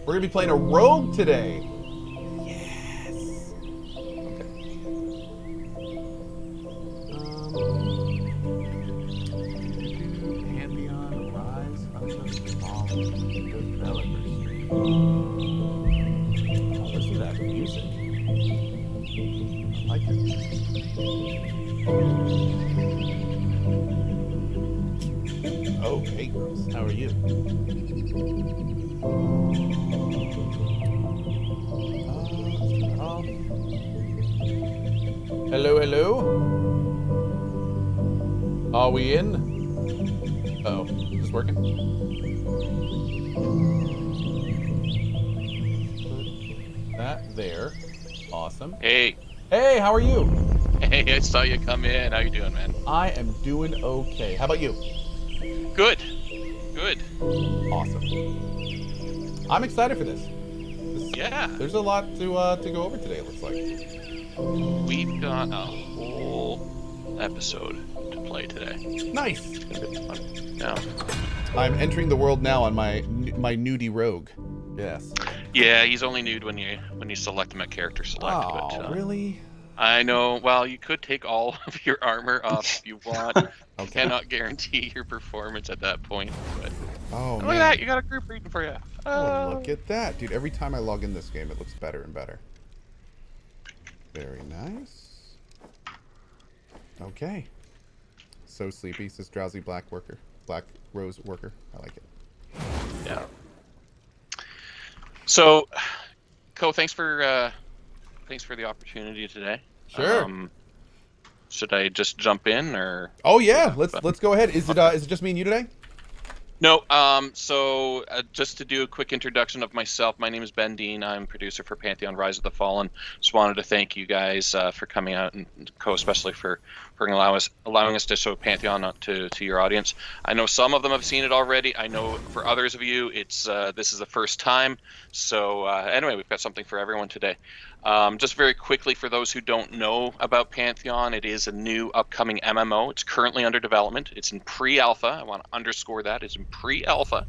We're gonna be playing a rogue today. Yes. Okay. Pantheon, Rise, Untitled Developer Stream. Listen to that music. I like it. Oh, hey, how are you? Hello, hello. Are we in? Uh-oh, is this working? Put that there. Awesome. Hey. Hey, how are you? Hey, I saw you come in. How you doing, man? I am doing okay. How about you? Good. Good. Awesome. I'm excited for this. Yeah. There's a lot to go over today, it looks like. We've got a whole episode to play today. Nice. It's gonna be fun. Yeah. I'm entering the world now on my nudie rogue. Yes. Yeah, he's only nude when you select him at character select. Oh, but, really? I know. Well, you could take all of your armor off if you want. Okay. Cannot guarantee your performance at that point. But oh, look man. at that! You got a group reading for you. Oh, look at that. Dude, every time I log in this game, it looks better and better. Very nice. Okay. So sleepy, says drowsy black rose worker. I like it. Yeah. So, thanks for the opportunity today. Sure. Should I just jump in or? Oh yeah, let's go ahead. Is it just me and you today? No. So just to do a quick introduction of myself, my name is Ben Dean. I'm producer for Pantheon: Rise of the Fallen. Just wanted to thank you guys for coming out, and especially for allowing us to show Pantheon to your audience. I know some of them have seen it already. I know for others of you, it's this is the first time. So anyway, we've got something for everyone today. Just very quickly, for those who don't know about Pantheon, it is a new upcoming MMO. It's currently under development. It's in pre-alpha. I want to underscore that. It's in pre-alpha.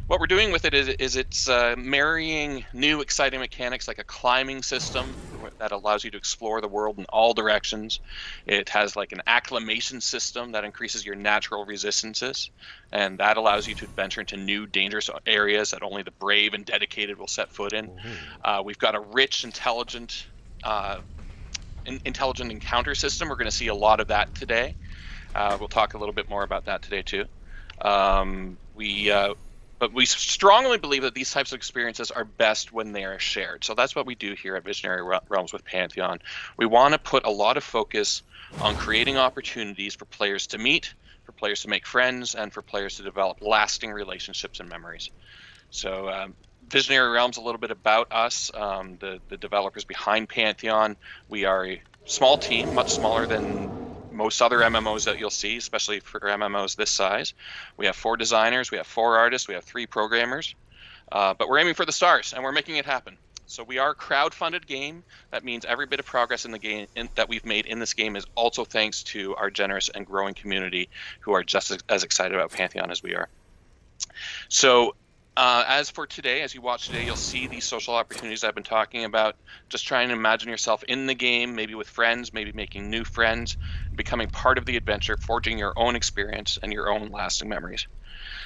What we're doing with it is it's marrying new exciting mechanics like a climbing system that allows you to explore the world in all directions. It has like an acclimation system that increases your natural resistances, and that allows you to venture into new dangerous areas that only the brave and dedicated will set foot in. We've got a rich, intelligent encounter system. We're going to see a lot of that today. We'll talk a little bit more about that today too. But we strongly believe that these types of experiences are best when they are shared. So that's what we do here at Visionary Realms with Pantheon. We want to put a lot of focus on creating opportunities for players to meet, for players to make friends, and for players to develop lasting relationships and memories. So Visionary Realms, a little bit about us, the developers behind Pantheon. We are a small team, much smaller than most other MMOs that you'll see, especially for MMOs this size. We have 4 designers, we have 4 artists, we have 3 programmers, but we're aiming for the stars, and we're making it happen. So we are a crowd-funded game. That means every bit of progress in the game that we've made in this game is also thanks to our generous and growing community who are just as excited about Pantheon as we are. So as for today, as you watch today, you'll see these social opportunities I've been talking about. Just trying to imagine yourself in the game, maybe with friends, maybe making new friends, becoming part of the adventure, forging your own experience and your own lasting memories.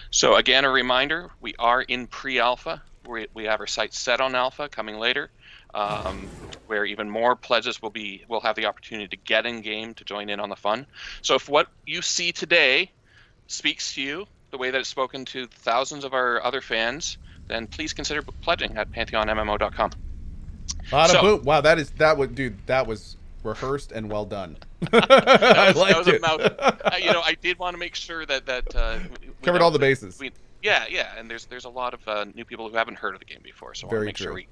So again, a reminder, we are in pre-alpha. We have our sights set on alpha coming later, where even more pledges will have the opportunity to get in game, to join in on the fun. So if what you see today speaks to you, the way that it's spoken to thousands of our other fans, then please consider pledging at pantheonmmo.com. Wow, that was rehearsed and well done. I liked it. I did want to make sure that covered all the bases. Yeah, and there's a lot of new people who haven't heard of the game before, so I want to make true. sure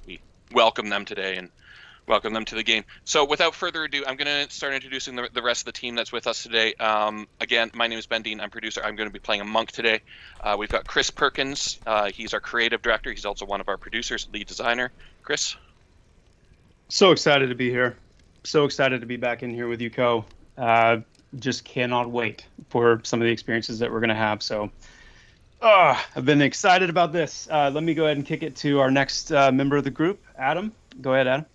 we welcome them today and welcome them to the game. So without further ado, I'm going to start introducing the rest of the team that's with us today. Again, my name is Ben Dean. I'm producer. I'm going to be playing a monk today. We've got Chris Perkins. He's our creative director. He's also one of our producers, lead designer. Chris? So excited to be here. So excited to be back in here with you, Co. Just cannot wait for some of the experiences that we're going to have. So Oh, I've been excited about this. Let me go ahead and kick it to our next member of the group, Adam. Go ahead, Adam.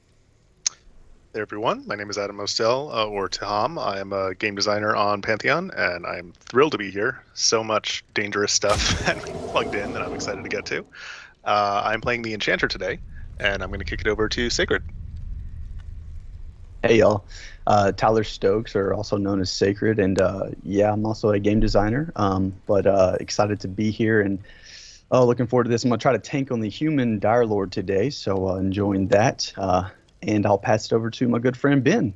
Hey everyone, my name is Adam Mostel, or Taham. I am a game designer on Pantheon, and I'm thrilled to be here. So much dangerous stuff plugged in that I'm excited to get to. I'm playing the Enchanter today, and I'm going to kick it over to Sacred. Hey y'all, Tyler Stokes, or also known as Sacred, and yeah, I'm also a game designer, but excited to be here and looking forward to this. I'm going to try to tank on the human Dire Lord today, so enjoying that. And I'll pass it over to my good friend Ben.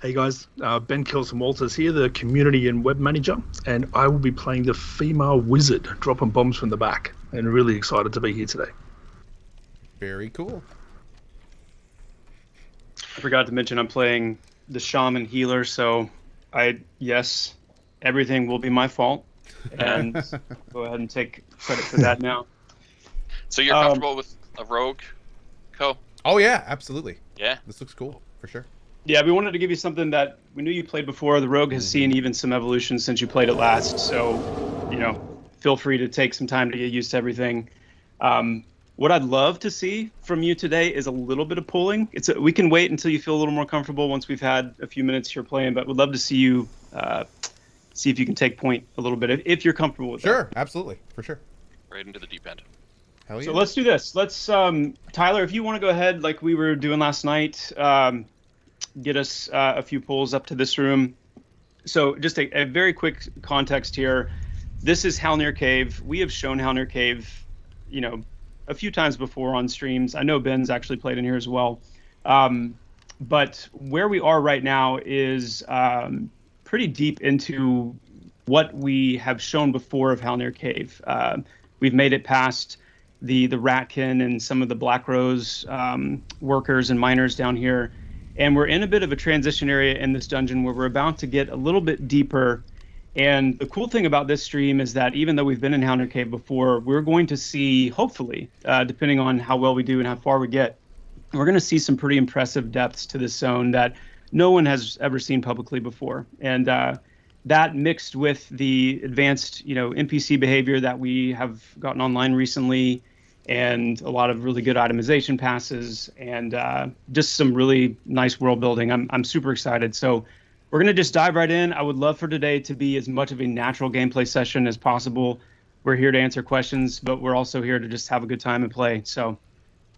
Hey guys, Ben Kilson Walters here, the community and web manager, and I will be playing the female wizard, dropping bombs from the back, and really excited to be here today. Very cool. I forgot to mention I'm playing the shaman healer, so yes, everything will be my fault, and go ahead and take credit for that now. So you're comfortable with a rogue, Co? Oh yeah, absolutely. Yeah. This looks cool for sure. Yeah, we wanted to give you something that we knew you played before. The rogue has seen even some evolution since you played it last, so feel free to take some time to get used to everything. What I'd love to see from you today is a little bit of pulling. We can wait until you feel a little more comfortable once we've had a few minutes here playing, but we'd love to see you see if you can take point a little bit if you're comfortable with that. Sure, absolutely, for sure. Right into the deep end. Hell yeah. So let's do this. Let's Tyler, if you want to go ahead like we were doing last night, get us a few pulls up to this room. So just a very quick context here. This is Halnir Cave. We have shown Halnir Cave, a few times before on streams. I know Ben's actually played in here as well. But where we are right now is pretty deep into what we have shown before of Halnir Cave. We've made it past the Ratkin and some of the Black Rose workers and miners down here. And we're in a bit of a transition area in this dungeon where we're about to get a little bit deeper. And the cool thing about this stream is that even though we've been in Halnir Cave before, we're going to see, hopefully, depending on how well we do and how far we get, we're going to see some pretty impressive depths to this zone that no one has ever seen publicly before. And that mixed with the advanced, NPC behavior that we have gotten online recently, and a lot of really good itemization passes, and just some really nice world building. I'm super excited. So we're going to just dive right in. I would love for today to be as much of a natural gameplay session as possible. We're here to answer questions, but we're also here to just have a good time and play. So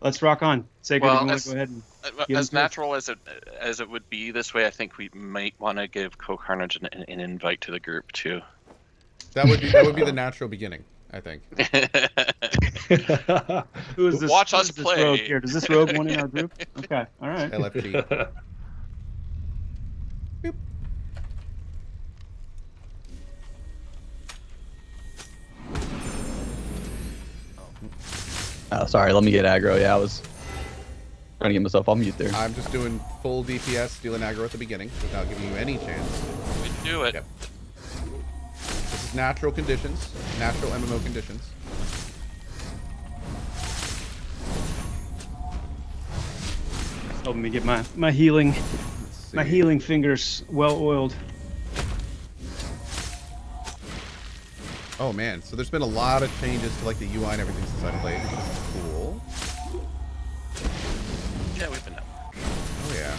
let's rock on. Sacred, if you want to go ahead and as natural as it would be this way, I think we might want to give CohhCarnage an invite to the group too. That would be the natural beginning, I think. Who is this? Watch us this play. rogue here? Does this rogue want in our group? Okay, all right. LFG. Boop. Oh, sorry, let me get aggro. Yeah, I was trying to get myself on mute there. I'm just doing full DPS, dealing aggro at the beginning without giving you any chance. We can do it. Yep. This is natural conditions, natural MMO conditions. Helping me get my healing fingers well oiled. Oh man, so there's been a lot of changes to like the UI and everything since I played, which is cool. Yeah, we've been. Oh yeah.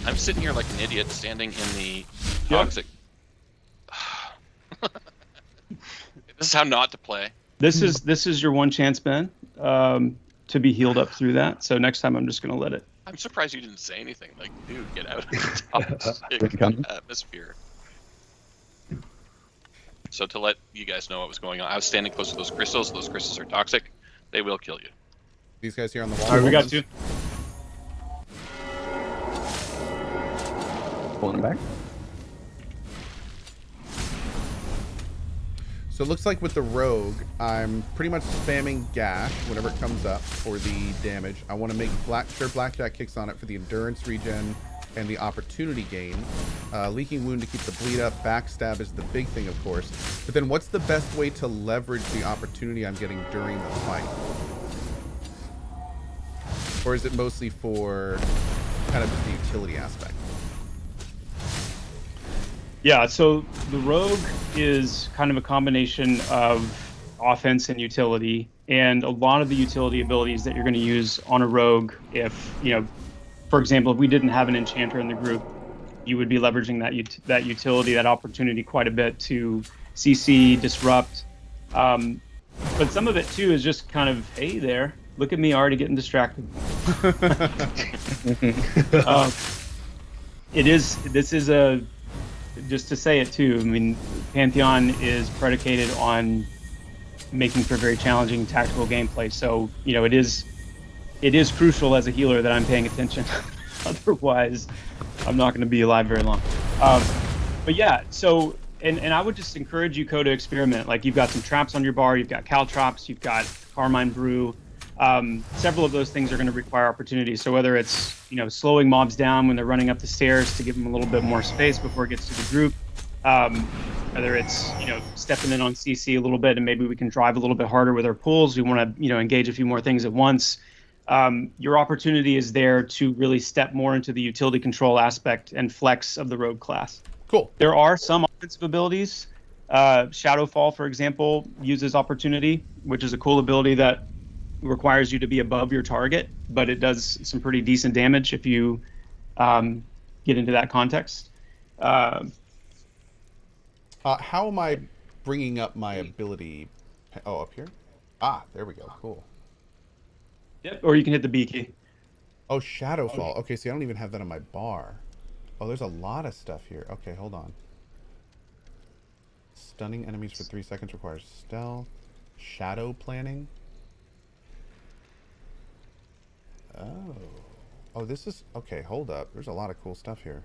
I'm sitting here like an idiot, standing in the toxic. This is how not to play. This is your one chance, Ben, to be healed up through that. So next time I'm just gonna let it. I'm surprised you didn't say anything. Like, dude, get out of the toxic atmosphere. So to let you guys know what was going on, I was standing close to those crystals. Those crystals are toxic. They will kill you. These guys here on the wall. All right, we got two. Pulling it back. So it looks like with the rogue, I'm pretty much spamming gash whenever it comes up for the damage. I want to make sure Blackjack kicks on it for the endurance regen and the opportunity gain. Leaking wound to keep the bleed up. Backstab is the big thing, of course. But then what's the best way to leverage the opportunity I'm getting during the fight? Or is it mostly for kind of just the utility aspect? Yeah, so the rogue is kind of a combination of offense and utility, and a lot of the utility abilities that you're going to use on a rogue, if, for example, if we didn't have an enchanter in the group, you would be leveraging that utility, that opportunity quite a bit to CC, disrupt. But some of it too is just kind of, hey there, look at me already getting distracted. Just to say it too, I mean, Pantheon is predicated on making for very challenging tactical gameplay. So, it is crucial as a healer that I'm paying attention. Otherwise, I'm not going to be alive very long. But yeah, so, and I would just encourage you, Ko, to experiment. Like, you've got some traps on your bar, you've got Caltrops, you've got Carmine Brew. Several of those things are going to require opportunities. So whether it's, slowing mobs down when they're running up the stairs to give them a little bit more space before it gets to the group, whether it's, stepping in on CC a little bit and maybe we can drive a little bit harder with our pulls. We want to, engage a few more things at once. Your opportunity is there to really step more into the utility control aspect and flex of the rogue class. Cool. There are some offensive abilities. Shadowfall, for example, uses opportunity, which is a cool ability that requires you to be above your target, but it does some pretty decent damage if you get into that context. How am I bringing up my ability? Oh, up here? Ah, there we go. Cool. Yep. Or you can hit the B key. Oh, Shadowfall. Okay, see, I don't even have that on my bar. Oh, there's a lot of stuff here. Okay, hold on. Stunning enemies for 3 seconds requires stealth. Shadow planning. Oh, this is... Okay, hold up. There's a lot of cool stuff here.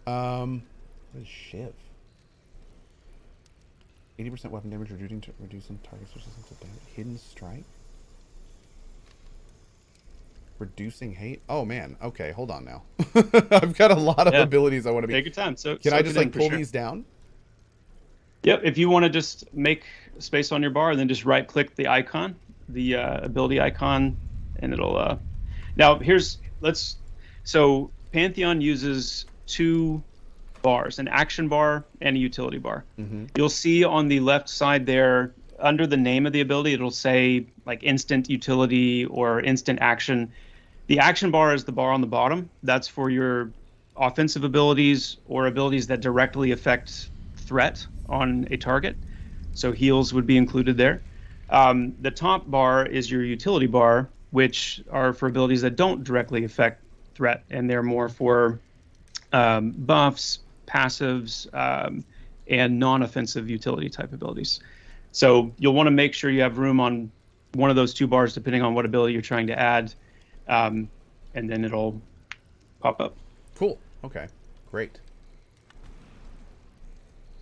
What is Shiv? 80% weapon damage, reducing target's resistance to damage. Hidden strike? Reducing hate? Oh, man. Okay, hold on now. I've got a lot of abilities I want to be... Take your time. Can I just, pull these down? Yep, if you want to just make space on your bar and then just right-click the icon, the ability icon, and it'll... Now, so Pantheon uses 2 bars, an action bar and a utility bar. Mm-hmm. You'll see on the left side there, under the name of the ability, it'll say like instant utility or instant action. The action bar is the bar on the bottom. That's for your offensive abilities or abilities that directly affect threat on a target. So heals would be included there. The top bar is your utility bar, which are for abilities that don't directly affect threat, and they're more for buffs, passives, and non-offensive utility type abilities. So you'll want to make sure you have room on one of those 2 bars depending on what ability you're trying to add, and then it'll pop up. Cool. Okay. Great.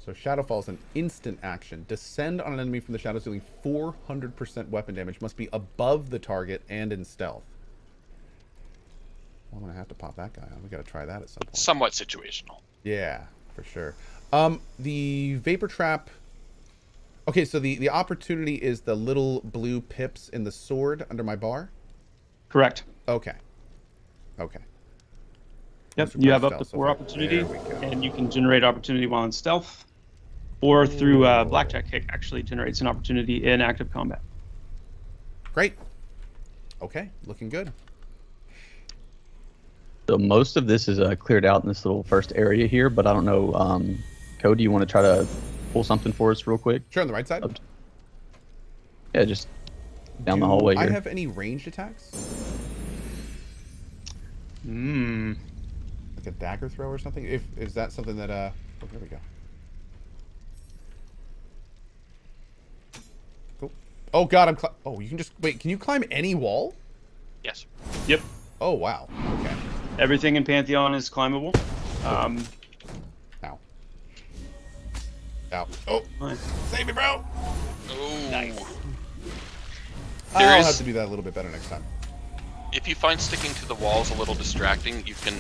So Shadowfall is an instant action. Descend on an enemy from the shadows, dealing 400% weapon damage. Must be above the target and in stealth. Well, I'm going to have to pop that guy on. We got to try that at some point. Somewhat situational. Yeah, for sure. The Vapor Trap... Okay, so the opportunity is the little blue pips in the sword under my bar? Correct. Okay. Okay. Yep, you have up to 4 opportunity, and you can generate opportunity while in stealth, or through Blackjack Kick actually generates an opportunity in active combat. Great. Okay, looking good. So most of this is cleared out in this little first area here, but I don't know, Ko, do you want to try to pull something for us real quick? Sure, on the right side? Yeah, just down the hallway here. Do I have any ranged attacks? Like a dagger throw or something? Is that something that oh, there we go. Cool. Oh god, oh, you can just wait, can you climb any wall? Yes. Yep. Oh wow. Okay. Everything in Pantheon is climbable. Ow. Ow. Oh, Nice. save me, bro! Oh. Nice. I'll have to do that a little bit better next time. If you find sticking to the walls a little distracting, you can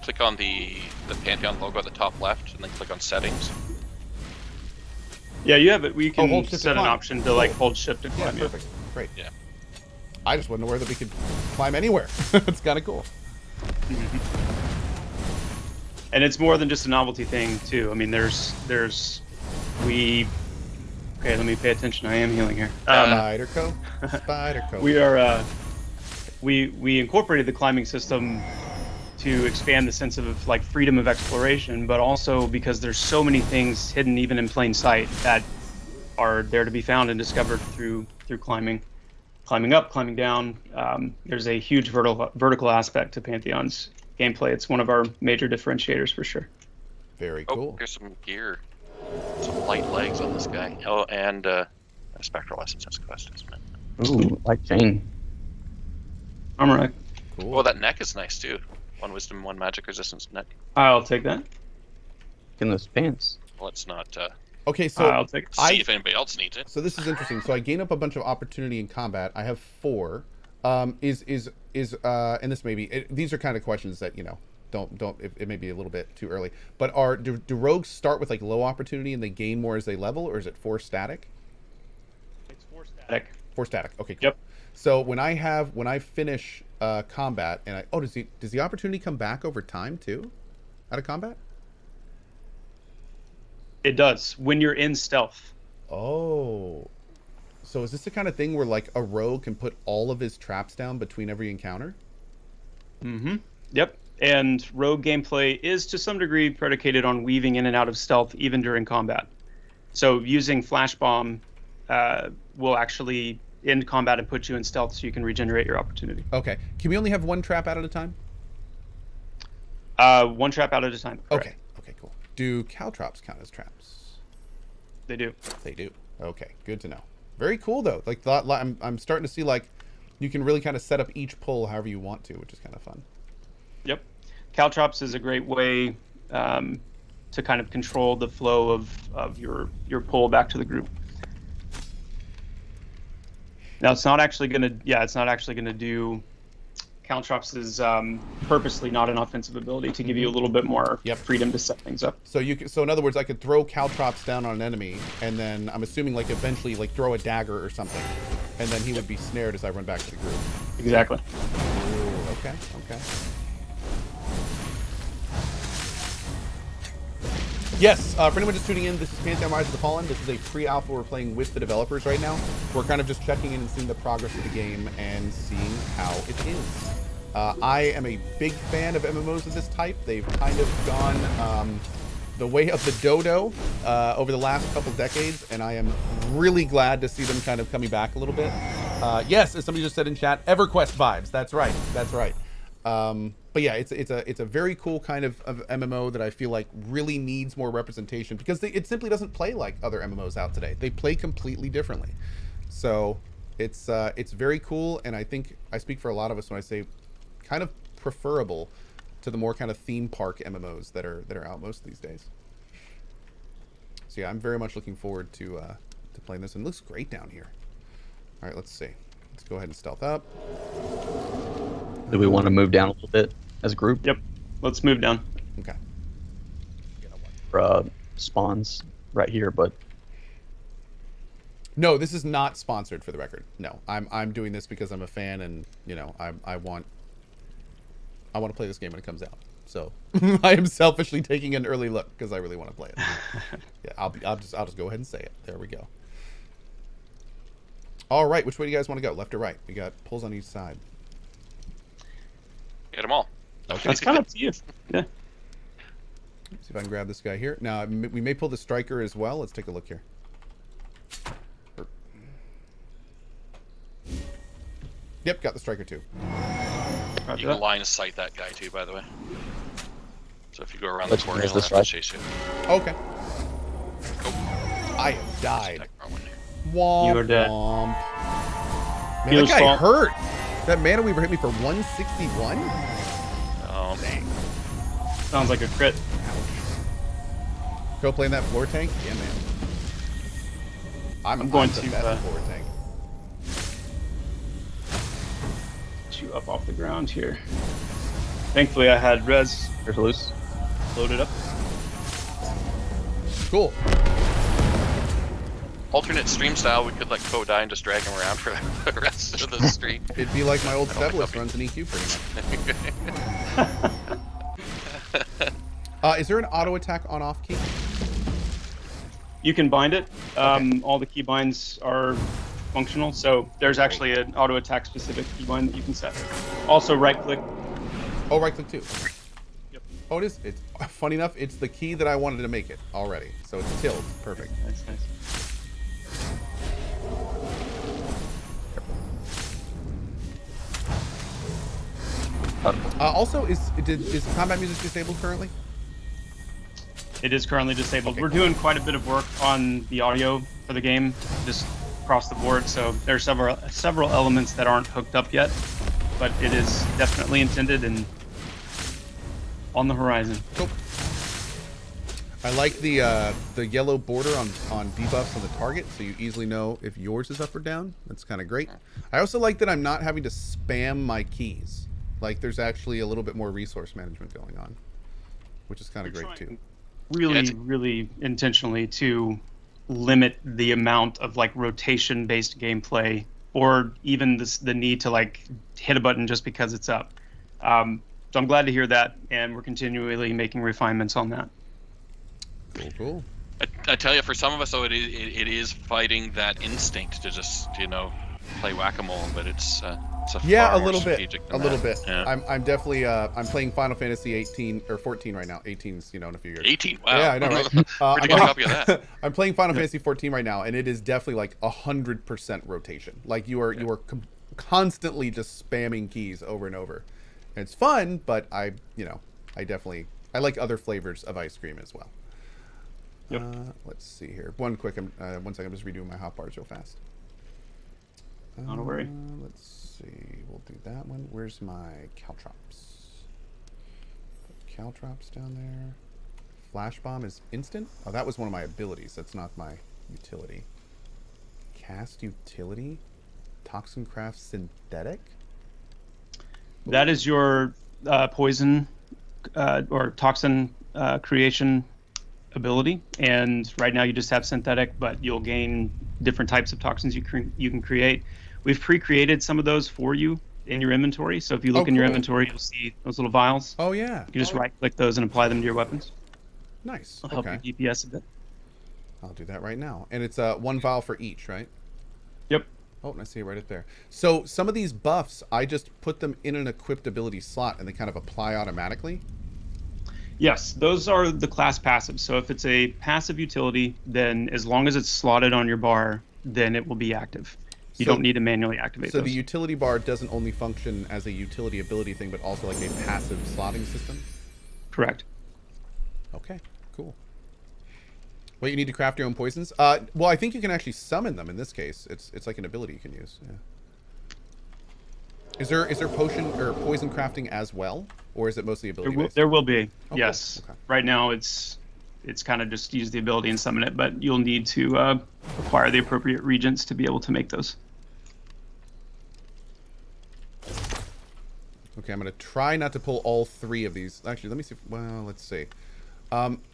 click on the Pantheon logo at the top left, and then click on settings. Yeah, you have it. We can hold shift set to an climb. option to hold shift and Yeah, climb. perfect. Great. Yeah. I just wasn't aware that we could climb anywhere. It's kind of cool. And it's more than just a novelty thing too. I mean, okay, let me pay attention. I am healing here. Spider Co. Spider Co. We are we incorporated the climbing system to expand the sense of like freedom of exploration, but also because there's so many things hidden even in plain sight that are there to be found and discovered through climbing up, climbing down. There's a huge vertical aspect to Pantheon's gameplay. It's one of our major differentiators for sure. Very cool. Oh, here's some gear. Some light legs on this guy. Oh, and a spectral essence quest, isn't it? Ooh, light chain. Armor rack. Cool. Oh, that neck is nice too. 1 wisdom, 1 magic resistance neck. I'll take that. In those pants. Let's not Okay, so I'll take it. see if anybody else needs it. So this is interesting. So I gain up a bunch of opportunity in combat. I have 4. And this may be these are kind of questions that don't it may be a little bit too early. But do rogues start with like low opportunity and they gain more as they level, or is it 4 static? It's 4 static. 4 static. Okay. Cool. Yep. So when I finish combat and does the opportunity come back over time too, out of combat? It does when you're in stealth. Oh. So is this the kind of thing where like a rogue can put all of his traps down between every encounter? Mm-hmm. Yep. And rogue gameplay is to some degree predicated on weaving in and out of stealth even during combat. So using flash bomb will actually end combat and put you in stealth so you can regenerate your opportunity. Okay. Can we only have 1 trap out at a time? 1 trap out at a time. Correct. Okay. Okay, cool. Do caltrops count as traps? They do. They do. Okay, good to know. Very cool though. Like I'm starting to see like you can really kind of set up each pull however you want to, which is kind of fun. Yep. Caltrops is a great way to kind of control the flow of your pull back to the group. Now it's not actually gonna do. Caltrops is purposely not an offensive ability to give you a little bit more freedom to set things up. So so in other words, I could throw caltrops down on an enemy, and then I'm assuming like eventually like throw a dagger or something, and then he would be snared as I run back to the group. Exactly. Ooh, okay. Yes, for anyone just tuning in, this is Pantheon Rise of the Fallen. This is a pre-alpha we're playing with the developers right now. We're kind of just checking in and seeing the progress of the game and seeing how it is. I am a big fan of MMOs of this type. They've kind of gone the way of the dodo over the last couple decades, and I am really glad to see them kind of coming back a little bit. Yes, as somebody just said in chat, EverQuest vibes. That's right. But yeah, it's a very cool kind of MMO that I feel like really needs more representation because it simply doesn't play like other MMOs out today. They play completely differently. So it's very cool, and I think I speak for a lot of us when I say kind of preferable to the more kind of theme park MMOs that are out most these days. So yeah, I'm very much looking forward to playing this, and it looks great down here. All right, let's see. Let's go ahead and stealth up. Do we want to move down a little bit as a group? Yep. Let's move down. Okay. Spawns right here, but no, this is not sponsored for the record. No, I'm doing this because I'm a fan, and I want to play this game when it comes out. So I am selfishly taking an early look because I really want to play it. Yeah, I'll just go ahead and say it. There we go. All right, which way do you guys want to go? Left or right? We got pulls on each side. Get them all. Okay. It's kind of up to you. Yeah. See if I can grab this guy here. Now we may pull the striker as well. Let's take a look here. Yep, got the striker too. You can line of sight that guy too, by the way. So if you go around Let's the corner, use he'll this have right. to chase you. Okay. Oh, I have died. You are dead. Womp. Man, Healer's that guy fault. hurt. That mana weaver hit me for 161? Oh, Dang. Sounds like a crit. Go playing that floor tank? Yeah, man. I'm going the to, best floor tank. Get you up off the ground here. Thankfully, I had res here's loose. loaded up. Cool. alternate stream style, we could let Ko die and just drag him around for the rest of the stream. It'd be like my old Steblis runs an EQ pretty much. Is there an auto attack on off key? You can bind it. All the keybinds are functional, so there's actually an auto attack specific keybind that you can set. Also, right click. Oh, right click too. Yep. Oh, it is. It's funny enough. It's the key that I wanted to make it already. So it's tilt. Perfect. That's nice. Also, is combat music disabled currently? It is currently disabled. Okay, We're doing quite a bit of work on the audio for the game, just across the board. So there are several elements that aren't hooked up yet, but it is definitely intended and on the horizon. Cool. I like the yellow border on debuffs on the target, so you easily know if yours is up or down. That's kind of great. I also like that I'm not having to spam my keys. Like there's actually a little bit more resource management going on, which is kind of great too. Really intentionally to limit the amount of like rotation based gameplay, or even the need to like hit a button just because it's up. So I'm glad to hear that, and we're continually making refinements on that. Cool. I tell you, for some of us, though, it is fighting that instinct to just play whack-a-mole, but it's a far more strategic than a little that. bit. Yeah. I'm definitely I'm playing Final Fantasy 18 or 14 right now. 18's in a few years. 18. Wow. Yeah, I know, right? Where'd you get a copy of that? I'm playing Final Fantasy 14 right now, and it is definitely like 100% rotation. Like you are constantly just spamming keys over and over. And it's fun, but I like other flavors of ice cream as well. Yep. Let's see here. One second, I'm just redoing my hotbars real fast. Not a worry. Let's see. We'll do that one. Where's my Caltrops? Put Caltrops down there. Flash Bomb is instant? Oh, that was one of my abilities. That's not my utility. Cast utility? Toxin Craft Synthetic? That is your poison or toxin creation ability, and right now you just have synthetic, but you'll gain different types of toxins you can create. We've pre-created some of those for you in your inventory, so if you look in your inventory, you'll see those little vials. Oh yeah. You just right-click those and apply them to your weapons. Nice. It'll help you DPS a bit. I'll do that right now. And it's one vial for each, right? Yep. Oh, and I see it right up there. So some of these buffs, I just put them in an equipped ability slot, and they kind of apply automatically. Yes, those are the class passives. So if it's a passive utility, then as long as it's slotted on your bar, then it will be active. You don't need to manually activate those. So the utility bar doesn't only function as a utility ability thing, but also like a passive slotting system? Correct. Okay, cool. Well, you need to craft your own poisons? Well, I think you can actually summon them in this case. It's like an ability you can use. Yeah. Is there potion or poison crafting as well? Or is it mostly ability based? There will be, oh, yes. Cool. Okay. Right now it's kind of just use the ability and summon it, but you'll need to acquire the appropriate regents to be able to make those. Okay, I'm going to try not to pull all three of these. Actually, let me see. Well, let's see.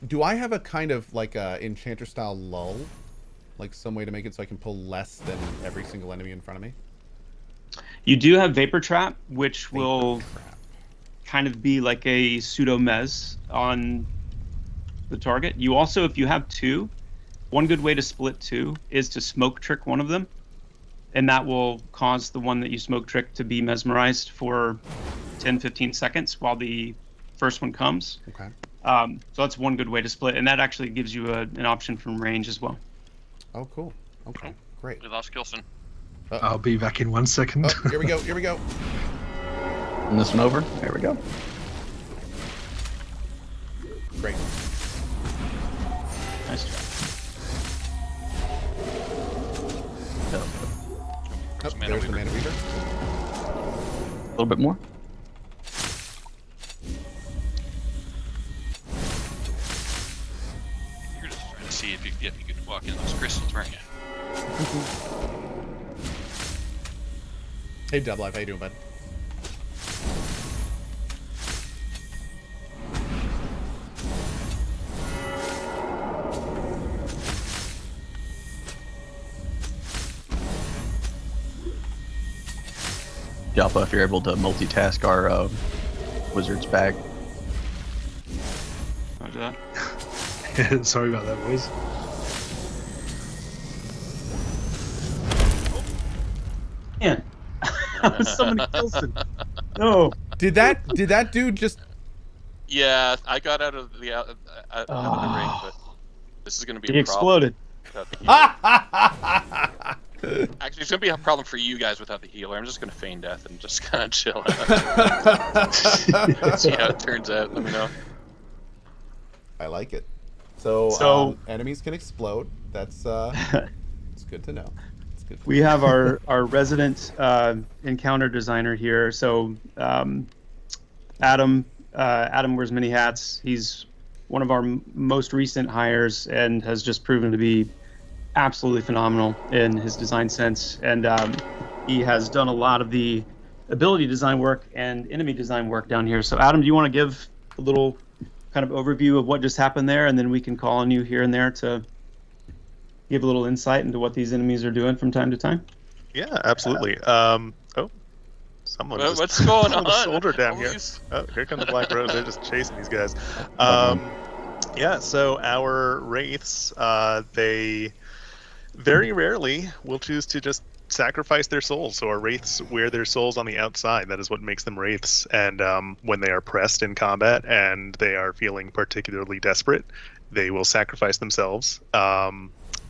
Do I have a kind of like a Enchanter style lull? Like some way to make it so I can pull less than every single enemy in front of me? You do have Vapor Trap, which will kind of be like a pseudo-mez on the target. You also, if you have two, one good way to split two is to smoke trick one of them, and that will cause the one that you smoke trick to be mesmerized for 10-15 seconds while the first one comes. Okay. So that's one good way to split, and that actually gives you an option from range as well. Oh, cool. Okay, great. We lost Kilson. I'll be back in 1 second. Oh, here we go. Here we go. And this one over. There we go. Great. Nice job. Oh, there's the Mana Weaver. A little bit more. You're just trying to see if you could walk in those crystals, weren't you? Hey, Dub Life, how you doing, bud? Joppa, if you're able to multitask our wizard's bag. Roger that. Sorry about that, boys. Man, that was so many kills. No. Did that dude just? Yeah, I got out of the ring, but this is going to be He a problem. exploded. without the healer. Actually, it's going to be a problem for you guys without the healer. I'm just going to feign death and just kind of chill out. See how it turns out. Let me know. I like it. So enemies can explode. That's it's good to know. It's good. We have our resident encounter designer here. So Adam wears many hats. He's one of our most recent hires and has just proven to be absolutely phenomenal in his design sense. And he has done a lot of the ability design work and enemy design work down here. So Adam, do you want to give a little kind of overview of what just happened there, and then we can call on you here and there to give a little insight into what these enemies are doing from time to time? Yeah, absolutely. Someone just what's going on? a soldier down here. Please. Oh, here come the Black Rose. They're just chasing these guys. Yeah, so our wraiths, they very rarely will choose to just sacrifice their souls. So our wraiths wear their souls on the outside. That is what makes them wraiths. And when they are pressed in combat and they are feeling particularly desperate, they will sacrifice themselves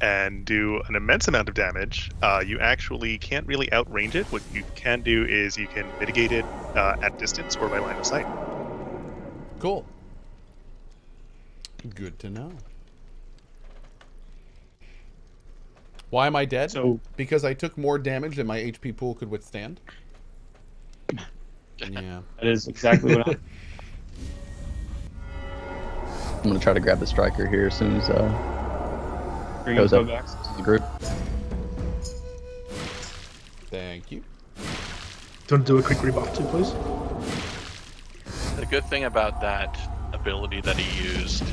and do an immense amount of damage. You actually can't really outrange it. What you can do is you can mitigate it at distance or by line of sight. Cool. Good to know. Why am I dead? So Because I took more damage than my HP pool could withstand. Yeah. that is exactly what I'm gonna try to grab the striker here as soon as bring goes up back. to the group. Thank you. Do you want to do a quick rebuff too, please? The good thing about that ability that he used,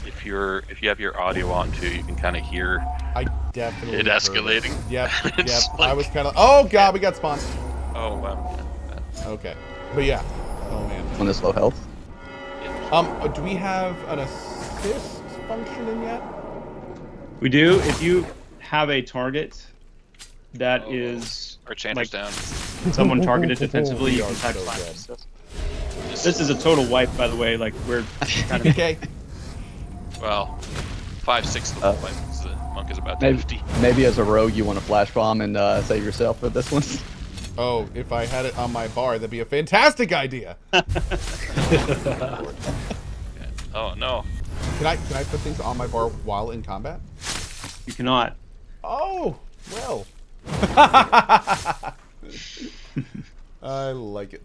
if you have your audio on too, you can kind of hear I definitely it heard escalating. Yep. It's Yep. like- I was kind of. Oh god, we got spawned. Oh wow. Okay. But yeah. Oh man. On this low health. Do we have an assist function in yet? We do. If you have a target that is Our chanter's down. someone targeted defensively, We you are can type so flash dead. assist. This is a total wipe, by the way. Like we're kind of Okay. Well, 5/6 of the wipe. So the monk is about to Maybe, 50. maybe as a rogue you want to flash bomb and save yourself with this one. Oh, if I had it on my bar, that'd be a fantastic idea. Oh no. Can I put things on my bar while in combat? you cannot. Oh, well. I like it.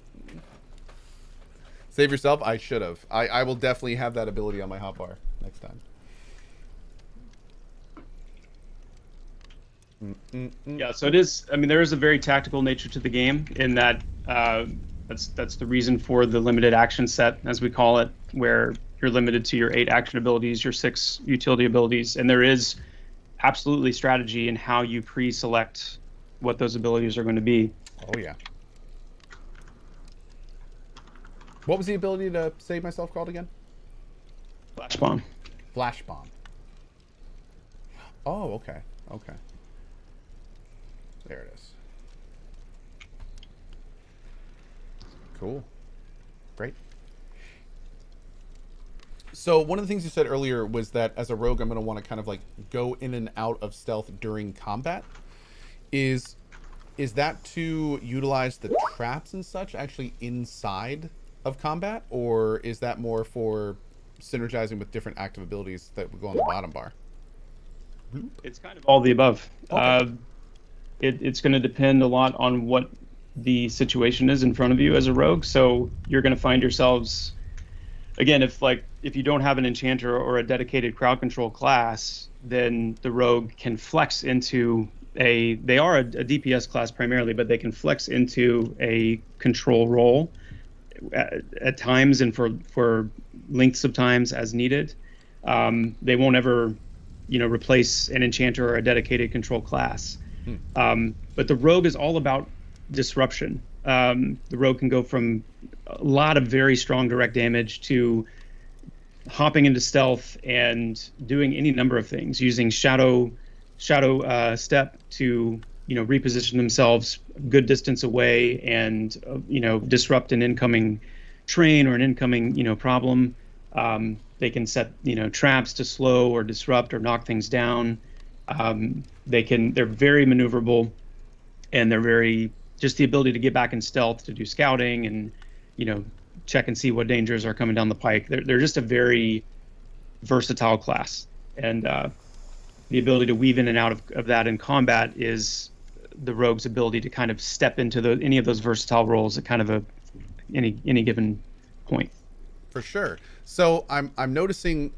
Save yourself? I should have. I will definitely have that ability on my hotbar next time. Yeah, so it is. I mean, there is a very tactical nature to the game in that that's the reason for the limited action set, as we call it, where you're limited to your 8 action abilities, your 6 utility abilities, and there is absolutely strategy in how you pre-select what those abilities are going to be. Oh, yeah. What was the ability to save myself called again? Flash bomb. Flash bomb. Oh, okay. Okay. There it is. Cool. Great. So one of the things you said earlier was that as a rogue, I'm going to want to kind of like go in and out of stealth during combat. Is that to utilize the traps and such actually inside of combat, or is that more for synergizing with different active abilities that would go on the bottom bar? It's kind of all the above. Okay. It's going to depend a lot on what the situation is in front of you as a rogue. So you're going to find yourselves, again, if you don't have an enchanter or a dedicated crowd control class, then the rogue can flex into they are a DPS class primarily, but they can flex into a control role at times and for lengths of times as needed. They won't ever, replace an enchanter or a dedicated control class. But the rogue is all about disruption. The rogue can go from a lot of very strong direct damage to hopping into stealth and doing any number of things, using shadow step to reposition themselves a good distance away and disrupt an incoming train or an incoming problem. They can set traps to slow or disrupt or knock things down. They're very maneuverable, and they're very just the ability to get back in stealth to do scouting and check and see what dangers are coming down the pike. They're just a very versatile class, and the ability to weave in and out of that in combat is the rogue's ability to kind of step into any of those versatile roles at kind of any given point. For sure. So I'm noticing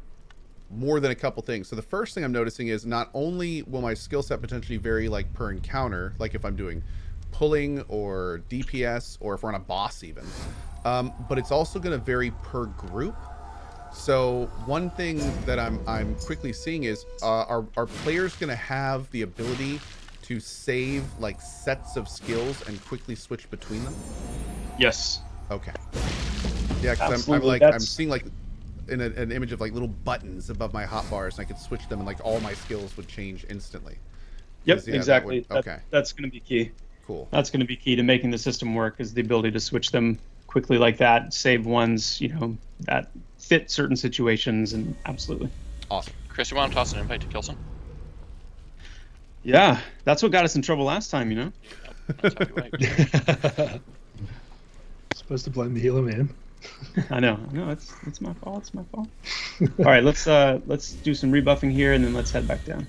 more than a couple things. So the first thing I'm noticing is not only will my skill set potentially vary like per encounter, like if I'm doing pulling or DPS or if we're on a boss even, but it's also going to vary per group. So one thing that I'm quickly seeing is are players going to have the ability to save like sets of skills and quickly switch between them? Yes. Okay. Yeah, because I'm seeing like in an image of like little buttons above my hotbars, and I could switch them, and like all my skills would change instantly. Yep, Yeah, exactly. Okay. That's going to be key. Cool. That's going to be key to making the system work, is the ability to switch them quickly like that, save ones that fit certain situations, and absolutely. Awesome. Chris, you want to toss an invite to Kilson? Yeah, that's what got us in trouble last time, That's exactly right. Supposed to blame the healer, man. I know. No, it's my fault. It's my fault. All right, let's do some rebuffing here, and then let's head back down.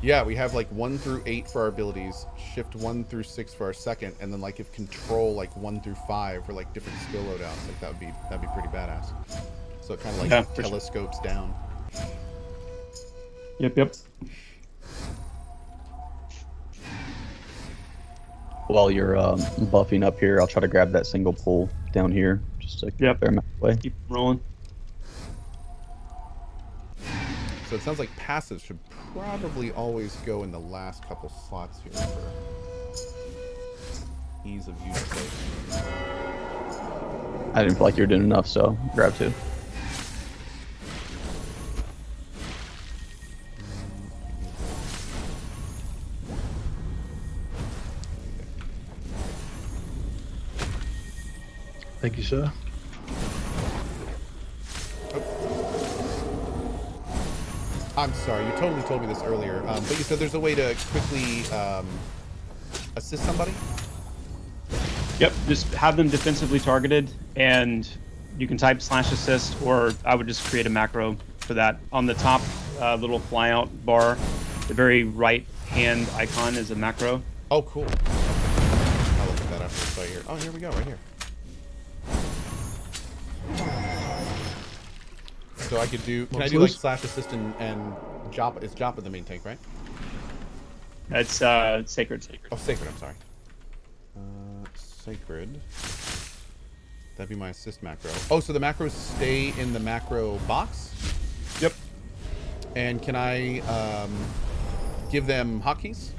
Yeah, we have like 1 through 8 for our abilities, shift 1 through 6 for our second, and then like if control like 1 through 5 for like different skill loadouts, like that'd be pretty badass. So it kind of like telescopes down. Yep. While you're buffing up here, I'll try to grab that single pull down here, just to Yep. bear my way. Keep rolling. So it sounds like passives should probably always go in the last couple slots here for ease of use. I didn't feel like you were doing enough, so grab 2. Thank you, sir. I'm sorry, you totally told me this earlier, but you said there's a way to quickly assist somebody? Yep, just have them defensively targeted, and you can type /assist, or I would just create a macro for that. On the top little flyout bar, the very right hand icon is a macro. Oh, cool. I'll look at that after this right here. Oh, here we go, right here. So I could do, can I do like /assist and Joppa? Is Joppa the main tank, right? It's Sacred. Oh, Sacred, I'm sorry. Sacred. That'd be my assist macro. Oh, so the macros stay in the macro box? Yep. And can I give them hotkeys?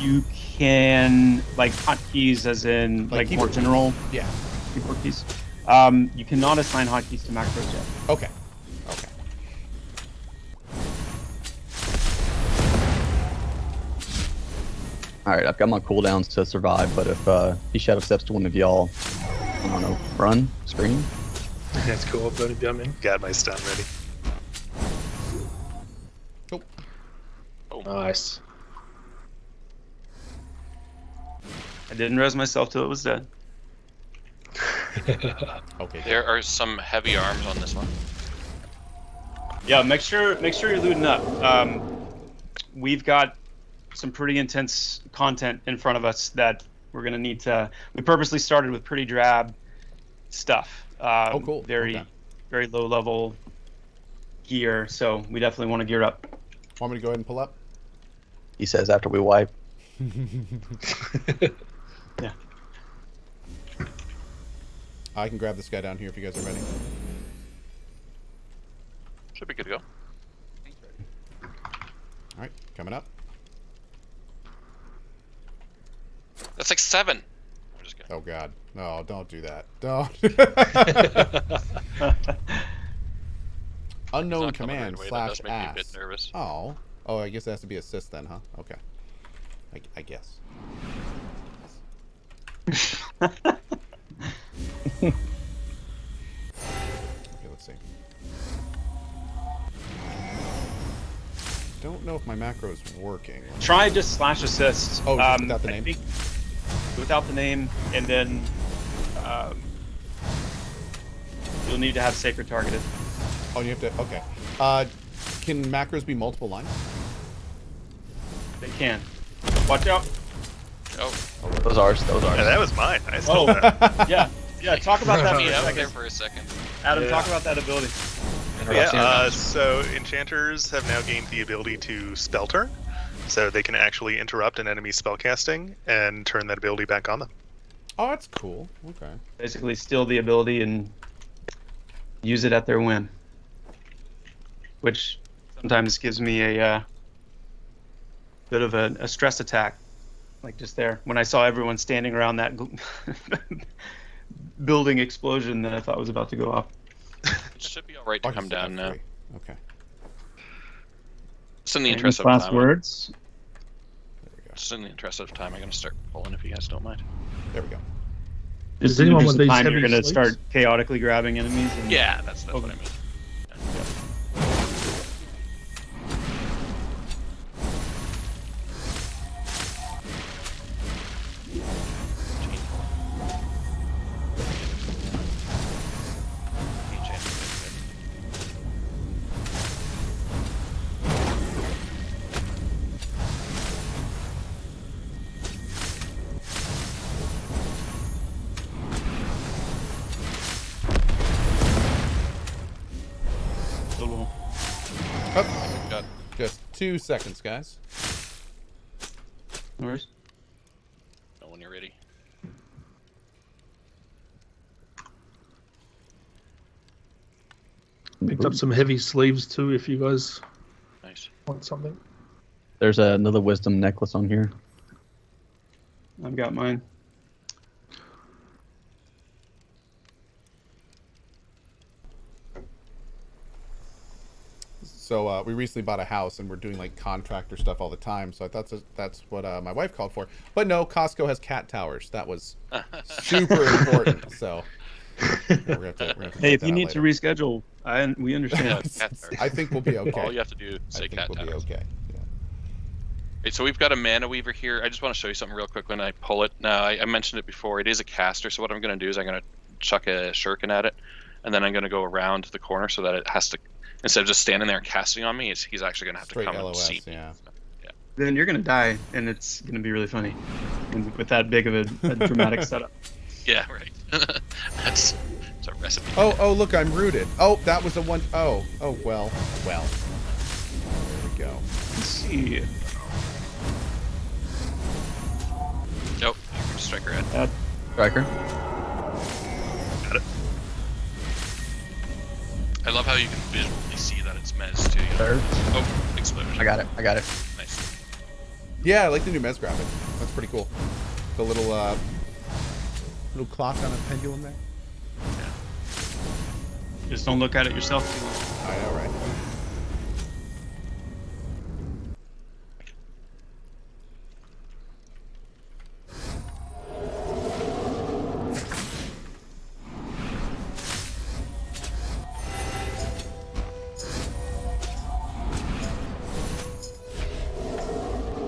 You can, like, hotkeys as in, like more general Yeah. keyboard keys. You cannot assign hotkeys to macros yet. Okay. Alright, I've got my cooldowns to survive, but if he shadow steps to one of y'all, I don't know, run, scream. That's cool. I've got it down, man. Got my stun ready. Nice. I didn't res myself till it was dead. Okay. There are some heavy arms on this one. Yeah, make sure you're looting up. We've got some pretty intense content in front of us that we're gonna need to. We purposely started with pretty drab stuff. Oh, cool. Very, Okay. very low level gear. So we definitely want to gear up. Want me to go ahead and pull up? He says after we wipe. Yeah. I can grab this guy down here if you guys are ready. Should be good to go. All right, coming up. That's like 7. I'm just kidding. Oh God, no! Don't do that. Don't. Unknown It's not coming command right away. That slash does make me a bit ass. nervous. Oh, I guess it has to be assist then, huh? Okay. I guess. Okay, let's see. Don't know if my macro is working. Try just slash assist. Oh, just without the I name? think without the name, and then you'll need to have sacred targeted. Oh, you have to. Okay. Can macros be multiple lines? They can. Watch out. Oh, Those are. Yeah, that was mine. I stole Oh. that. Yeah. Talk about that for me a out there second. for a second. Adam, Yeah. talk about that ability. Yeah, so enchanters have now gained the ability to spell turn, so they can actually interrupt an enemy's spellcasting and turn that ability back on them. Oh, that's cool. Okay. Basically, steal the ability and use it at their whim, which sometimes gives me a bit of a stress attack, like just there when I saw everyone standing around that building explosion that I thought was about to go off. It should be alright to come down now. Okay. Just in the Any interest of last time. words? There we go. Just in the interest of time, I'm gonna start pulling if you guys don't mind. There we go. Just anyone in with the these time you're heavy going to sleeves? start chaotically grabbing enemies. And Yeah, that's what I Okay. meant. Oh, Got just 2 seconds, guys. No worries. know when you're ready. Picked up some heavy sleeves too if you guys Nice. want something. There's another wisdom necklace on here. I've got mine. So we recently bought a house and we're doing like contractor stuff all the time. So I thought that's what my wife called for. But no, Costco has cat towers. That was super important. So we're gonna have to Hey, check if that you out need to later. reschedule, we understand. Cat towers. I think we'll be okay. All you have to do is I say think cat we'll be towers. okay. Yeah. Right, so we've got a mana weaver here. I just want to show you something real quick when I pull it. Now, I mentioned it before. It is a caster, so what I'm going to do is I'm going to chuck a shuriken at it, and then I'm going to go around the corner so that it has to, instead of just standing there and casting on me, he's actually going to have Straight to come LOS, and see me. yeah. Then you're going to die, and it's going to be really funny and with that big of a dramatic setup. Yeah, right. That's a recipe. Oh, look, I'm rooted. Oh, that was a one. Oh, well. There we go. Let's see. Nope. Striker at. Striker. Got it. I love how you can visually see that it's Mez too. Third. Oh, explosion. I got it. Nice. Yeah, I like the new Mez graphic. That's pretty cool. The little clock on a pendulum there. Just don't look at it yourself. I know, right?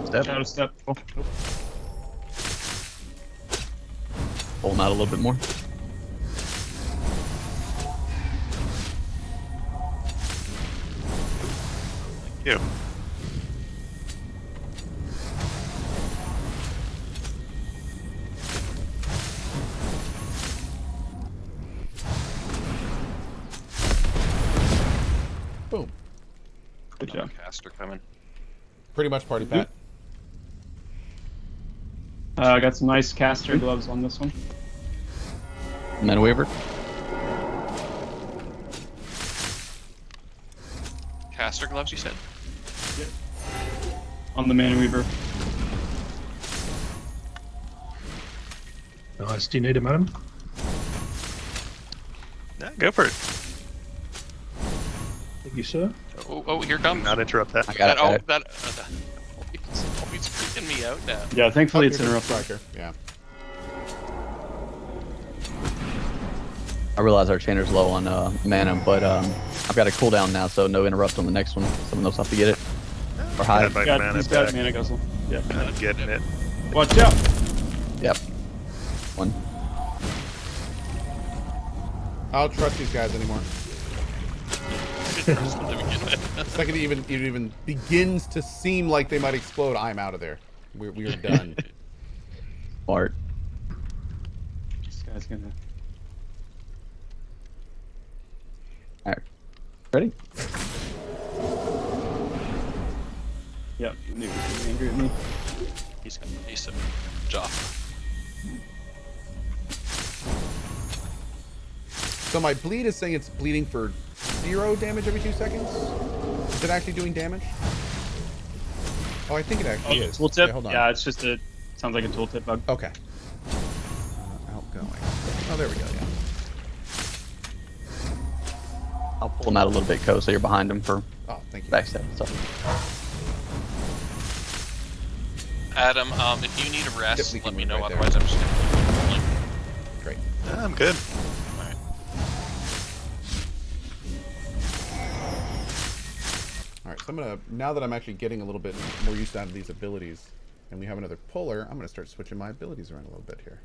Step. Shadow step. Oh, Pull him out a little bit more. You. Boom. good job. Caster coming. Pretty much party pat. I got some nice caster gloves on this one. Mana Waver. Caster gloves, you said? Yep. on the Mana Weaver. Nice. Do you need him, Adam? Yeah, go for it. Thank you, sir. Oh, here comes. Not interrupt that. I got it. That always freaking me out now. Yeah, thankfully it's You're the interrupted. striker. Yeah. I realize our chainer's low on mana, but I've got a cooldown now, so no interrupt on the next one. Someone else have to get it. Or hide. Got my Yeah, mana he's got back. Mana Guzzle. Yeah. I'm getting it. Watch out! Yep. One. I don't trust these guys anymore. Trust them to begin with. The second it even begins to seem like they might explode, I'm out of there. We are done. Smart. This guy's gonna. Alright. Ready? Yep, knew he was angry at me. He's got a decent job. So my bleed is saying it's bleeding for 0 damage every 2 seconds. Is it actually doing damage? Oh, I think it actually is. Tooltip? Okay, hold on. Yeah, it's just a. Sounds like a tooltip bug. Okay. Outgoing. Oh, there we go. Yeah. I'll pull him out a little bit, Ko, so you're behind him for Oh, thank you. backstab. So. Adam, if you need a rest, Yep, we let can me move know. right there. Otherwise, I'm just gonna Great. Yeah, I'm good. Alright. All right. So I'm gonna, now that I'm actually getting a little bit more used to these abilities, and we have another puller, I'm gonna start switching my abilities around a little bit here.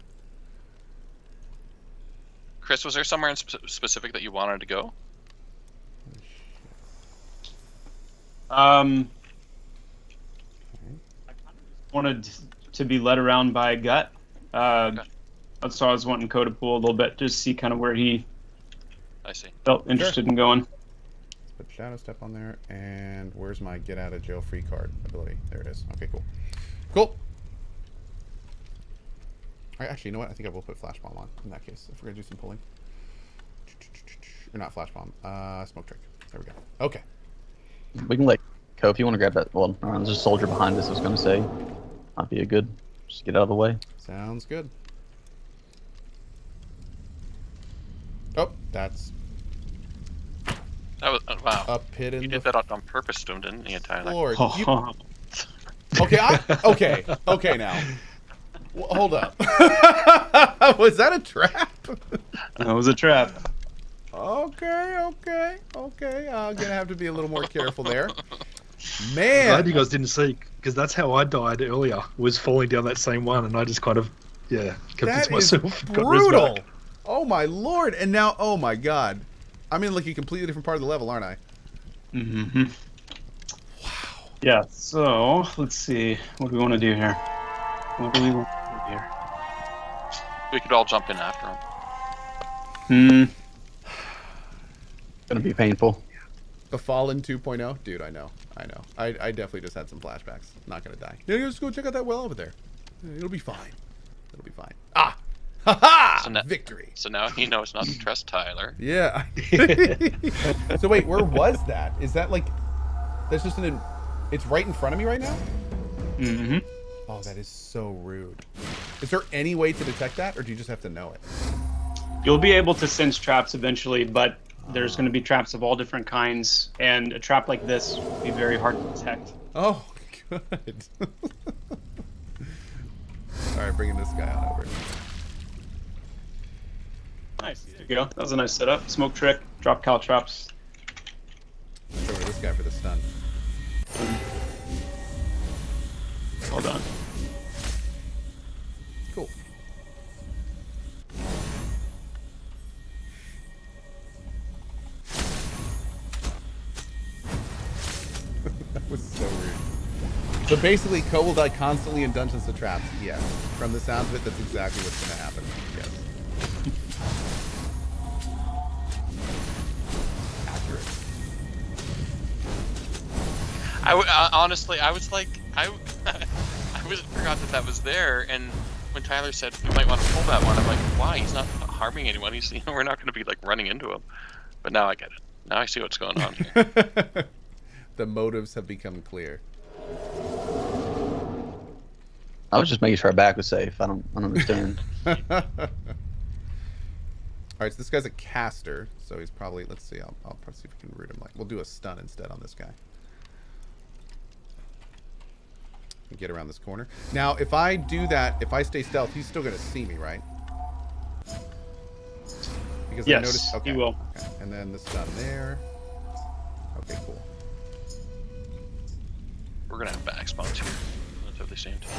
Chris, was there somewhere in specific that you wanted to go? I kind of just wanted to be led around by Gut. Okay. That's why I was wanting Ko to pull a little bit, just see kind of where he I see. felt interested in going. Let's put Shadow Step on there, and where's my Get Out of Jail Free card ability? There it is. Okay, cool. Cool. All right, actually, you know what? I think I will put Flash Bomb on in that case, if we're gonna do some pulling. Or not Flash Bomb, Smoke Trick. There we go. Okay. We can let Ko, if you want to grab that. Well, there's a soldier behind us, I was going to say. Might be a good. Just get out of the way. Sounds good. Oh, that's That was wow. a pit in You the did that on purpose to him, didn't you, Tyler? floor. You- okay, okay now. Hold up. Was that a trap? That was a trap. Okay. I'm gonna have to be a little more careful there. I'm Man, glad you guys didn't see, because that's how I died earlier, was falling down that same one, and I just kind of, that convinced is myself. got Riz brutal. back. Oh my lord! And now, oh my god, I'm in like a completely different part of the level, aren't I? Mm-hmm. Wow. Yeah. So let's see. What do we want to do here? What do we want to do here? We could all jump in after him. Gonna be painful. The Fallen 2.0? Dude, I know. I definitely just had some flashbacks. Not gonna die. Yeah, just go check out that well over there. It'll be fine. It'll be fine. Ah! Ha-ha! So now- Victory! So now he knows not to trust Tyler. Yeah. So wait, where was that? Is that like... That's just it's right in front of me right now? Mm-hmm. Oh, that is so rude. Is there any way to detect that, or do you just have to know it? You'll be able to sense traps eventually, but there's going to be traps of all different kinds, and a trap like this will be very hard to detect. Oh, good. Alright, bringing this guy on over. Nice. There you go. That was a nice setup. Smoke trick. Drop Caltrops. Let's go to this guy for the stun. Well done. Cool. That was so rude. So basically, Ko will die constantly in Dungeons to Traps. Yes. From the sound of it, that's exactly what's going to happen. Yes. Accurate. Honestly, I was like, I forgot that was there, and when Tyler said you might want to pull that one, I'm like, why? He's not harming anyone. He's, we're not going to be like running into him. But now I get it. Now I see what's going on here. The motives have become clear. I was just making sure our back was safe. I don't understand. All right, so this guy's a caster, so he's probably, let's see, I'll probably see if we can root him. Like, we'll do a stun instead on this guy. And get around this corner. Now, if I do that, if I stay stealth, he's still going to see me, right? Because Yes, I noticed, okay, he will. Okay. And then the stun there. Okay, cool. We're gonna have back spawns here at the same time.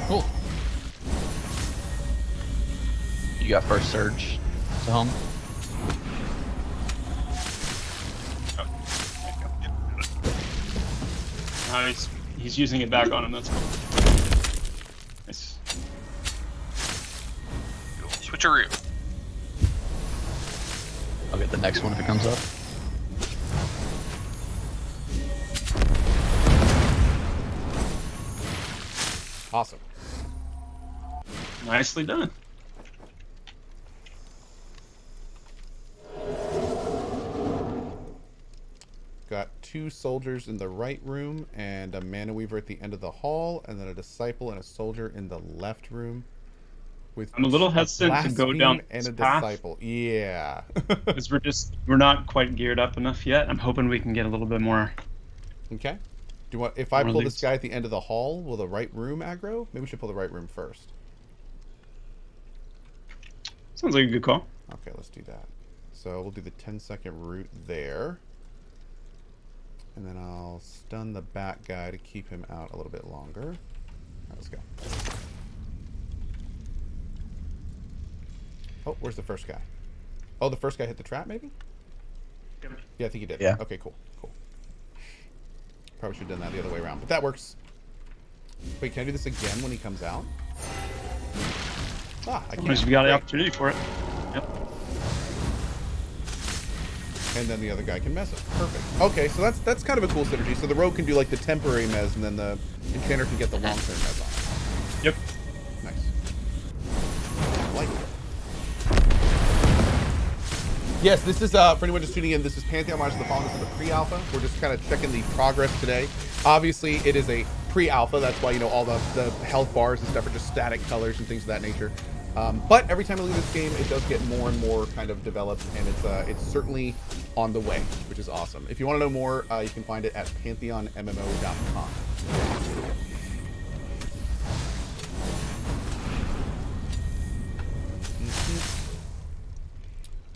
Cool. You got first surge to home. He's using it back on him. That's cool. Nice. Switcheroo. I'll get the next one if it comes up. Awesome. Nicely done. Got 2 soldiers in the right room and a mana weaver at the end of the hall, and then a disciple and a soldier in the left room. With I'm a little hesitant to go down and this a path. disciple. Yeah. Because we're not quite geared up enough yet. I'm hoping we can get a little bit more. Okay. Do you want, if I One of pull this these. guy at the end of the hall, will the right room aggro? Maybe we should pull the right room first. Sounds like a good call. Okay, let's do that. So we'll do the 10-second route there. And then I'll stun the back guy to keep him out a little bit longer. All right, let's go. Oh, where's the first guy? Oh, the first guy hit the trap, maybe? Yeah, I think he did. Yeah. Okay, cool. Cool. Probably should have done that the other way around, but that works. Wait, can I do this again when he comes out? Ah, I can't. Because we got the Great. opportunity for it. Yep. And then the other guy can mess it. Perfect. Okay, so that's kind of a cool synergy. So the rogue can do like the temporary mez, and then the enchanter can get the long-term mez on. Yep. Nice. I like it. Yes, this is, for anyone just tuning in, this is Pantheon Rise of the Fallen. This is the pre-alpha. We're just kind of checking the progress today. Obviously, it is a pre-alpha. That's why, you know, all the health bars and stuff are just static colors and things of that nature. But every time we leave this game, it does get more and more kind of developed, and it's certainly on the way, which is awesome. If you want to know more, you can find it at pantheonmmo.com.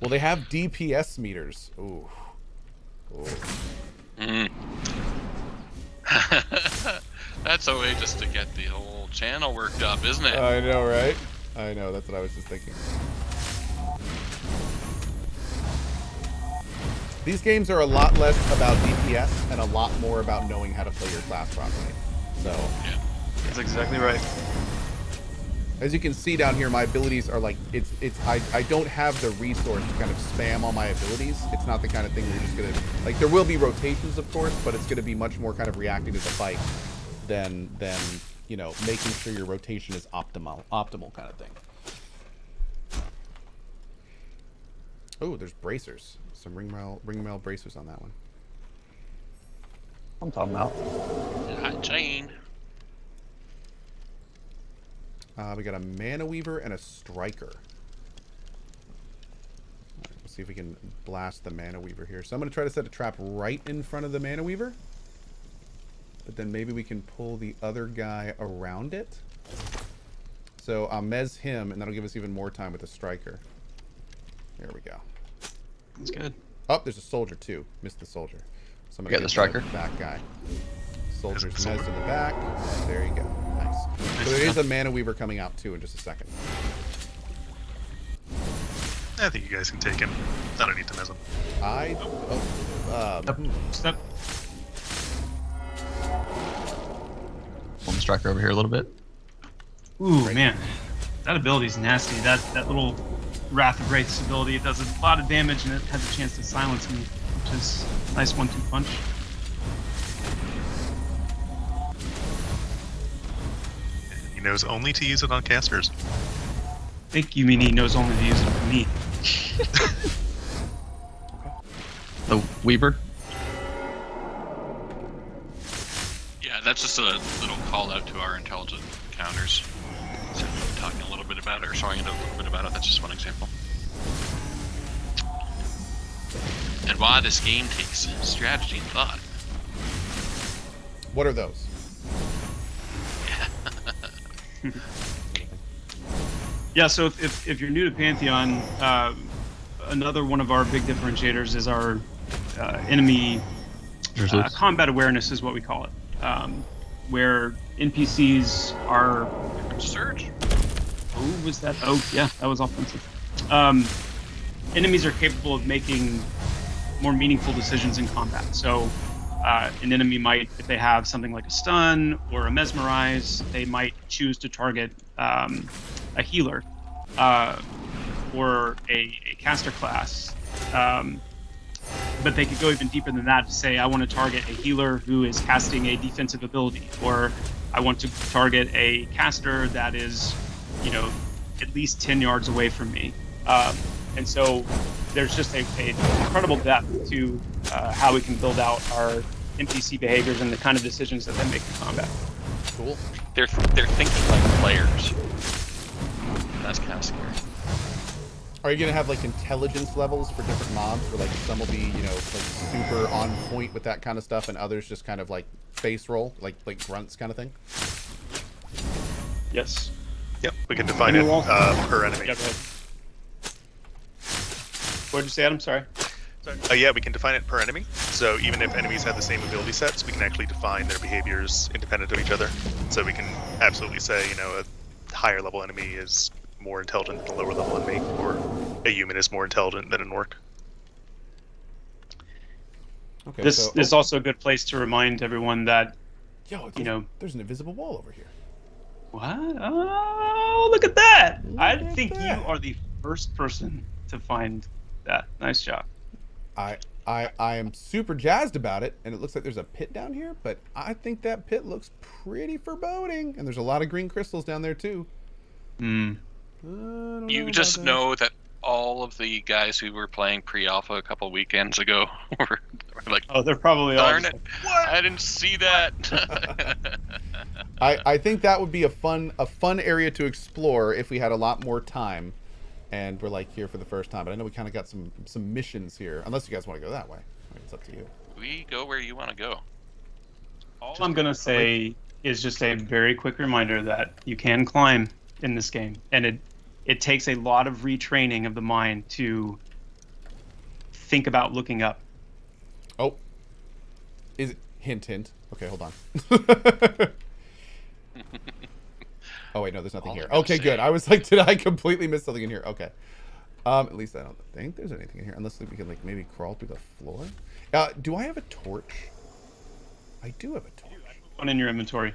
Well, they have DPS meters. Ooh. Ooh. Mm. That's a way just to get the whole channel worked up, isn't it? I know, right? I know, that's what I was just thinking. These games are a lot less about DPS and a lot more about knowing how to play your class properly. So, Yeah. That's exactly right. as you can see down here, my abilities are like, I don't have the resource to kind of spam all my abilities. It's not the kind of thing where you're just gonna, like, there will be rotations, of course, but it's gonna be much more kind of reacting to the fight than you know, making sure your rotation is optimal kind of thing. Oh, there's bracers. Some ring mail bracers on that one. I'm talking about. Hot chain. We got a mana weaver and a striker. All right, let's see if we can blast the mana weaver here. So I'm going to try to set a trap right in front of the mana weaver. But then maybe we can pull the other guy around it. So I'll mez him, and that'll give us even more time with the striker. There we go. That's good. Oh, there's a soldier too. Missed the soldier. So I'm gonna Get the striker? Back guy. Soldier's mez in the back. There you go. Nice. So there is a mana weaver coming out too in just a second. I think you guys can take him. I don't need to mess him. Step. Pull the striker over here a little bit. Ooh, man. That ability's nasty. That little Wrath of Wraith's ability, it does a lot of damage and it has a chance to silence me, which is a nice 1-2 punch. He knows only to use it on casters. I think you mean he knows only to use it for me. The Weaver. Yeah, that's just a little call out to our intelligent counters. So we've been talking a little bit about it, or showing a little bit about it. That's just one example. And why this game takes strategy and thought. What are those? Yeah, so if you're new to Pantheon, another one of our big differentiators is our enemy combat awareness is what we call it, where NPCs are... Surge. Oh, was that? Oh, yeah, that was offensive. Enemies are capable of making more meaningful decisions in combat. So an enemy might, if they have something like a stun or a mesmerize, they might choose to target a healer or a caster class. But they could go even deeper than that to say, I want to target a healer who is casting a defensive ability, or I want to target a caster that is, you know, at least 10 yards away from me. And so there's just a incredible depth to how we can build out our NPC behaviors and the kind of decisions that they make in combat. Cool. They're thinking like players. That's kind of scary. Are you gonna have like intelligence levels for different mobs, where like some will be, you know, like super on point with that kind of stuff, and others just kind of like face roll, like grunts kind of thing? Yes. Yep, we can define it per enemy. Yeah, go ahead. What did you say, Adam? Sorry. Yeah, we can define it per enemy. So even if enemies have the same ability sets, we can actually define their behaviors independent of each other. So we can absolutely say, you know, a higher level enemy is more intelligent than a lower level enemy, or a human is more intelligent than an orc. Okay. This is also a good place to remind everyone that, you know, there's an invisible wall over here. what? Oh, look at that! I Look at think that. you are the first person to find that. Nice job. I am super jazzed about it, and it looks like there's a pit down here, but I think that pit looks pretty foreboding, and there's a lot of green crystals down there too. Hmm. You just know that all of the guys who were playing pre-alpha a couple weekends ago were like, Oh, they're probably all. darn just it, like, I didn't see that. I think that would be a fun area to explore if we had a lot more time, and we're like here for the first time. But I know we kind of got some missions here, unless you guys want to go that way. I mean, it's up to you. We go where you want to go. All I'm gonna say is just a very quick reminder that you can climb in this game, and it takes a lot of retraining of the mind to think about looking up. Oh, is it hint? Okay, hold on. Oh wait, no, there's nothing All here. I'm gonna Okay, say- good. I was like, did I completely miss something in here? Okay. At least I don't think there's anything in here, unless we can like maybe crawl through the floor. Do I have a torch? I do have a torch. One in your inventory.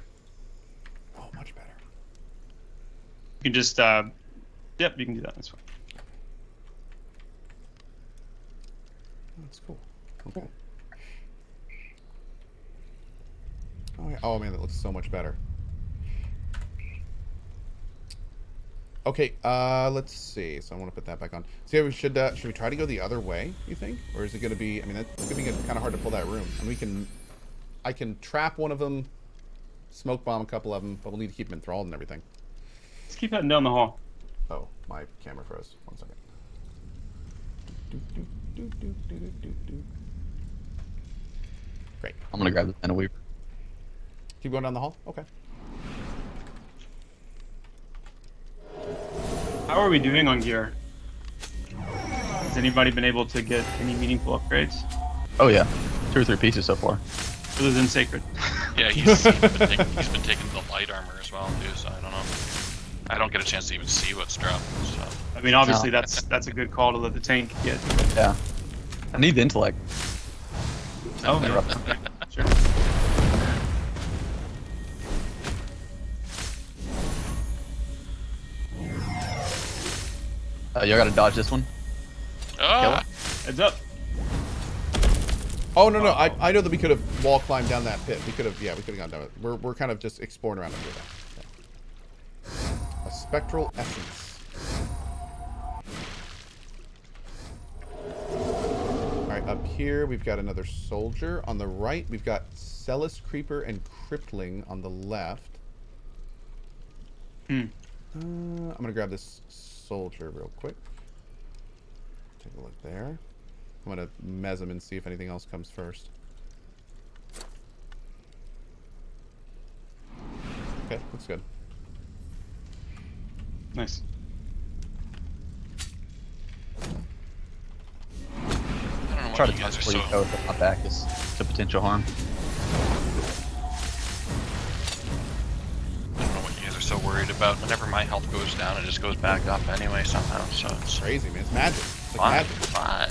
Oh, much better. You can just, yep, you can do that. That's fine. That's cool. Okay. Oh, yeah. Oh man, that looks so much better. Okay, let's see. So I want to put that back on. So yeah, should we try to go the other way, you think? Or is it going to be, I mean, it's going to be kind of hard to pull that room. And I can trap one of them, smoke bomb a couple of them, but we'll need to keep them enthralled and everything. Let's keep heading down the hall. Oh, my camera froze. 1 second. Great. I'm gonna grab the pen and weaver. Keep going down the hall? Okay. How are we doing on gear? Has anybody been able to get any meaningful upgrades Oh yeah, 2 or 3 pieces so far. other than Sacred? Yeah, he's been taking the light armor as well too. So I don't know. I don't get a chance to even see what's dropped. So. I mean, obviously No. that's a good call to let the tank get. Yeah. I need the intellect. Oh, They're yeah. up. Okay, sure. Y'all gotta dodge this one. Ah, Heads up. Oh, no. I know that we could have wall climbed down that pit. We could have gone down it. We're kind of just exploring around under that. Okay. A spectral essence. Alright, up here, we've got another soldier. On the right, we've got Celis Creeper and Crippling on the left. I'm going to grab this soldier real quick. Take a look there. I'm going to mez him and see if anything else comes first. Okay, looks good. Nice. I don't know Try what to you guys are before so. you go with my back is to potential harm. I don't know what you guys are so worried about. Whenever my health goes down, it just goes back up anyway somehow. So it's Crazy, man. It's magic. It's like fine. magic. Fine.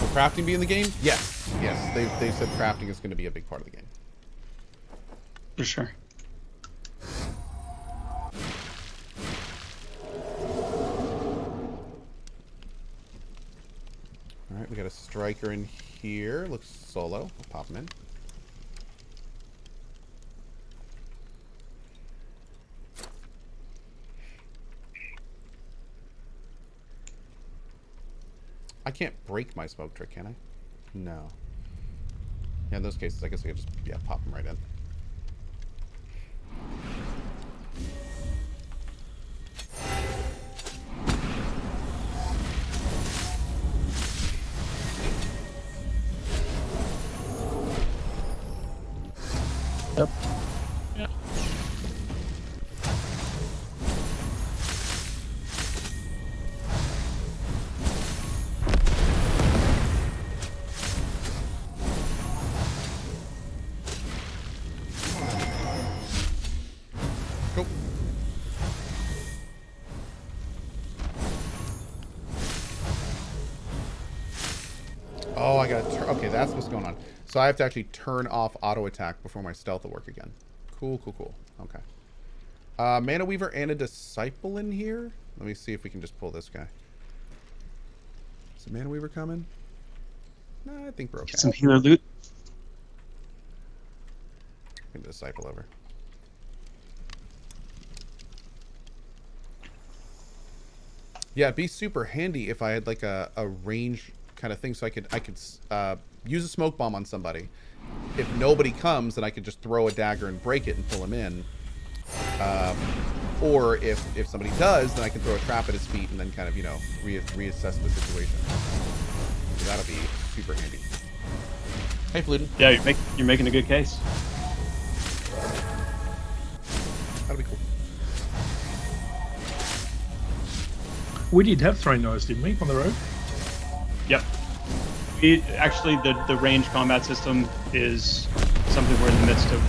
Will crafting be in the game? Yes. Yes. They said crafting is going to be a big part of the game. For sure. Alright, we got a striker in here. Looks solo. We'll pop him in. I can't break my smoke trick, can I? No. Yeah, in those cases, I guess I could just, pop him right in. Yep. Yeah. Go. Oh, I gotta turn. Okay, that's what's going on. So I have to actually turn off auto attack before my stealth will work again. Cool, cool, cool. Okay. Mana Weaver and a Disciple in here. Let me see if we can just pull this guy. Is the Mana Weaver coming? No, I think we're okay. Get some healer loot. Bring the Disciple over. Yeah, it'd be super handy if I had like a range kind of thing, so I could use a smoke bomb on somebody. If nobody comes, then I could just throw a dagger and break it and pull him in. Or if somebody does, then I can throw a trap at his feet and then kind of, reassess the situation. So that'll be super handy. Hey, Fluden. Yeah, you're making a good case. That'll be cool. We did have throwing knives, didn't we, on the road? Yep. Actually, the range combat system is something we're in the midst of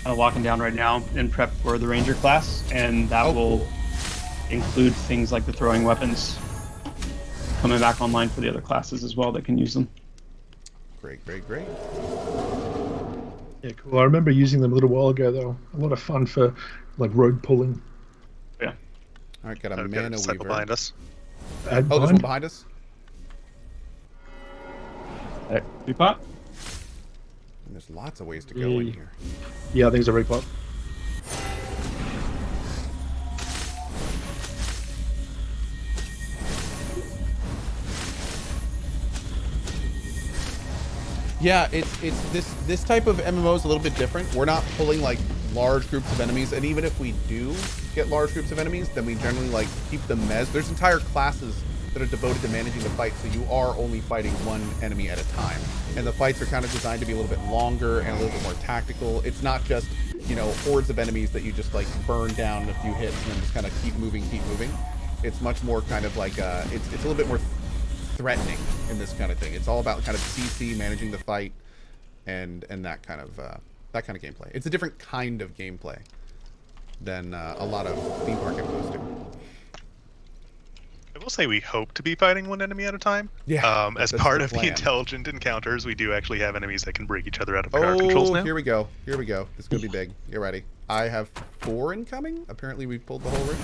kind of locking down right now in prep for the ranger class, and that will cool. include things like the throwing weapons coming back online for the other classes as well that can use them. Great, great, great. Yeah, cool. I remember using them a little while ago, though. A lot of fun for like road pulling. Yeah. All right, got a I've got a Mana disciple Weaver. behind us. Add Oh, there's one bind. behind us? Repot? And there's lots of ways to go in Yeah. here. Yeah, I think it's a repot. Yeah, it's this type of MMO is a little bit different. We're not pulling like large groups of enemies, and even if we do get large groups of enemies, then we generally like keep them mez. There's entire classes that are devoted to managing the fight, so you are only fighting one enemy at a time. And the fights are kind of designed to be a little bit longer and a little bit more tactical. It's not just, hordes of enemies that you just like burn down in a few hits and then just kind of keep moving. It's much more kind of like it's a little bit more threatening in this kind of thing. It's all about kind of CC, managing the fight, and that kind of gameplay. It's a different kind of gameplay than a lot of theme park MMOs do. I will say we hope to be fighting one enemy at a time. Yeah, As that's part the of the plan. intelligent encounters, we do actually have enemies that can break each other out of power controls Oh, now. here we go. Here we go. This is gonna be big. Get ready. I have 4 incoming. Apparently, we pulled the whole ring.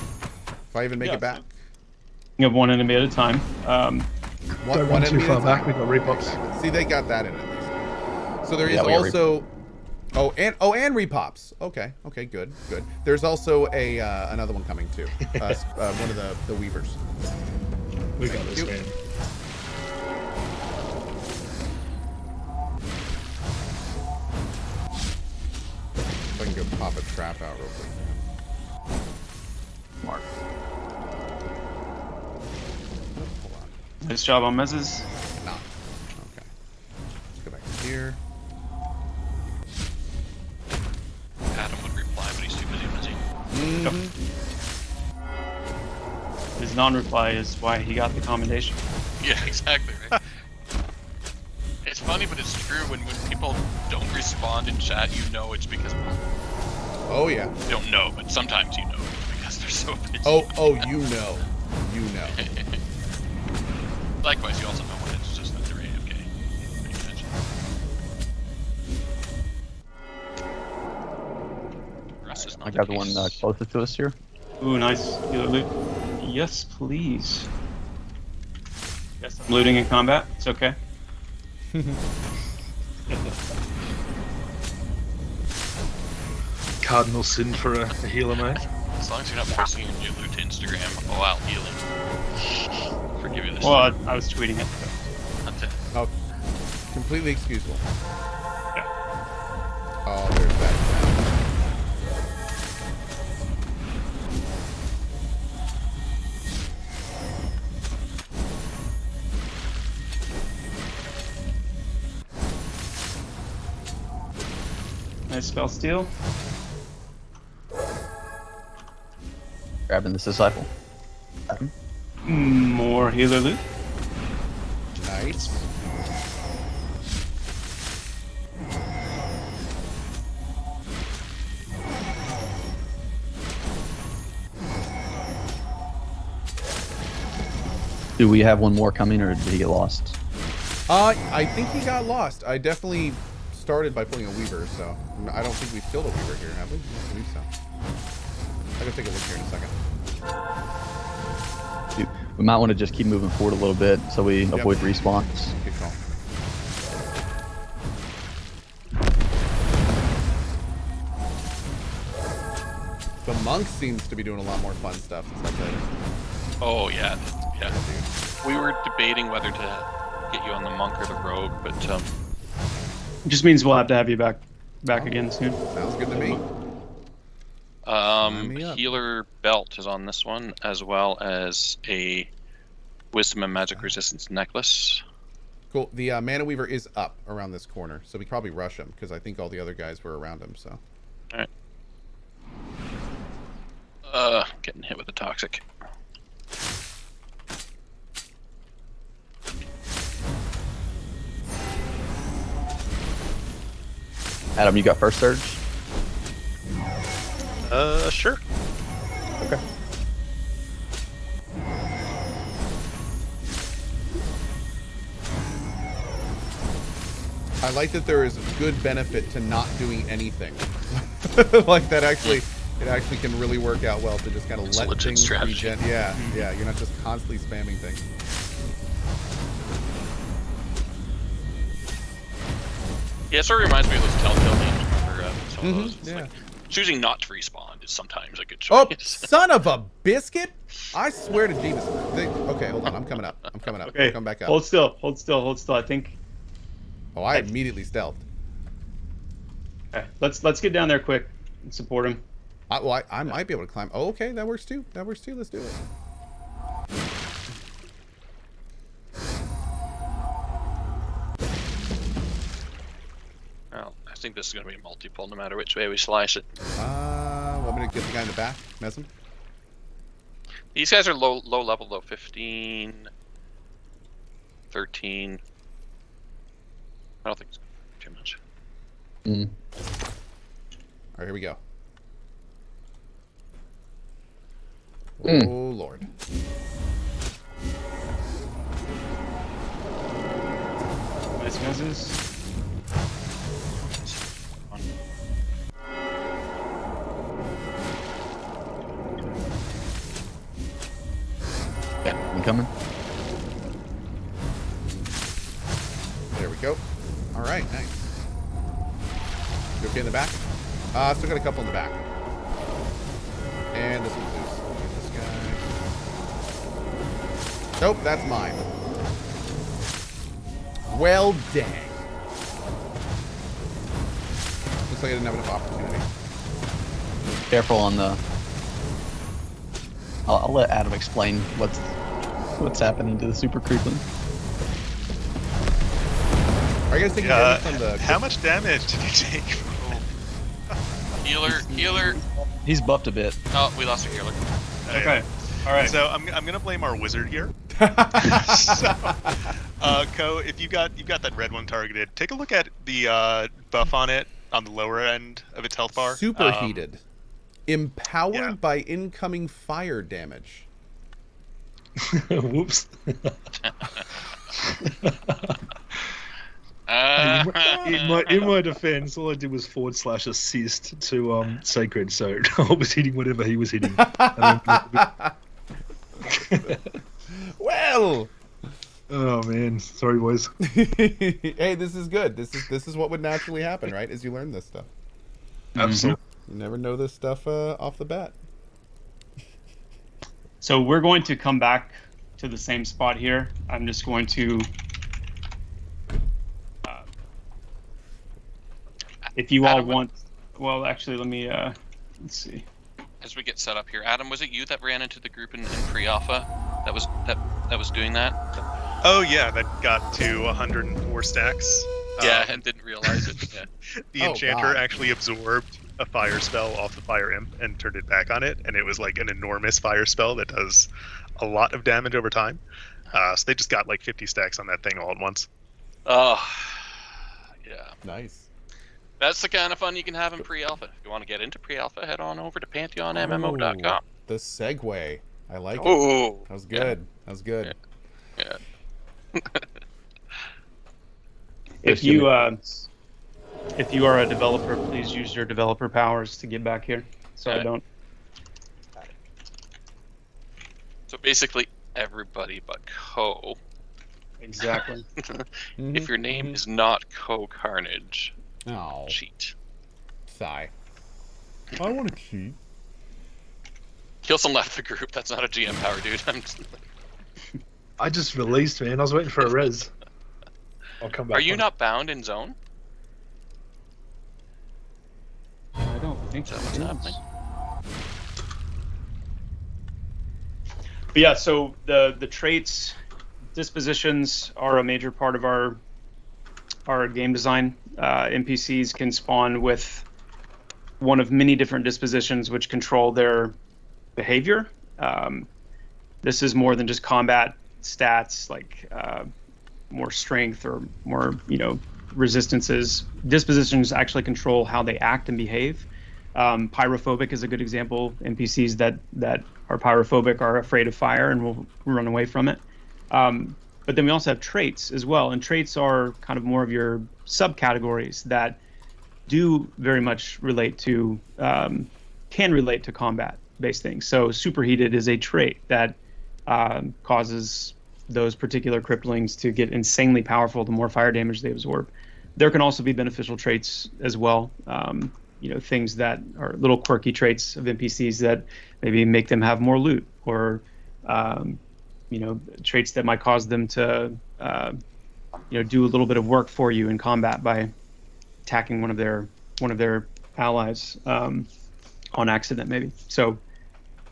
If I even make it back. You have one enemy at a time. Don't run too enemy at far a back, time. we've got repops. Exactly. See, they got that in at least. So there is Yeah, we got also Oh, and repops. Okay, good. There's also a another one coming too. One of the weavers. We got this, man. If I can go pop a trap out real quick. Mark. Hold on. Nice job on mezzes. Not. Okay. Let's go back here. Adam would reply, but he's too busy. His non-reply is why he got the commendation. Yeah, exactly. Right? It's funny, but it's true. When people don't respond in chat, you know it's because Oh yeah. you don't know, but sometimes you know it's because they're so busy. Oh, you know. Likewise, you also know when it's just that they're AFK. Pay attention. Russ is not I got the case. one closest to us here. Ooh, nice. Healer loot. Yes, please. Yes, I'm looting in combat. It's okay. Cardinal sin for a healer, mate. As long as you're not posting your new loot to Instagram while healing. Forgive you this. Well, I was tweeting it. So. That's it. Oh, completely excusable. Yeah. Oh, there's that sound. Nice spell steal. Grabbing this disciple. More healer loot. Nice. Do we have one more coming, or did he get lost? I think he got lost. I definitely started by pulling a weaver, so I don't think we've killed a weaver here, have we? I don't believe so. I can take a look here in a second. We might want to just keep moving forward a little bit so we avoid respawns. Good call. The monk seems to be doing a lot more fun stuff since I played it. Oh yeah. Yeah, dude. We were debating whether to get you on the monk or the rogue, but It just means we'll have to have you back again soon. Sounds good to me. me up. healer belt is on this one, as well as a wisdom and magic resistance necklace. Cool. The Mana Weaver is up around this corner, so we can probably rush him because I think all the other guys were around him. So. All right. Getting hit with a toxic. Adam, you got first surge? Sure. Okay. I like that there is good benefit to not doing anything. Like that actually, it actually can really work out well to just kind of It's a let legit things strategy. regen. Yeah, yeah. You're not just constantly spamming things. Yeah, it sort of reminds me of those Telltale games. Remember, some of those. It's yeah. like, choosing not to respawn is sometimes a good Oh, choice. son of a biscuit! I swear to Jesus. Okay, hold on. I'm coming up. I'm coming up. Okay, Come back up. hold still, hold still, hold still. I think. Oh, I immediately stealthed. Okay, let's get down there quick and support him. I might be able to climb. Oh, okay, that works too. That works too. Let's do it. Well, I think this is going to be a multi-pull no matter which way we slice it. Want me to get the guy in the back? Mess him? These guys are low level though. 15, 13. I don't think it's too much. Mm. All right, here we go. Mm. Oh, Lord. Nice messes. Yeah, I'm coming. There we go. All right, nice. You okay in the back? Still got a couple in the back. And this one's loose. This guy. Nope, that's mine. Well, dang. Looks like I didn't have enough opportunity. Careful on the. I'll let Adam explain what's happening to the super creepling. Are you guys taking damage from the... How much damage did you take? Healer. He's buffed a bit. Oh, we lost a healer. Okay. All right. So I'm gonna blame our wizard here. So, Ko, if you got that red one targeted, take a look at the buff on it on the lower end of its health bar. Superheated. Empowered yeah. by incoming fire damage. Whoops. In my defense, all I did was /assist to Sacred, so I was hitting whatever he was hitting. Well. Oh man, sorry boys. Hey, this is good. This is what would naturally happen, right? As you learn this stuff. Absolutely. You never know this stuff off the bat. So we're going to come back to the same spot here. I'm just going to. If you all want, well, actually, let me. Let's see. As we get set up here, Adam, was it you that ran into the group in pre-alpha? That was doing that. Oh yeah, that got to 104 stacks. Yeah, and didn't realize it. Yeah. The Oh, enchanter God. actually absorbed a fire spell off the fire imp and turned it back on it, and it was like an enormous fire spell that does a lot of damage over time. So they just got like 50 stacks on that thing all at once. Oh, yeah. Nice. That's the kind of fun you can have in pre-alpha. If you want to get into pre-alpha, head on over to PantheonMMO.com. The segue. I like it. Oh, That was good. That was good. yeah. If you are a developer, please use your developer powers to get back here, so I Okay. don't. So basically, everybody but Ko. Exactly. If your name is not CohhCarnage, Oh, cheat. sigh. I want to cheat. Kilson left the group. That's not a GM power, dude. I just released, man. I was waiting for a res. I'll come back. Are you on. not bound in zone? I don't think Is that what's happening? But yeah, so the traits, dispositions are a major part of our game design. NPCs can spawn with one of many different dispositions which control their behavior. This is more than just combat stats, like more strength or more, resistances. Dispositions actually control how they act and behave. Pyrophobic is a good example. NPCs that are pyrophobic are afraid of fire and will run away from it. But then we also have traits as well, and traits are kind of more of your subcategories that do very much relate to, can relate to combat-based things. So superheated is a trait that causes those particular cripplings to get insanely powerful the more fire damage they absorb. There can also be beneficial traits as well. Things that are little quirky traits of NPCs that maybe make them have more loot, or traits that might cause them to do a little bit of work for you in combat by attacking one of their allies on accident, maybe. So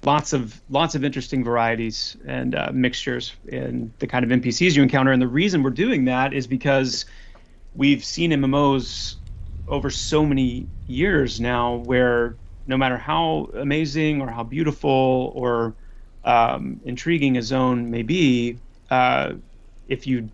lots of interesting varieties and mixtures in the kind of NPCs you encounter. And the reason we're doing that is because we've seen MMOs over so many years now where no matter how amazing or how beautiful or intriguing a zone may be, if you've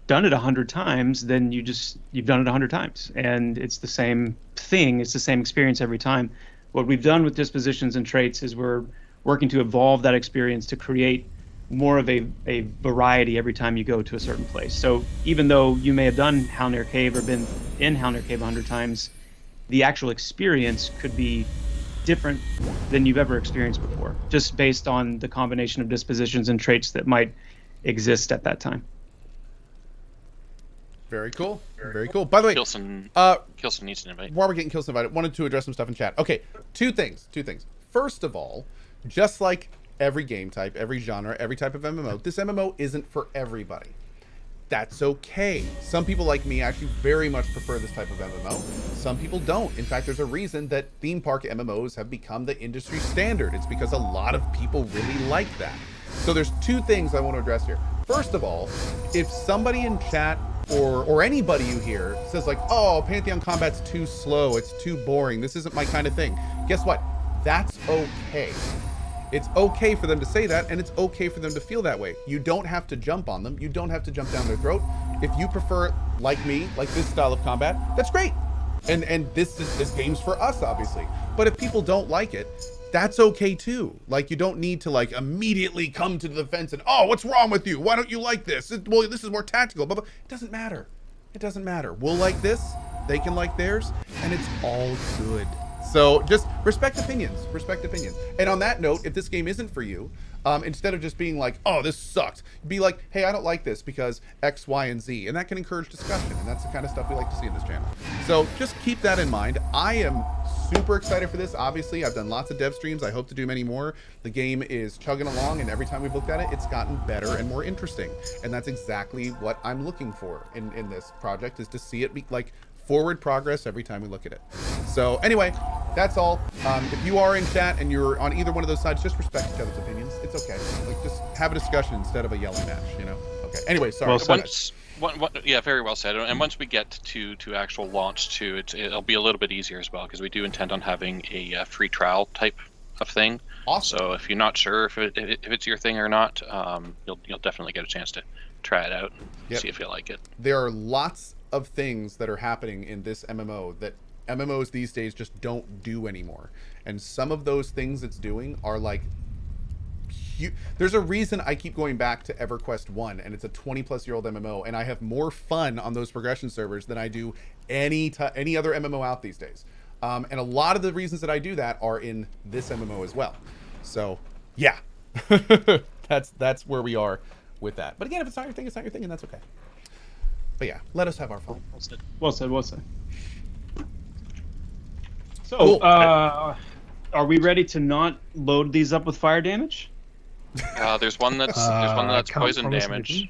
done it 100 times, then you've done it 100 times, and it's the same thing. It's the same experience every time. What we've done with dispositions and traits is we're working to evolve that experience to create more of a variety every time you go to a certain place. So even though you may have done Halnir Cave or been in Halnir Cave 100 times, the actual experience could be different than you've ever experienced before, just based on the combination of dispositions and traits that might exist at that time. Very cool. Very cool. By the way, Kilson needs an invite. while we're getting Kilson invited, wanted to address some stuff in chat. Okay, two things. First of all, just like every game type, every genre, every type of MMO, this MMO isn't for everybody. That's okay. Some people like me actually very much prefer this type of MMO. Some people don't. In fact, there's a reason that theme park MMOs have become the industry standard. It's because a lot of people really like that. So there's two things I want to address here. First of all, if somebody in chat or anybody you hear says like, oh, Pantheon combat's too slow, it's too boring, this isn't my kind of thing, guess what? That's okay. It's okay for them to say that, and it's okay for them to feel that way. You don't have to jump on them. You don't have to jump down their throat. If you prefer, like me, like this style of combat, that's great. And this game's for us, obviously. But if people don't like it, that's okay too. Like, you don't need to like immediately come to the defense and, oh, what's wrong with you? Why don't you like this? Well, this is more tactical. But it doesn't matter. It doesn't matter. We'll like this. They can like theirs, and it's all good. So just respect opinions. And on that note, if this game isn't for you, instead of just being like, oh, this sucked, be like, hey, I don't like this because X, Y, and Z. And that can encourage discussion. And that's the kind of stuff we like to see in this channel. So just keep that in mind. I am super excited for this. Obviously, I've done lots of dev streams. I hope to do many more. The game is chugging along, and every time we've looked at it, it's gotten better and more interesting. And that's exactly what I'm looking for in this project, is to see it be like forward progress every time we look at it. So anyway, that's all. If you are in chat and you're on either one of those sides, just respect each other's opinions. It's okay. Like, just have a discussion instead of a yelling match, you know? Okay. Anyway, sorry. Yeah, very well said. And once we get to actual launch too, it'll be a little bit easier as well, because we do intend on having a free trial type of thing. Awesome. So if you're not sure if it's your thing or not, you'll definitely get a chance to try it out and see if you like it. There are lots of things that are happening in this MMO that MMOs these days just don't do anymore. And some of those things it's doing are like there's a reason I keep going back to EverQuest 1, and it's a 20-plus-year-old MMO, and I have more fun on those progression servers than I do any other MMO out these days. And a lot of the reasons that I do that are in this MMO as well. So, yeah. that's where we are with that. But again, if it's not your thing, it's not your thing, and that's okay. But yeah, let us have our fun. Well said. So, Cool. Are we ready to not load these up with fire damage? There's one that's can't poison promise damage.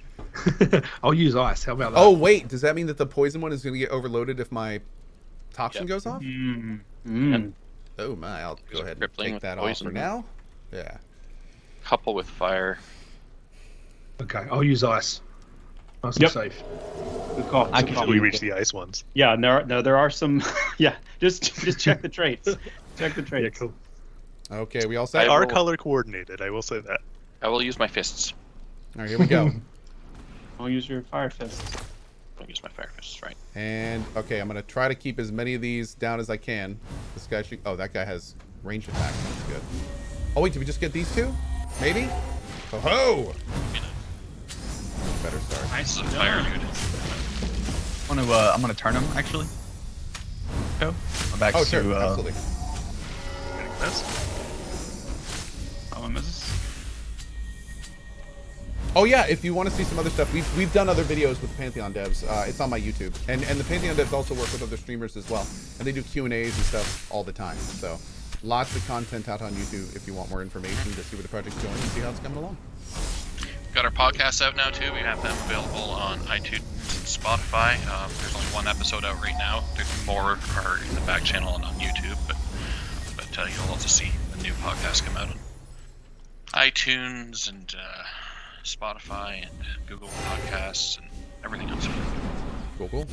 anything. I'll use ice. How about that? Oh, wait. Does that mean that the poison one is going to get overloaded if my toxin goes off? Oh, my. I'll go ahead and take that off for now. Yeah. Couple with fire. Okay, I'll use ice. Nice and safe. Good call. Until we reach the ice ones. Yeah, there are some. Yeah, just check the traits. Check the traits. Yeah, cool. Okay, we all They set? are color coordinated, I will say that. I will use my fists. All right, here we go. I'll use your fire fists. I'll use my fire fists, right? And, okay, I'm going to try to keep as many of these down as I can. This guy should... Oh, that guy has ranged attack. That's good. Oh, wait, did we just get these two? Maybe? Ho-ho! Better start. Nice fire, dude. I'm gonna turn him actually. Go. Back Oh, to sure, absolutely. Getting this. Oh, and misses. Oh yeah, if you want to see some other stuff, we've done other videos with the Pantheon devs. It's on my YouTube, and the Pantheon devs also work with other streamers as well, and they do Q&As and stuff all the time. So lots of content out on YouTube if you want more information to see where the project's going and see how it's coming along. Got our podcasts out now too. We have them available on iTunes and Spotify. There's only one episode out right now. There's more are in the back channel and on YouTube, but you'll also see the new podcast come out on iTunes and Spotify and Google Podcasts and everything else. Cool.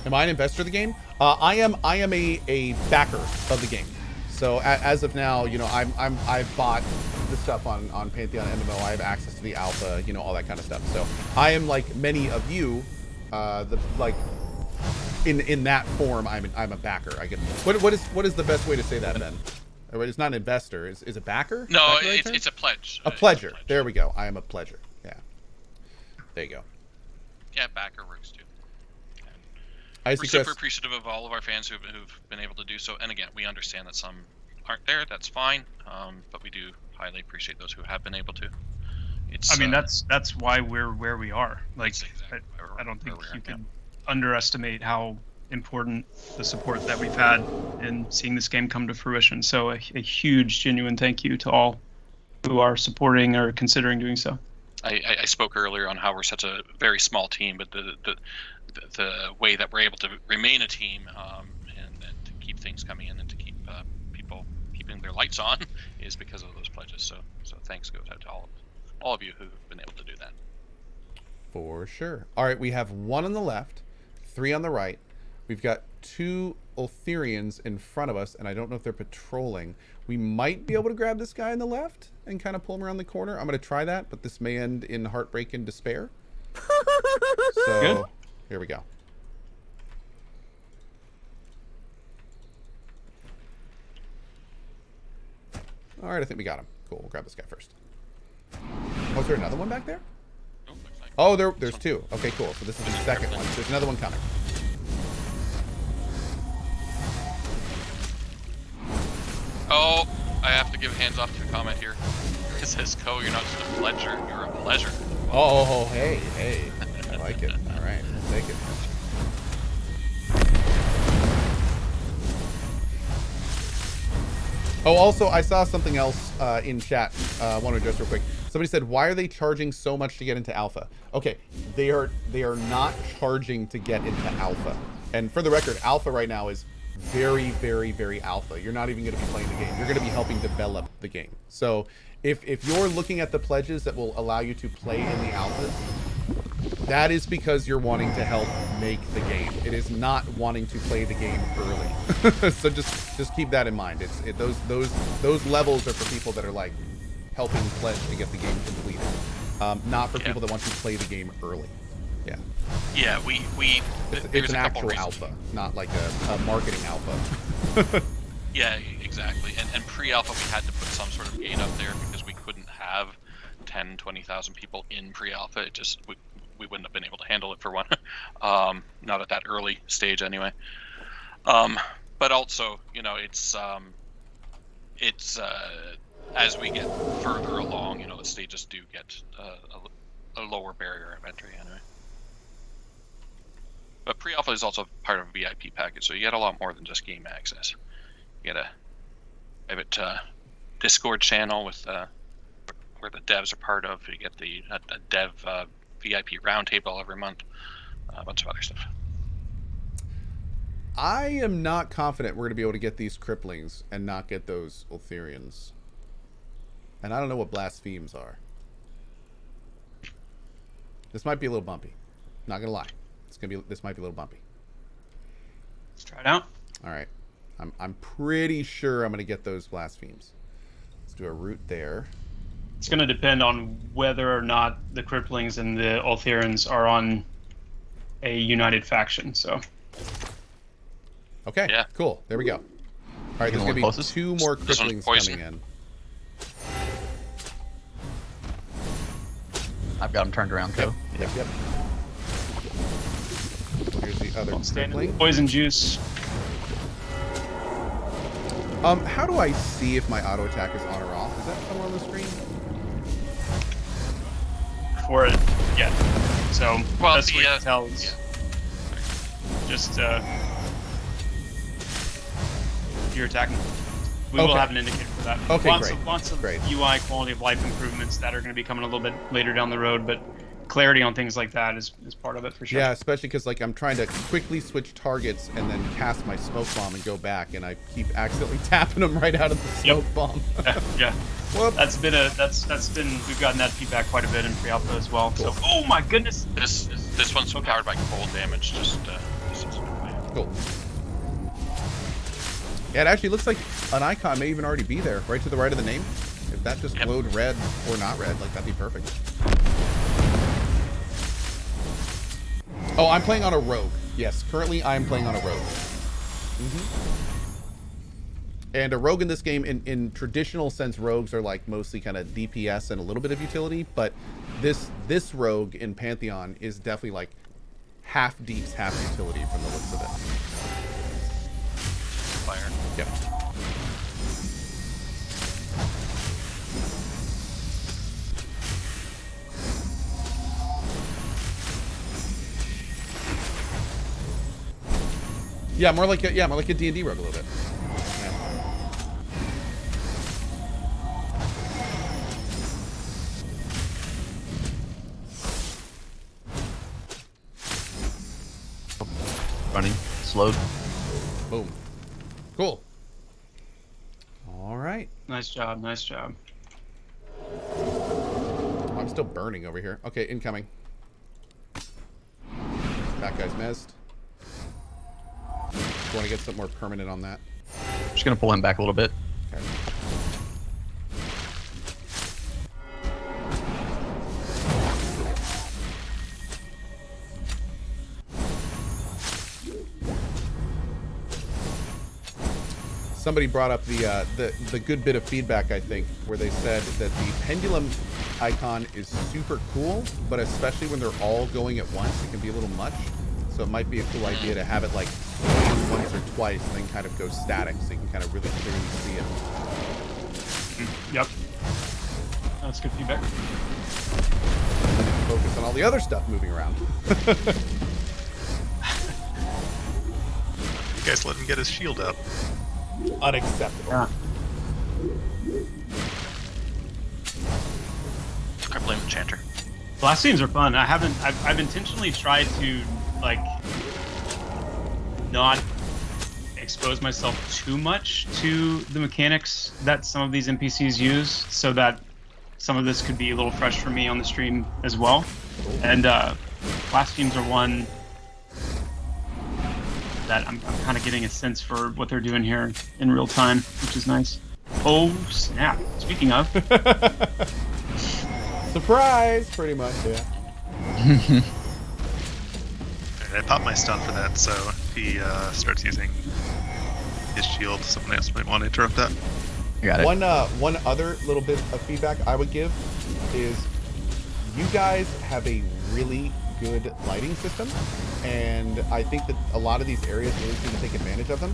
Am I an investor of the game? I am a backer of the game. So as of now, you know, I've bought the stuff on Pantheon MMO. I have access to the alpha, you know, all that kind of stuff. So I am like many of you, in that form. I'm a backer. I get what is the best way to say that, Ben? It's not an investor. Is a backer? No, backer right it's a pledge. A pledger. There we go. I am a pledger. Yeah. There you go. Yeah, backer works too. We're super appreciative of all of our fans who've been able to do so. And again, we understand that some aren't there. That's fine. But we do highly appreciate those who have been able to. It's. I mean, that's why we're where we are. Like, That's exactly I don't think where we're you at, can underestimate how important the support that we've had in seeing this game come to fruition. So a huge, genuine thank you to all who are supporting or considering doing so. I spoke earlier on how we're such a very small team, but the way that we're able to remain a team and to keep things coming in and to keep people keeping their lights on is because of those pledges. So thanks goes out to all of you who've been able to do that. For sure. All right, we have 1 on the left, 3 on the right. We've got 2 Ultherians in front of us, and I don't know if they're patrolling. We might be able to grab this guy on the left and kind of pull him around the corner. I'm going to try that, but this may end in heartbreak and despair. So, Good. Here we go. All right, I think we got him. Cool, we'll grab this guy first. Oh, is there another one back there? Oh, looks like Oh, there's 2. Okay, cool. So this is the second one. There's another one coming. Oh, I have to give hands off to a comment here. It says, "Co, you're not just a pleasure, you're a pleasure." Oh, hey. I like it. All right, we'll take it. Oh, also, I saw something else in chat. I want to address real quick. Somebody said, "Why are they charging so much to get into alpha?" Okay, they are not charging to get into alpha. And for the record, alpha right now is very, very, very alpha. You're not even going to be playing the game. You're going to be helping develop the game. So if you're looking at the pledges that will allow you to play in the alphas, that is because you're wanting to help make the game. It is not wanting to play the game early. So just keep that in mind. Those levels are for people that are like helping pledge to get the game completed, not for people that want to play the game early. Yeah. Yeah, It's an actual alpha, not like a marketing alpha. Yeah, exactly. And pre-alpha, we had to put some sort of gate up there because we couldn't have 10, 20,000 people in pre-alpha. It just we wouldn't have been able to handle it for one. Not at that early stage anyway. But also, it's as we get further along, the stages do get a lower barrier of entry anyway. But pre-alpha is also part of a VIP package, so you get a lot more than just game access. You get a private Discord channel with where the devs are part of. You get a dev VIP roundtable every month, a bunch of other stuff. I am not confident we're going to be able to get these cripplings and not get those Ultherians. And I don't know what blasphemes are. This might be a little bumpy. Not going to lie. This might be a little bumpy. Let's try it out. All right. I'm pretty sure I'm going to get those blasphemes. Let's do a route there. It's going to depend on whether or not the cripplings and the Ultherians are on a united faction. So. Okay. Yeah. Cool. There we go. All right. There's going to be 2 more This one's cripplings poison. coming in. I've got him turned around, Co. Yep. Here's the other crippling. Poison juice. How do I see if my auto attack is on or off? Is that somewhere on the screen? For it, yeah. So Well, that's what it tells. Just you're attacking. We will Okay. have an indicator for that. Okay, Lots of Great. UI quality of life improvements that are going to be coming a little bit later down the road, but clarity on things like that is part of it for sure. Yeah, especially because I'm trying to quickly switch targets and then cast my smoke bomb and go back, and I keep accidentally tapping them right out of the smoke bomb. Yeah. Whoop. That's been we've gotten that feedback quite a bit in pre-alpha as well. Cool. So oh my goodness. This one's powered by cold damage. Cool. Yeah, it actually looks like an icon may even already be there, right to the right of the name. If that just glowed red or not red, like that'd be perfect. Oh, I'm playing on a rogue. Yes, currently I am playing on a rogue. And a rogue in this game, in traditional sense, rogues are like mostly kind of DPS and a little bit of utility, but this rogue in Pantheon is definitely like half deeps, half utility from the looks of it. Fire. Yep. Yeah, more like a D&D rogue a little bit. Yeah. Running. Slowed. Boom. Cool. All right. Nice job. Nice job. I'm still burning over here. Okay, incoming. That guy's missed. Want to get something more permanent on that. Just gonna pull him back a little bit. Okay. Somebody brought up the good bit of feedback, I think, where they said that the pendulum icon is super cool, but especially when they're all going at once, it can be a little much. So it might be a cool idea to have it like once or twice, then kind of go static, so you can kind of really clearly see it. Yep. That's good feedback. And then you can focus on all the other stuff moving around. You guys let him get his shield up. Unacceptable. Yeah. I blame the Chanter. Blast scenes are fun. I've intentionally tried to like not expose myself too much to the mechanics that some of these NPCs use, so that some of this could be a little fresh for me on the stream as well. And blast scenes are one that I'm kind of getting a sense for what they're doing here in real time, which is nice. Oh snap! Speaking of. Surprise! Pretty much, yeah. I popped my stun for that, so if he starts using his shield, someone else might want to interrupt that. I got it. One other little bit of feedback I would give is you guys have a really good lighting system, and I think that a lot of these areas really seem to take advantage of them.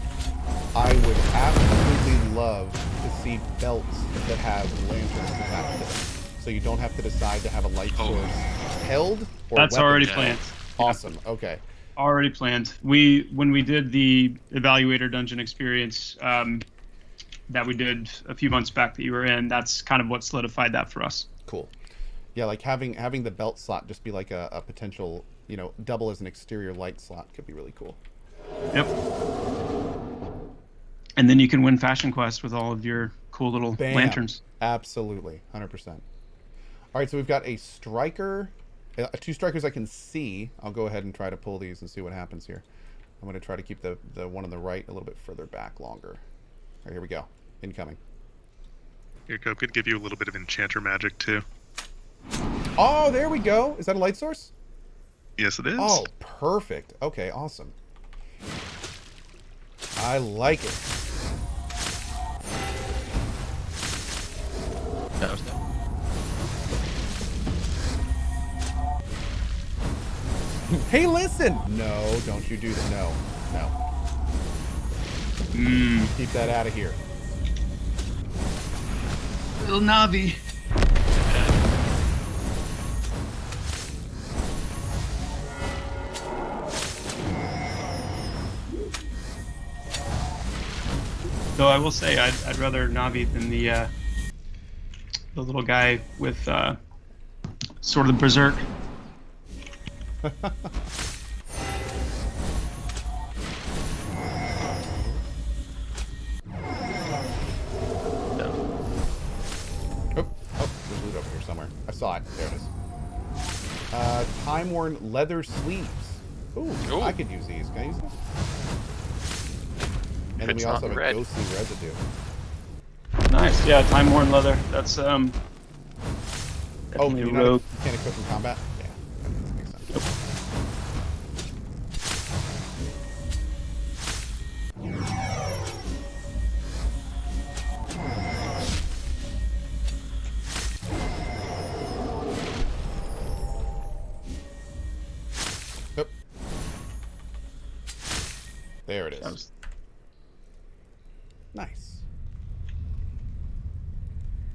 I would absolutely love to see belts that have lanterns attached to them, so you don't have to decide to have a light source held or That's weapon. already planned. Awesome. Okay. Already planned. When we did the Evaluator Dungeon experience that we did a few months back that you were in, that's kind of what solidified that for us. Cool. Yeah, like having the belt slot just be like a potential, double as an exterior light slot could be really cool. Yep. And then you can win Fashion Quest with all of your cool little Bam. lanterns. Absolutely. 100%. All right, so we've got a striker, 2 strikers I can see. I'll go ahead and try to pull these and see what happens here. I'm going to try to keep the one on the right a little bit further back longer. All right, here we go. Incoming. Here, Cope could give you a little bit of enchanter magic too. Oh, there we go. Is that a light source? Yes, it is. Oh, perfect. Okay, awesome. I like it. That was good. Hey, listen! No, don't you do that. No. Keep that out of here. Little Navi. Though I will say I'd rather Navi than the little guy with sort of the berserk. There's loot over here somewhere. I saw it. There it is. Time-worn leather sleeves. Ooh, I could use these. Can I use these? And then we also have a ghostly residue. Nice. Yeah, time-worn leather. That's Oh, definitely you a rogue. can't equip in combat? Yeah, that makes sense. Yep. There it is. Nice.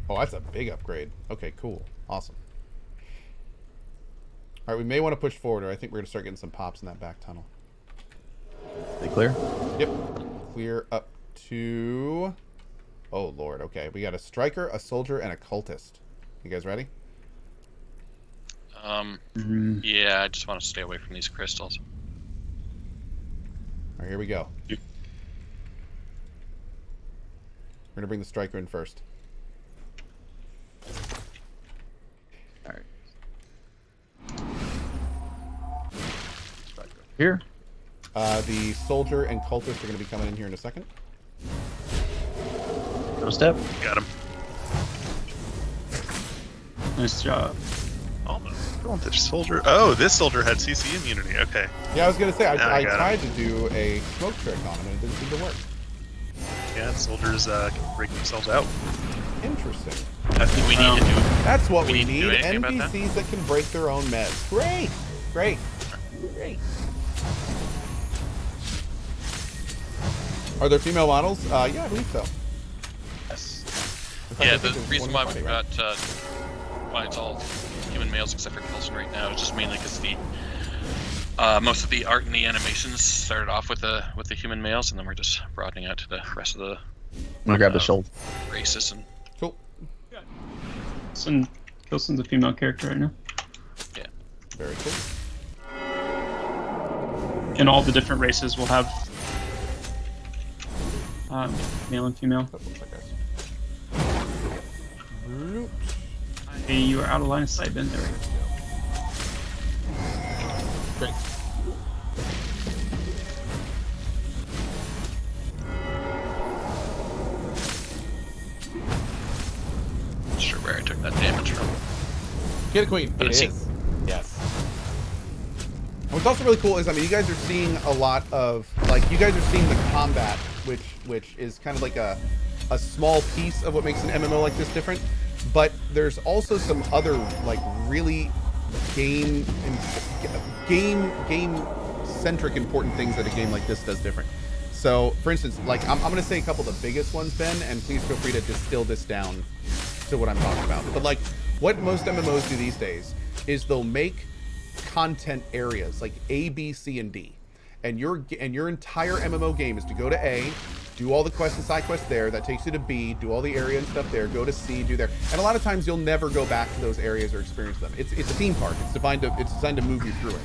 Oh, that's a big upgrade. Okay, cool. Awesome. All right, we may want to push forward, or I think we're going to start getting some pops in that back tunnel. They clear? Yep. Clear up to... Oh, Lord. Okay, we got a striker, a soldier, and a cultist. You guys ready? Yeah, I just want to stay away from these crystals. All right, here we go. We're going to bring the striker in first. All right. Here. The soldier and cultist are going to be coming in here in a second. Go step. Got him. Nice job. Almost. This soldier. Oh, this soldier had CC immunity. Okay. Yeah, I was going to say, Now I I got tried to do a smoke trick on him, and it didn't seem to work. Yeah, soldiers can break themselves out. Interesting. Do we need to do That's what We we need to do need. anything about NPCs that can break their own meds. Great. Great. Great. Are there female models? Yeah, I believe so. Yes. In fact, I Yeah, think the there's reason one why in we've party, got why it's all human males except for Kelson right now is just mainly because the most of the art and the animations started off with the human males, and then we're just broadening out to the rest of the I'm gonna grab the shoulder. races. And Cool. Kilson's a female character right now. Very cool. And all the different races will have male and female. That looks like us. Bloop. Hey, you are out of line of sight, Ben. There we go. Great. not sure where I took that damage from. Get a queen. But It it's- is. Yes. And what's also really cool is, I mean, you guys are seeing a lot of, like, you guys are seeing the combat, which is kind of like a small piece of what makes an MMO like this different. But there's also some other, like, really game-centric important things that a game like this does different. So, for instance, like, I'm going to say a couple of the biggest ones, Ben, and please feel free to distill this down to what I'm talking about. But, like, what most MMOs do these days is they'll make content areas like A, B, C, and D. And your entire MMO game is to go to A, do all the quests and side quests there. That takes you to B, do all the area and stuff there. Go to C, do there. And a lot of times you'll never go back to those areas or experience them. It's a theme park. It's designed to move you through it.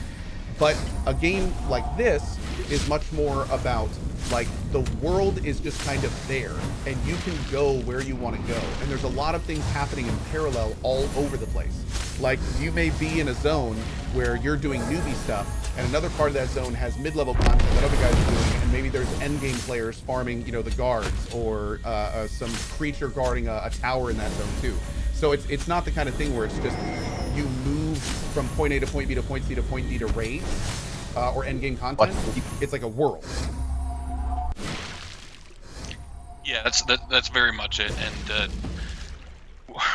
But a game like this is much more about, like, the world is just kind of there, and you can go where you want to go. And there's a lot of things happening in parallel all over the place. Like, you may be in a zone where you're doing newbie stuff, and another part of that zone has mid-level content that other guys are doing, and maybe there's endgame players farming, you know, the guards, or some creature guarding a tower in that zone too. So it's not the kind of thing where it's just you move from point A to point B to point C to point D to raids or endgame content. It's like a world. Yeah, that's very much it. And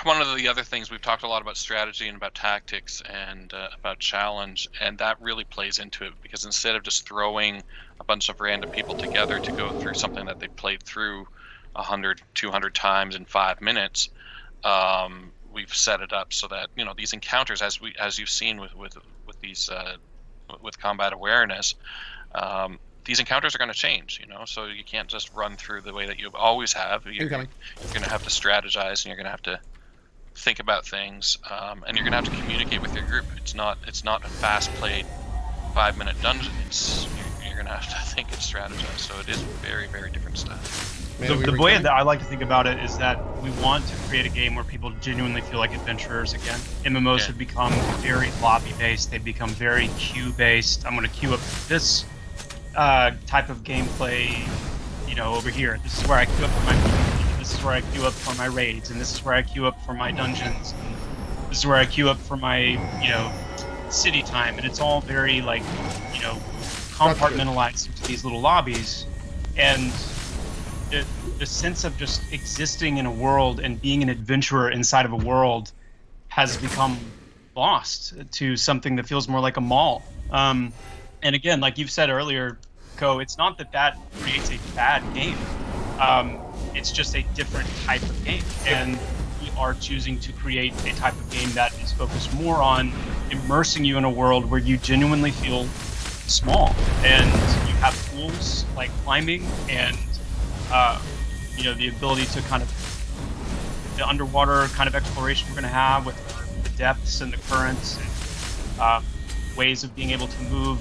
one of the other things, we've talked a lot about strategy and about tactics and about challenge, and that really plays into it, because instead of just throwing a bunch of random people together to go through something that they played through 100, 200 times in 5 minutes, we've set it up so that, you know, these encounters, as you've seen with these with combat awareness, these encounters are going to change, you know, so you can't just run through the way that you always have. You're going to have to strategize, and you're going to have to think about things, and you're going to have to communicate with your group. It's not a fast-played 5-minute dungeon. You're going to have to think and strategize. So it is very, very different stuff. The way that I like to think about it is that we want to create a game where people genuinely feel like adventurers again. MMOs have become very lobby-based. They've become very queue-based. I'm going to queue up this type of gameplay, you know, over here. This is where I queue up for my PvP. This is where I queue up for my raids, and this is where I queue up for my dungeons. And this is where I queue up for my, you know, city time. And it's all very, like, you know, compartmentalized into these little lobbies. And the sense of just existing in a world and being an adventurer inside of a world has become lost to something that feels more like a mall. And again, like you've said earlier, Ko, it's not that creates a bad game. It's just a different type of game. And we are choosing to create a type of game that is focused more on immersing you in a world where you genuinely feel small, and you have tools like climbing and the ability to kind of the underwater kind of exploration we're going to have with the depths and the currents and ways of being able to move,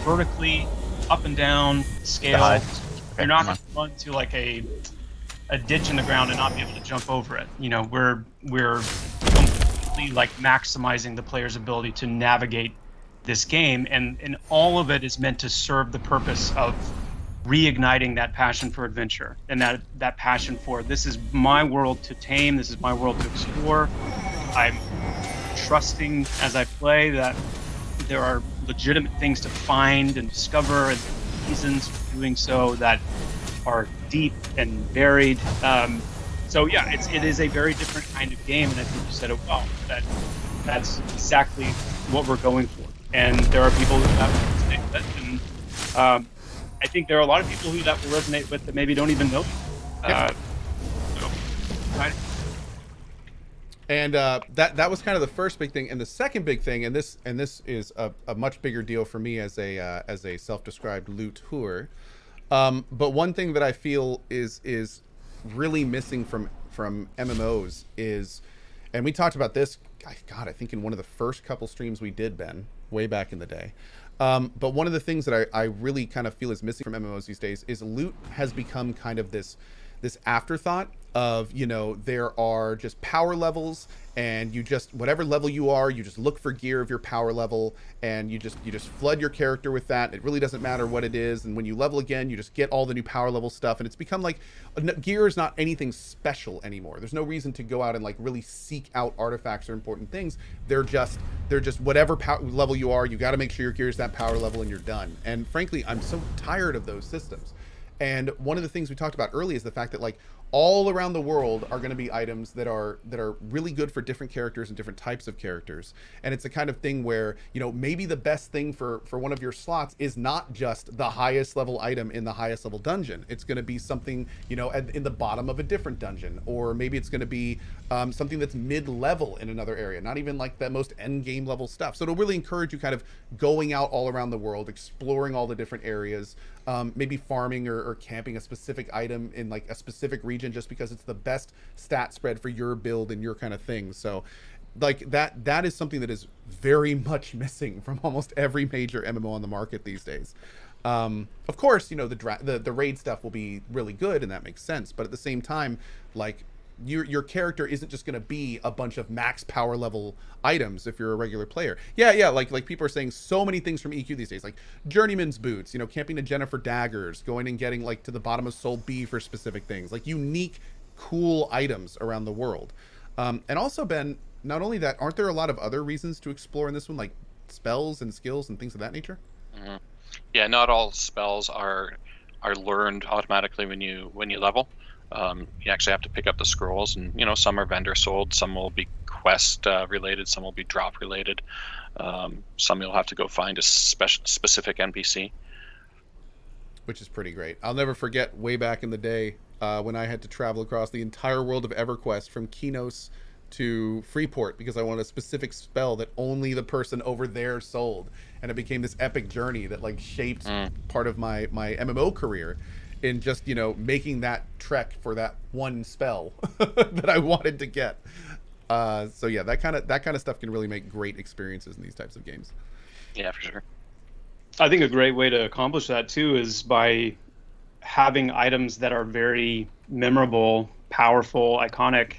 vertically up and down scale. You're not going to run to like a ditch in the ground and not be able to jump over it. We're completely like maximizing the player's ability to navigate this game, and all of it is meant to serve the purpose of reigniting that passion for adventure and that passion for, this is my world to tame, this is my world to explore. I'm trusting as I play that there are legitimate things to find and discover, and reasons for doing so that are deep and varied. So yeah, it is a very different kind of game, and I think you said it well. That's exactly what we're going for. And there are people who that will resonate with, and I think there are a lot of people who that will resonate with that maybe don't even know. And that was kind of the first big thing, and the second big thing, and this is a much bigger deal for me as a self-described looter. But one thing that I feel is really missing from MMOs is, and we talked about this, God, I think in one of the first couple streams we did, Ben, way back in the day. But one of the things that I really kind of feel is missing from MMOs these days is loot has become kind of this afterthought of, there are just power levels, and you just, whatever level you are, you just look for gear of your power level, and you just flood your character with that. It really doesn't matter what it is, and when you level again, you just get all the new power level stuff, and it's become like gear is not anything special anymore. There's no reason to go out and like really seek out artifacts or important things. They're just whatever level you are, you got to make sure your gear is that power level, and you're done. And frankly, I'm so tired of those systems. And one of the things we talked about early is the fact that like all around the world are going to be items that are really good for different characters and different types of characters. And it's the kind of thing where, maybe the best thing for one of your slots is not just the highest level item in the highest level dungeon. It's going to be something, in the bottom of a different dungeon, or maybe it's going to be something that's mid-level in another area, not even like the most end game level stuff. So it'll really encourage you kind of going out all around the world, exploring all the different areas, maybe farming or camping a specific item in like a specific region just because it's the best stat spread for your build and your kind of thing. So like that is something that is very much missing from almost every major MMO on the market these days. Of course, the raid stuff will be really good, and that makes sense, but at the same time, like your character isn't just going to be a bunch of max power level items if you're a regular player. Yeah, like people are saying so many things from EQ these days, like Journeyman's Boots, camping a Jennifer daggers, going and getting like to the bottom of Soul B for specific things, like unique, cool items around the world. And also, Ben, not only that, aren't there a lot of other reasons to explore in this one, like spells and skills and things of that nature? Mm-hmm. Yeah, not all spells are learned automatically when you level. You actually have to pick up the scrolls, and some are vendor sold, some will be quest related, some will be drop related, some you'll have to go find a specific NPC, which is pretty great. I'll never forget way back in the day when I had to travel across the entire world of EverQuest from Kinos to Freeport because I wanted a specific spell that only the person over there sold, and it became this epic journey that like shaped part of my MMO career in just making that trek for that one spell that I wanted to get. So yeah, that kind of stuff can really make great experiences in these types of games. Yeah, for sure. I think a great way to accomplish that too is by having items that are very memorable, powerful, iconic,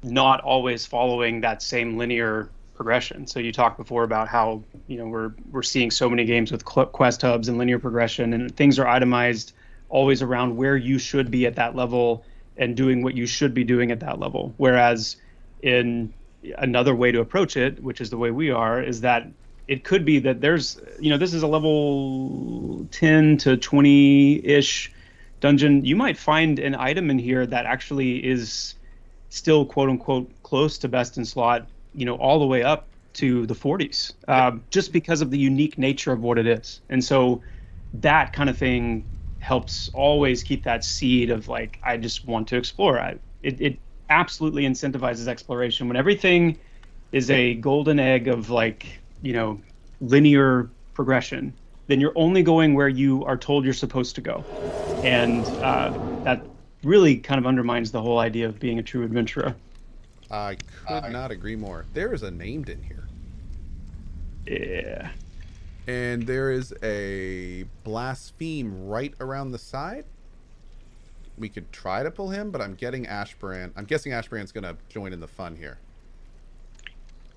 not always following that same linear progression. So you talked before about how we're seeing so many games with quest hubs and linear progression, and things are itemized always around where you should be at that level and doing what you should be doing at that level. Whereas in another way to approach it, which is the way we are, is that it could be that there's, this is a level 10 to 20-ish dungeon. You might find an item in here that actually is still quote unquote close to best in slot, all the way up to the 40s, just because of the unique nature of what it is. And so that kind of thing helps always keep that seed of like, I just want to explore. It absolutely incentivizes exploration. When everything is a golden egg of like, linear progression, then you're only going where you are told you're supposed to go. And that really kind of undermines the whole idea of being a true adventurer. I could not agree more. There is a named in here. Yeah. And there is a blaspheme right around the side. We could try to pull him, but I'm guessing Ashbrand's going to join in the fun here.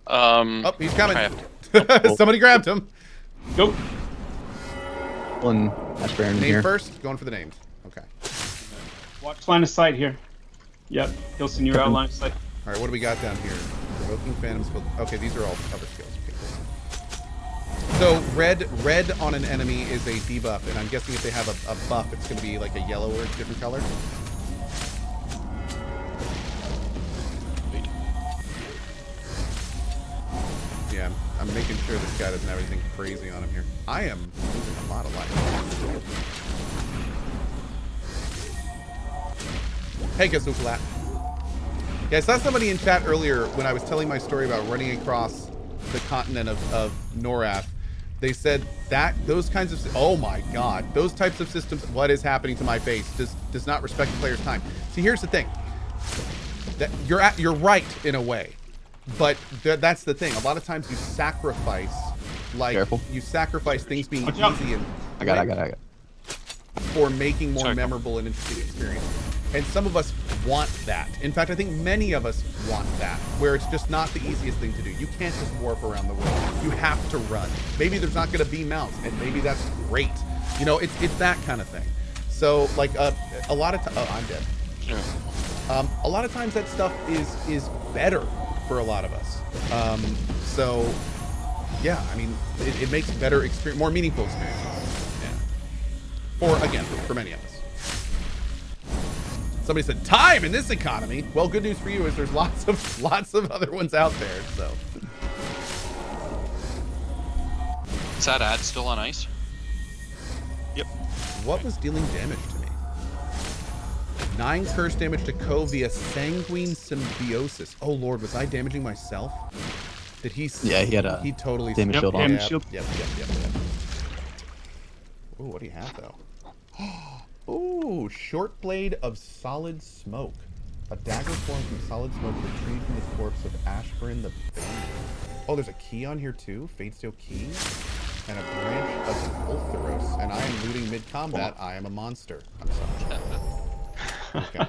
Oh, he's coming. Somebody grabbed him. Go. One Ashburn Name here. first. Going for the names. Okay. Watch line of sight here. Yep. Hilson, you're out line of sight. All right, what do we got down here? Provoking Phantom Spell. Okay, these are all other skills. Okay, cool. So red on an enemy is a debuff, and I'm guessing if they have a buff, it's going to be like a yellow or a different color. Yeah, I'm making sure this guy doesn't have anything crazy on him here. I am losing a lot of life. Hey, guess who's flat? Yeah, I saw somebody in chat earlier when I was telling my story about running across the continent of Norath. They said that those kinds of, oh my god, those types of systems, what is happening to my face, does not respect the player's time. See, here's the thing. That you're right in a way, but that's the thing. A lot of times you sacrifice, like, Careful. you sacrifice things being Watch out. easy and I got it. for making more Sorry. memorable and interesting experiences. And some of us want that. In fact, I think many of us want that, where it's just not the easiest thing to do. You can't just warp around the world. You have to run. Maybe there's not going to be mounts, and maybe that's great. You know, it's that kind of thing. So, like, a lot of times, oh, I'm dead. Yeah. A lot of times that stuff is better for a lot of us. So, yeah, I mean, it makes better experience, more meaningful experiences. Yeah. For many of us. Somebody said time in this economy. Well, good news for you is there's lots of other ones out there. So Is that ad still on ice? Yep. what was dealing damage to me? 9 curse damage to Ko via Sanguine Symbiosis. Oh lord, was I damaging myself? Did he? Yeah, he had a He totally damage shield on. Damage shield. Yep. Ooh, what do you have though? Ooh, short blade of solid smoke. A dagger formed from solid smoke retrieved from the corpse of Ashburn the Bandit. Oh, there's a key on here too? Fatesteel key? And a branch of Ultheros. And I am looting mid-combat. I am a monster. I'm sorry. Okay.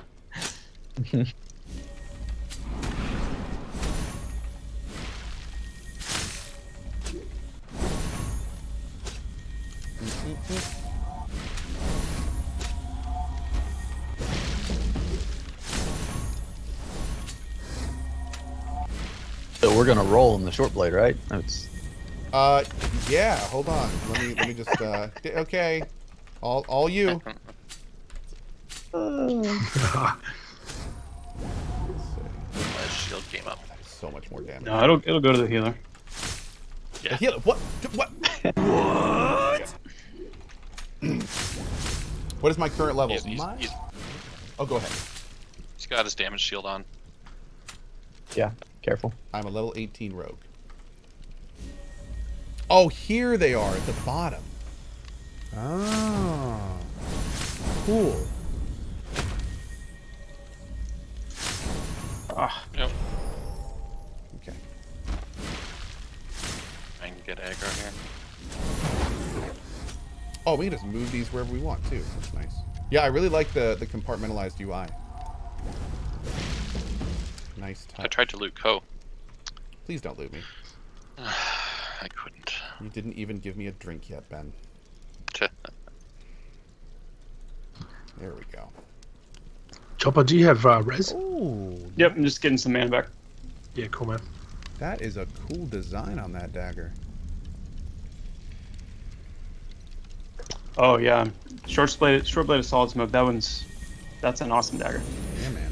So we're gonna roll in the short blade, right? That's Yeah, hold on. Let me just okay. All you. My shield came up. That is so much more damage. No, it'll go to the healer. Yeah. Heal it. What? What? What is my current level? He's Oh, go ahead. got his damage shield on. yeah. Careful. I'm a level 18 rogue. Oh, here they are at the bottom. Ah, cool. Yep. Okay. I can get aggro here. Oh, we can just move these wherever we want too. That's nice. Yeah, I really like the compartmentalized UI. Nice touch. I tried to loot Ko. Please don't loot me. I couldn't. You didn't even give me a drink yet, Ben. There we go. Chopper, do you have res? Ooh, Yep, I'm just getting some mana back. Yeah, cool, man. that is a cool design on that dagger. Oh yeah, short blade of solid smoke. That's an awesome dagger. Yeah, man.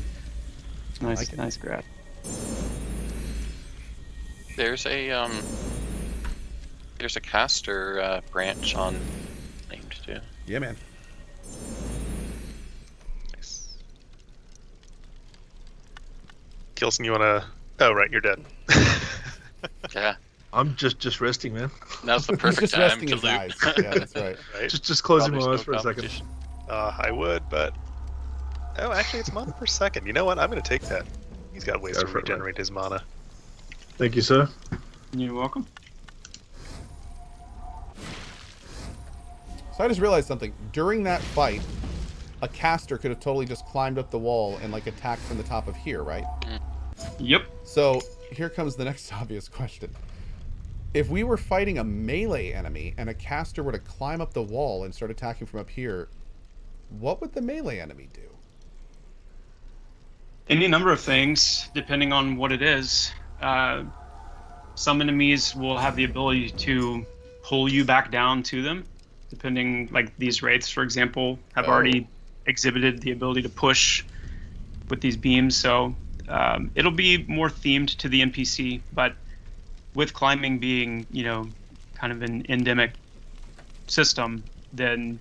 Nice, like it. nice grab. There's a caster branch on named too. Yeah, man. Nice. Kilson, you wanna? Oh, right, you're dead. Yeah. I'm just resting, man. Now's the He's perfect just time resting to his loot. eyes. Yeah, that's right. Right? Just closing Well, my there's eyes no for a second. competition. I would, but oh, actually, it's mana per second. You know what? I'm gonna take that. He's got ways Go to for it, man. regenerate his mana. Thank you, sir. You're welcome. So I just realized something. During that fight, a caster could have totally just climbed up the wall and like attacked from the top of here, right? Yep. So here comes the next obvious question. If we were fighting a melee enemy and a caster were to climb up the wall and start attacking from up here, what would the melee enemy do? Any number of things, depending on what it is. Some enemies will have the ability to pull you back down to them, depending, like these wraiths, for example, have already exhibited the ability to push with these beams. So it'll be more themed to the NPC, but with climbing being, kind of an endemic system, then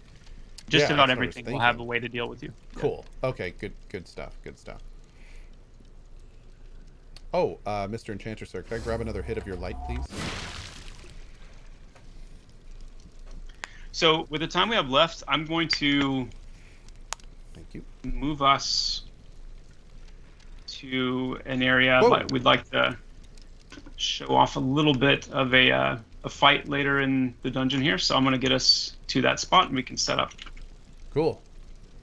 just Yeah, about that's what I was everything will have a thinking. way to deal with you. Cool. Okay, good stuff. Good stuff. Oh, Mr. Enchanter, sir, could I grab another hit of your light, please? So with the time we have left, I'm going to Thank you. move us to an area Whoa. we'd like to show off a little bit of a fight later in the dungeon here. So I'm going to get us to that spot and we can set up. Cool.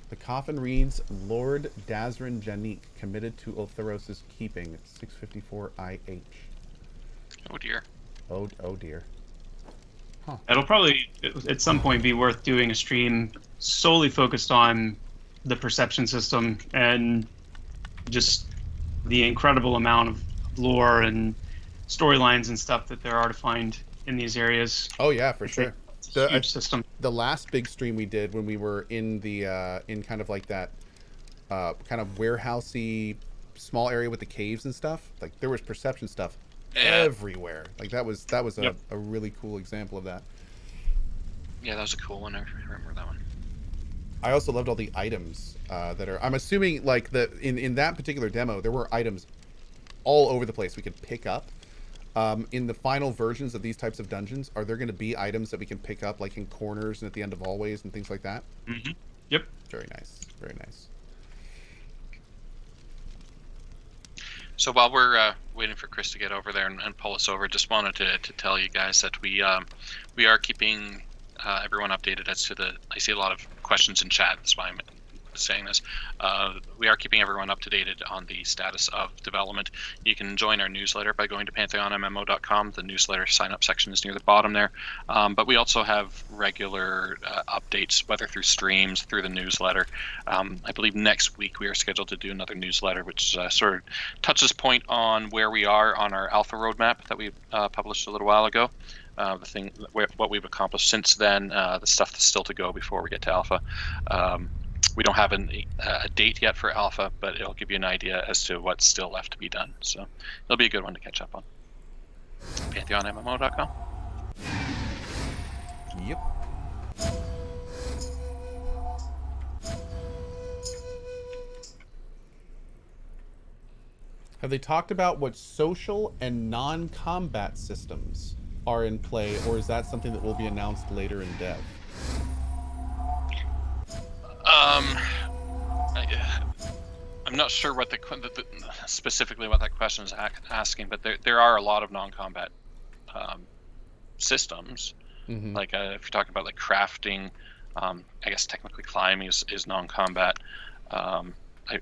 The coffin reads, Lord Dazrin Janik, committed to Ultheros's keeping, 654 IH. Oh dear. Oh dear. It'll probably at some point be worth doing a stream solely focused on the perception system and just the incredible amount of lore and storylines and stuff that there are to find in these areas. Oh yeah, for sure. It's a huge system. The last big stream we did when we were in the in kind of like that kind of warehousey small area with the caves and stuff, like there was perception stuff everywhere. Like that was Yep. a really cool example of that. Yeah, that was a cool one. I remember that one. I also loved all the items that are. I'm assuming like in that particular demo there were items all over the place we could pick up. In the final versions of these types of dungeons, are there going to be items that we can pick up like in corners and at the end of hallways and things like that? Mm-hmm. Yep. Very nice. Very nice. So while we're waiting for Chris to get over there and pull us over, just wanted to tell you guys that we are keeping everyone updated as to I see a lot of questions in chat. That's why I'm saying this. We are keeping everyone up to date on the status of development. You can join our newsletter by going to pantheonmmo.com. The newsletter sign-up section is near the bottom there. But we also have regular updates, whether through streams, through the newsletter. I believe next week we are scheduled to do another newsletter, which sort of touches point on where we are on our alpha roadmap that we published a little while ago. What we've accomplished since then, the stuff that's still to go before we get to alpha. We don't have a date yet for alpha, but it'll give you an idea as to what's still left to be done. So it'll be a good one to catch up on. PantheonMMO.com. Yep. Have they talked about what social and non-combat systems are in play, or is that something that will be announced later in dev? I'm not sure what specifically what that question is asking, but there are a lot of non-combat systems. Mm-hmm. Like if you're talking about like crafting, I guess technically climbing is non-combat.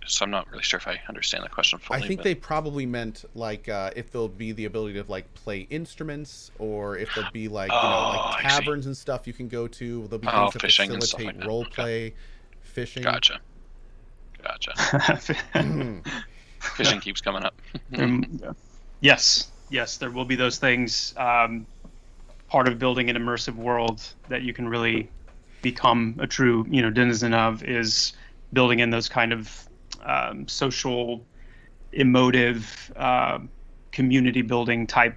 So I'm not really sure if I understand the question fully. I think they probably meant like if there'll be the ability to like play instruments, or if there'll be like like taverns and stuff you can go to. There'll be things to fishing and stuff facilitate like that. role play, fishing. Gotcha. Fishing keeps coming up. Yes, there will be those things. Part of building an immersive world that you can really become a true, denizen of is building in those kind of social, emotive, community building type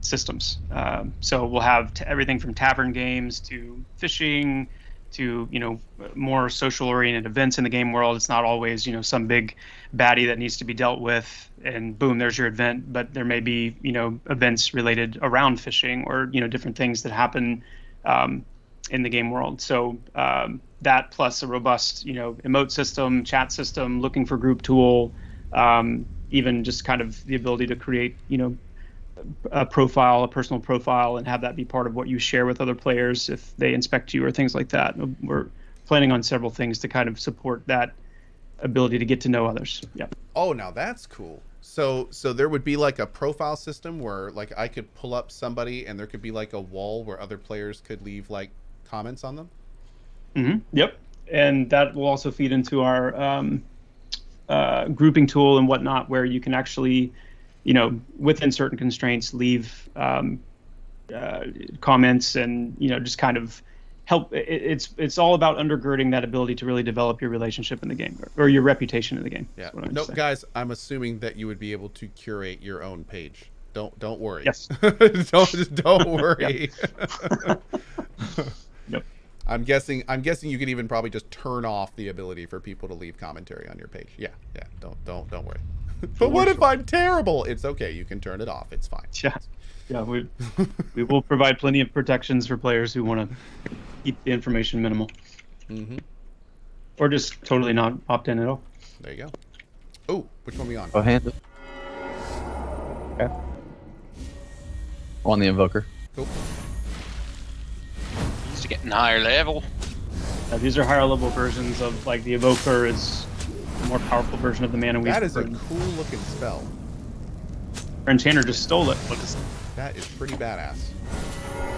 systems. So we'll have everything from tavern games to fishing, to, more social-oriented events in the game world. It's not always, some big baddie that needs to be dealt with, and boom, there's your event. But there may be, events related around fishing or, different things that happen in the game world. So that plus a robust, emote system, chat system, looking for group tool, even just kind of the ability to create, a personal profile, and have that be part of what you share with other players if they inspect you or things like that. We're planning on several things to kind of support that ability to get to know others. Yeah. Oh, now that's cool. So there would be like a profile system where like I could pull up somebody and there could be like a wall where other players could leave like comments on them. Mm-hmm. Yep. And that will also feed into our grouping tool and whatnot, where you can actually, within certain constraints, leave comments and, just kind of help. It's all about undergirding that ability to really develop your relationship in the game, or your reputation in the game. Yeah. No, guys, I'm assuming that you would be able to curate your own page. Don't worry. Yes. don't worry. Yep. I'm guessing you could even probably just turn off the ability for people to leave commentary on your page. Yeah. Don't worry. But what if I'm terrible? It's okay. You can turn it off. It's fine. Yeah. We will provide plenty of protections for players who want to keep the information minimal, or just totally not opt in at all. There you go. Oh, which one are we on? Oh, hand it. Okay. On the invoker. Cool. Needs to get an higher level. These are higher level versions of, like, the evoker is a more powerful version of the mana weave. That is a cool looking spell. Our enchanter just stole it. That is pretty badass.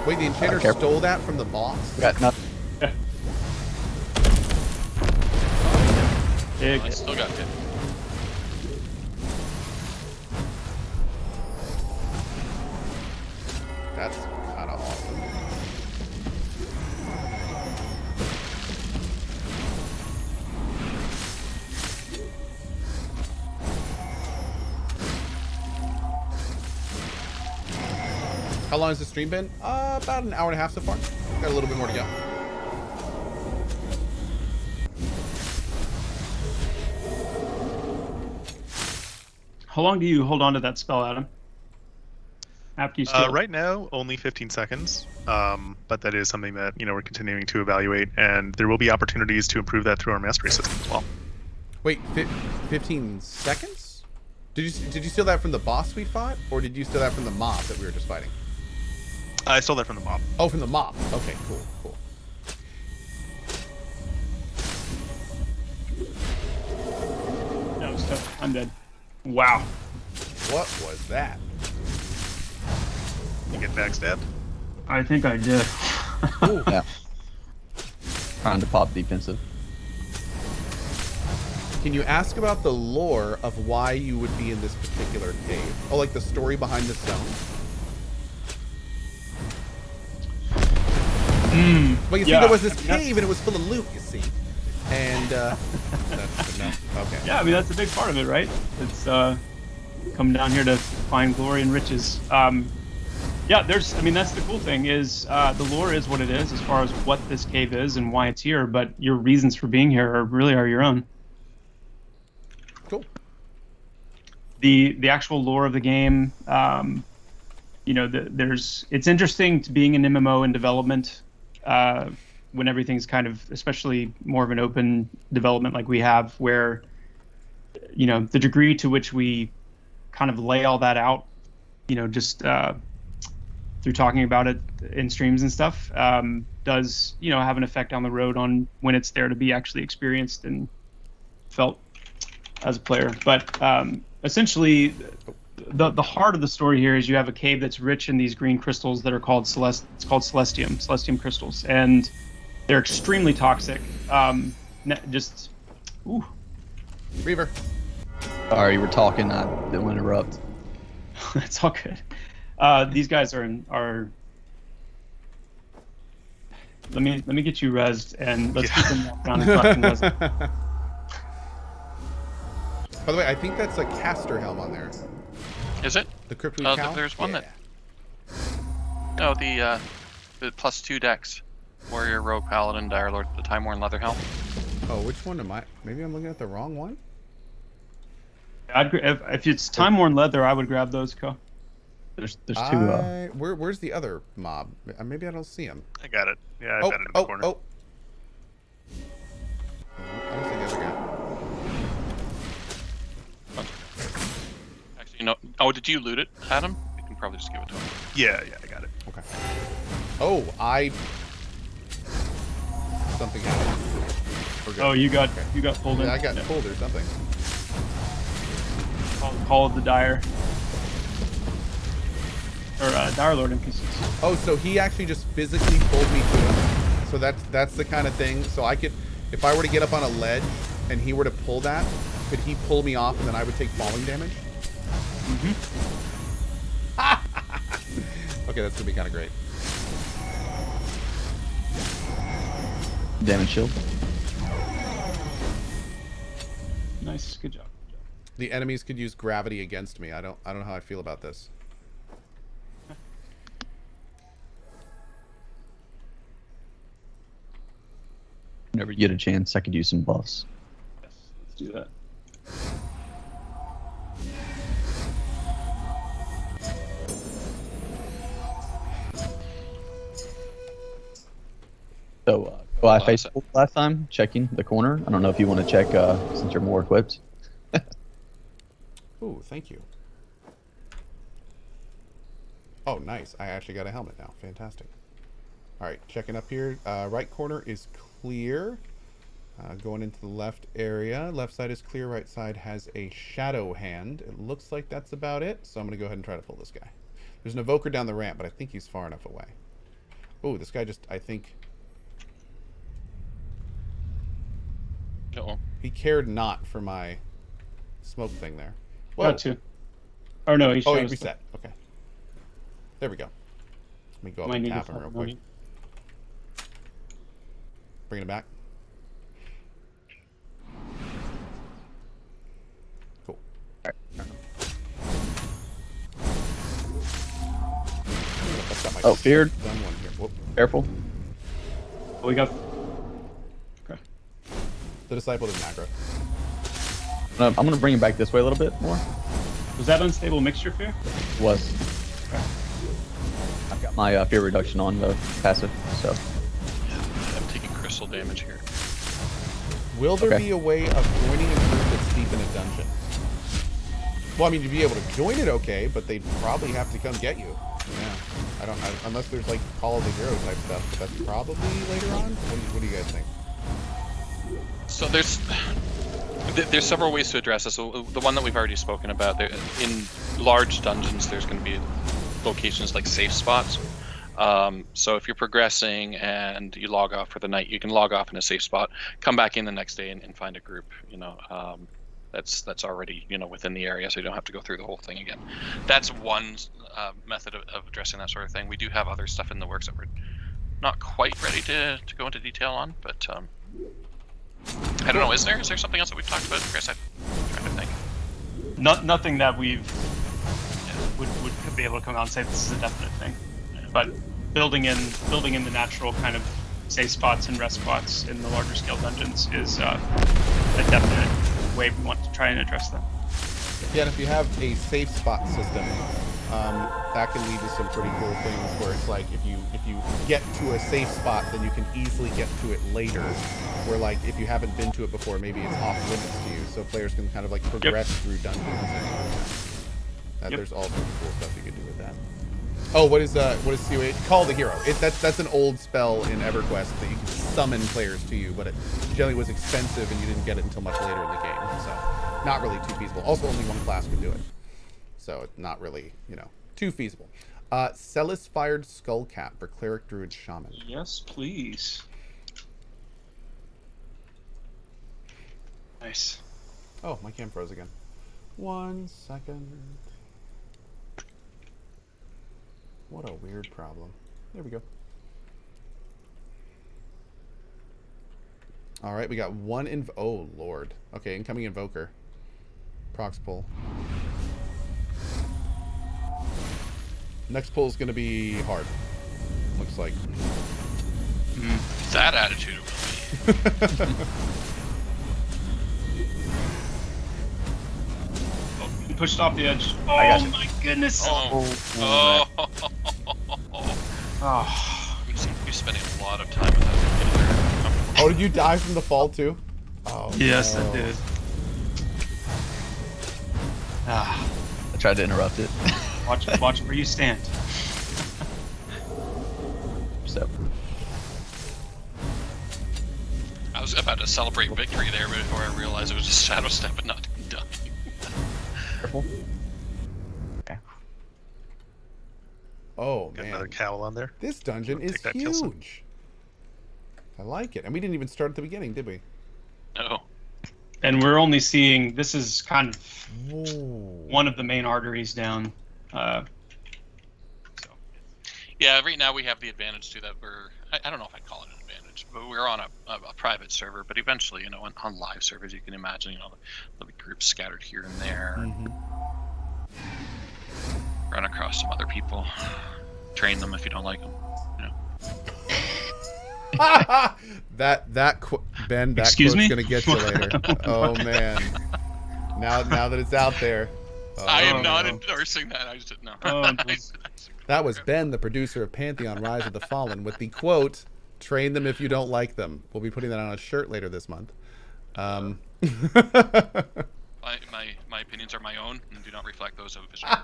Wait, the enchanter stole that from the boss? Got nothing. Big. I still got it. That's kind of awesome. How long has the stream been? About an hour and a half so far. Got a little bit more to go. How long do you hold on to that spell, Adam? After you steal it? Right now, only 15 seconds, but that is something that we're continuing to evaluate, and there will be opportunities to improve that through our mastery system as well. Wait, 15 seconds? Did you steal that from the boss we fought, or did you steal that from the mob that we were just fighting? I stole that from the mob. Oh, from the mob. Okay, cool. That was tough. I'm dead. Wow. What was that? You get backstabbed? I think I did. Ooh. Yeah. Trying to pop defensive. Can you ask about the lore of why you would be in this particular cave? Oh, like the story behind the stone? Well, you see, there was this cave and it was full of loot, you see. And, that's, no, okay. Yeah, I mean, that's a big part of it, right? It's coming down here to find glory and riches. Yeah, that's the cool thing is the lore is what it is as far as what this cave is and why it's here, but your reasons for being here are your own. Cool. The actual lore of the game, it's interesting to being an MMO in development when everything's kind of, especially more of an open development like we have, where the degree to which we kind of lay all that out, just through talking about it in streams and stuff, does have an effect on the road on when it's there to be actually experienced and felt as a player. But essentially, the heart of the story here is you have a cave that's rich in these green crystals that are called celestium crystals, and they're extremely toxic. Reaver. Sorry, we're talking. I didn't interrupt. It's all good. These guys are. Let me get you rezzed, and let's keep them walk down and fucking res. By the way, I think that's a caster helm on there. Is it? The Cryptoid Cow? There's one yeah. that. No, the +2 dex. Warrior, Rogue, Paladin, Dire Lord, the Time Worn Leatherhelm. Oh, which one am I? Maybe I'm looking at the wrong one? If it's time worn leather, I would grab those. There's two. Where's the other mob? Maybe I don't see him. I got it. Yeah, I Oh, bet it in the corner. oh. I don't see the other guy. Actually, no. Oh, did you loot it, Adam? You can probably just give it to him. Yeah, I got it. Okay. Oh, something happened. We're good. Oh, you got Okay. pulled in. Yeah, I got pulled or something. Call of the Dire. Or Dire Lord NPCs. Oh, so he actually just physically pulled me to him. So that's the kind of thing. So I could, if I were to get up on a ledge and he were to pull that, could he pull me off and then I would take falling damage? Mm-hmm. Okay, that's gonna be kind of great. Damage shield. Nice, good job. The enemies could use gravity against me. I don't know how I feel about this. Whenever you get a chance, I could use some buffs. Yes, let's do that. So, I faced last time, checking the corner. I don't know if you want to check since you're more equipped. Ooh, thank you. Oh, nice. I actually got a helmet now. Fantastic. All right, checking up here. Right corner is clear. Going into the left area. Left side is clear. Right side has a shadow hand. It looks like that's about it. So I'm going to go ahead and try to pull this guy. There's an evoker down the ramp, but I think he's far enough away. Oh, this guy just, I think... Uh-oh. He cared not for my smoke thing there. Got two. Or no, he Oh, he shows reset. Okay. There we go. Let me go up Might and need tap to him real follow quick. me. Bring it back. Cool. All right. I've got my Oh, feared. done one here. Whoop. Careful. Oh, we got. Okay. The disciple didn't aggro. I'm going to bring him back this way a little bit more. Was that unstable mixture fear? Was. I've got my fear reduction on the passive, so. I'm taking crystal damage here. Will there Okay. be a way of joining a group that's deep in a dungeon? Well, I mean, you'd be able to join it, okay, but they'd probably have to come get you. Yeah. Unless there's like Call of the Hero type stuff, but that's probably later on. What do you guys think? So there's several ways to address this. So the one that we've already spoken about, in large dungeons, there's going to be locations like safe spots. So if you're progressing and you log off for the night, you can log off in a safe spot, come back in the next day and find a group. That's already within the area, so you don't have to go through the whole thing again. That's one method of addressing that sort of thing. We do have other stuff in the works that we're not quite ready to go into detail on, but I don't know. Is there something else that we've talked about, Chris? I'm trying to think. Nothing that we've would be able to come out and say this is a definite thing. But building in the natural kind of safe spots and rest spots in the larger scale dungeons is a definite way we want to try and address them. Yeah, and if you have a safe spot system, that can lead to some pretty cool things where it's like if you get to a safe spot, then you can easily get to it later. Where like if you haven't been to it before, maybe it's off limits to you, so players can kind of like progress through dungeons. There's all sorts of cool stuff you can do with that. Oh, what is COH? Call the Hero. That's an old spell in EverQuest that you can summon players to you, but it generally was expensive and you didn't get it until much later in the game, so not really too feasible. Also, only one class could do it, so it's not really too feasible. Celis Fired Skullcap for Cleric, Druid, Shaman. Yes, please. Nice. Oh, my cam froze again. 1 second. What a weird problem. There we go. All right, we got one oh, Lord. Okay, incoming Invoker. Prox pull. Next pull is going to be hard. Looks like. That attitude will be. Pushed off the edge. I got Oh you. my goodness. Oh. Oh. We seem to be spending a lot of time with that. Oh, did you die from the fall too? Oh, Yes, no. I did. Ah, I tried to interrupt it. watch where you stand. So, I was about to celebrate victory there before I realized it was just shadow step and not done. careful. Oh Got another man, cowl on there. this dungeon Take is that, Kilson. huge. I like it, and we didn't even start at the beginning, did we? No. And we're only seeing, this is kind of Whoa. one of the main arteries down. So. Yeah, right now we have the advantage too that I don't know if I'd call it an advantage, but we're on a private server. But eventually, on live servers, you can imagine, there'll be groups scattered here and there. Mhm. Run across some other people, train them if you don't like them. Ben, that Excuse quote's me? gonna get you later. Oh man. Now that it's out there. Oh, I am not no. endorsing that. I just didn't know. Oh, That was Ben, the producer of Pantheon Rise of the Fallen, with the quote, "Train them if you don't like them." We'll be putting that on a shirt later this month. My opinions are my own and do not reflect those of Visionary.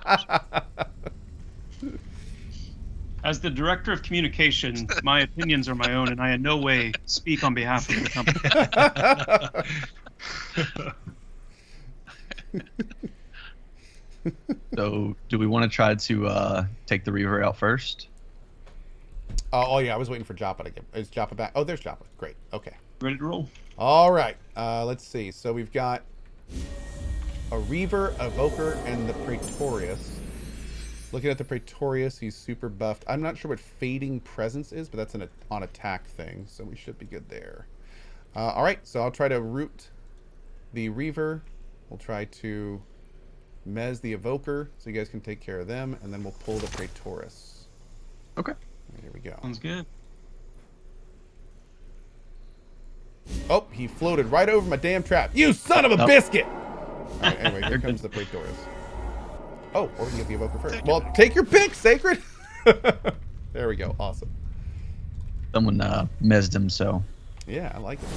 As the director of communication, my opinions are my own, and I in no way speak on behalf of the company. So, do we want to try to take the Reaver out first? Oh yeah, I was waiting for Joppa to get. Is Joppa back? Oh, there's Joppa. Great. Okay. Ready to roll? All right. Let's see. So we've got a Reaver, Evoker, and the Praetorius. Looking at the Praetorius, he's super buffed. I'm not sure what Fading Presence is, but that's an on attack thing, so we should be good there. All right, so I'll try to root the Reaver. We'll try to mez the Evoker, so you guys can take care of them, and then we'll pull the Praetorius. Okay. Here we go. Sounds good. Oh, he floated right over my damn trap. You son of a Nope. biscuit! All right, anyway, here comes the Praetorius. Oh, or we can get the Evoker first. Well, take your pick, Sacred! There we go. Awesome. Someone mezzed him, so Yeah, I like it.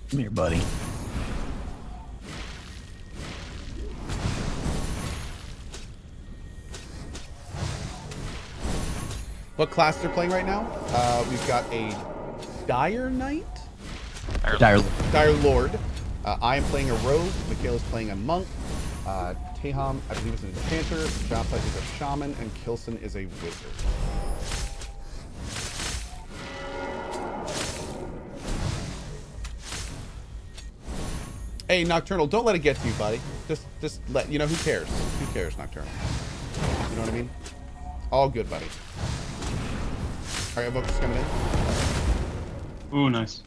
come here, buddy. What class they're playing right now? We've got a Dire Knight? Dire. Dire Lord. I am playing a Rogue. Michaela's playing a Monk. Teham, I believe, is an Enchanter. Joppa is a Shaman. And Kilson is a Wizard. Hey, Nocturnal, don't let it get to you, buddy. Just let, who cares? Who cares, Nocturnal? You know what I mean? All good, buddy. All right, Evoker's coming in. Ooh, nice.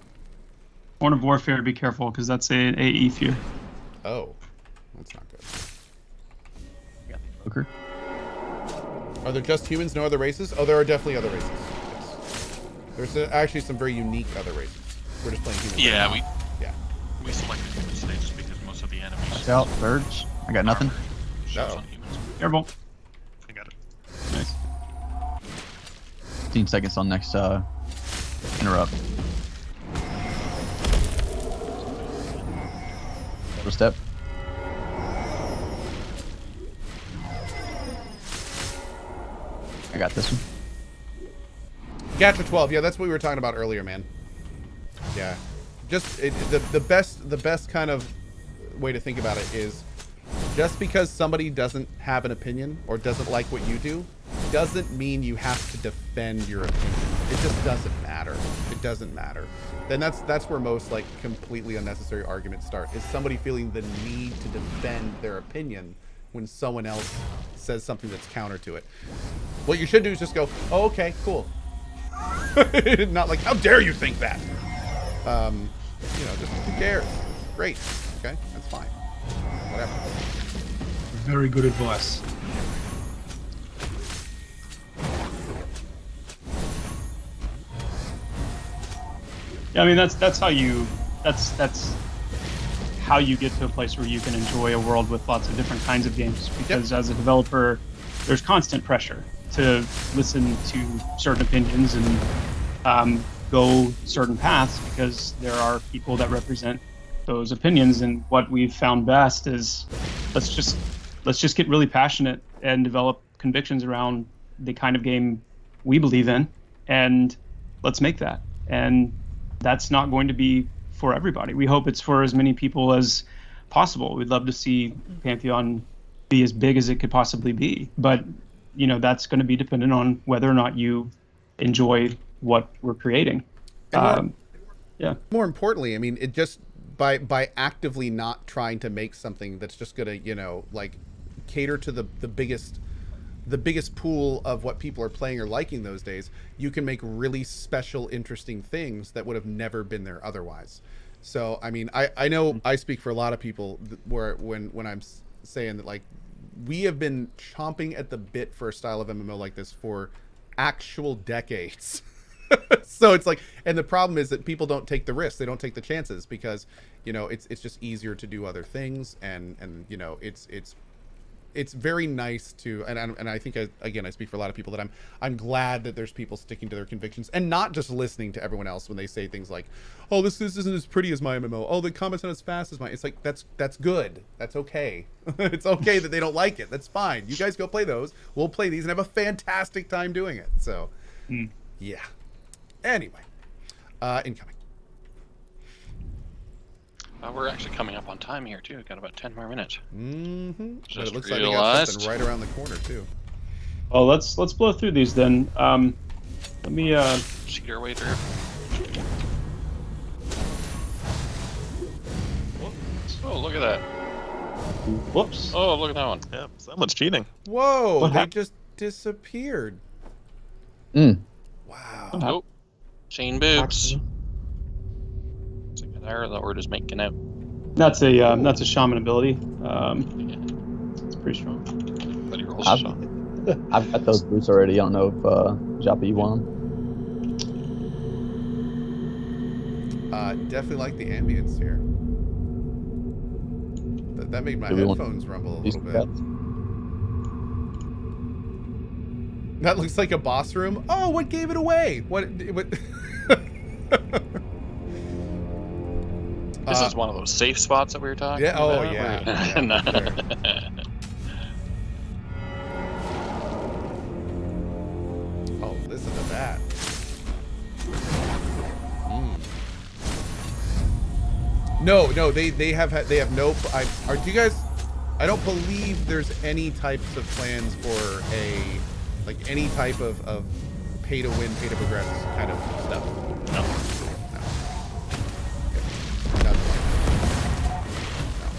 Horn of Warfare, be careful, because that's an AE fear. Oh, that's not good. Joker. Are there just humans, no other races? Oh, there are definitely other races. Yes. There's actually some very unique other races. We're just playing humans. Yeah, right now. Yeah. we selected humans today just because most of the enemies. Watch out, birds. I got nothing. Shows Uh-oh. on humans. Careful. I got it. Nice. 15 seconds on next interrupt. First step. I got this one. Gatra 12. Yeah, that's what we were talking about earlier, man. Yeah. Just the best kind of way to think about it is just because somebody doesn't have an opinion or doesn't like what you do doesn't mean you have to defend your opinion. It just doesn't matter. It doesn't matter. Then that's where most like completely unnecessary arguments start. Is somebody feeling the need to defend their opinion when someone else says something that's counter to it. What you should do is just go, oh, okay, cool. Not like, how dare you think that? Just who cares? Great. Okay, that's fine. Whatever. Very good advice. Yeah, I mean that's how you get to a place where you can enjoy a world with lots of different kinds of games. Because as a developer, there's constant pressure to listen to certain opinions and go certain paths because there are people that represent those opinions. And what we've found best is let's just get really passionate and develop convictions around the kind of game we believe in, and let's make that. And that's not going to be for everybody. We hope it's for as many people as possible. We'd love to see Pantheon be as big as it could possibly be, but that's going to be dependent on whether or not you enjoy what we're creating. More importantly, I mean, it just by actively not trying to make something that's just gonna cater to the biggest pool of what people are playing or liking those days, you can make really special, interesting things that would have never been there otherwise. So, I mean, I know I speak for a lot of people when I'm saying that, like, we have been chomping at the bit for a style of MMO like this for actual decades. So it's like, and the problem is that people don't take the risks, they don't take the chances because, it's just easier to do other things, and it's very nice to, and I think I speak for a lot of people that I'm glad that there's people sticking to their convictions and not just listening to everyone else when they say things like, oh, this isn't as pretty as my MMO, oh, the comment's not as fast as mine. It's like, that's good, that's okay. It's okay that they don't like it, that's fine. You guys go play those, we'll play these and have a fantastic time doing it. So yeah, anyway, incoming. We're actually coming up on time here too. We've got about 10 more minutes. Mm-hmm. Just it looks like we got something right around the corner too. Well, let's blow through these then. Let me cheat our way through. Oh, look at that. Whoops. Oh, look at that one. Yeah, someone's cheating. Whoa, they just disappeared. Wow. Oh, chain boobs. Or just making out. That's a shaman ability. It's pretty strong. But he rolls I've got those boots already. I don't know if Joppa, you want them. Definitely like the ambience here. That made my headphones rumble a little bit. That looks like a boss room. Oh, what gave it away? What? This is one of those safe spots that we were talking about. Oh, yeah. No. Oh, listen to that. No, they have no. Do you guys? I don't believe there's any types of plans for any type of pay to win, pay to progress kind of stuff.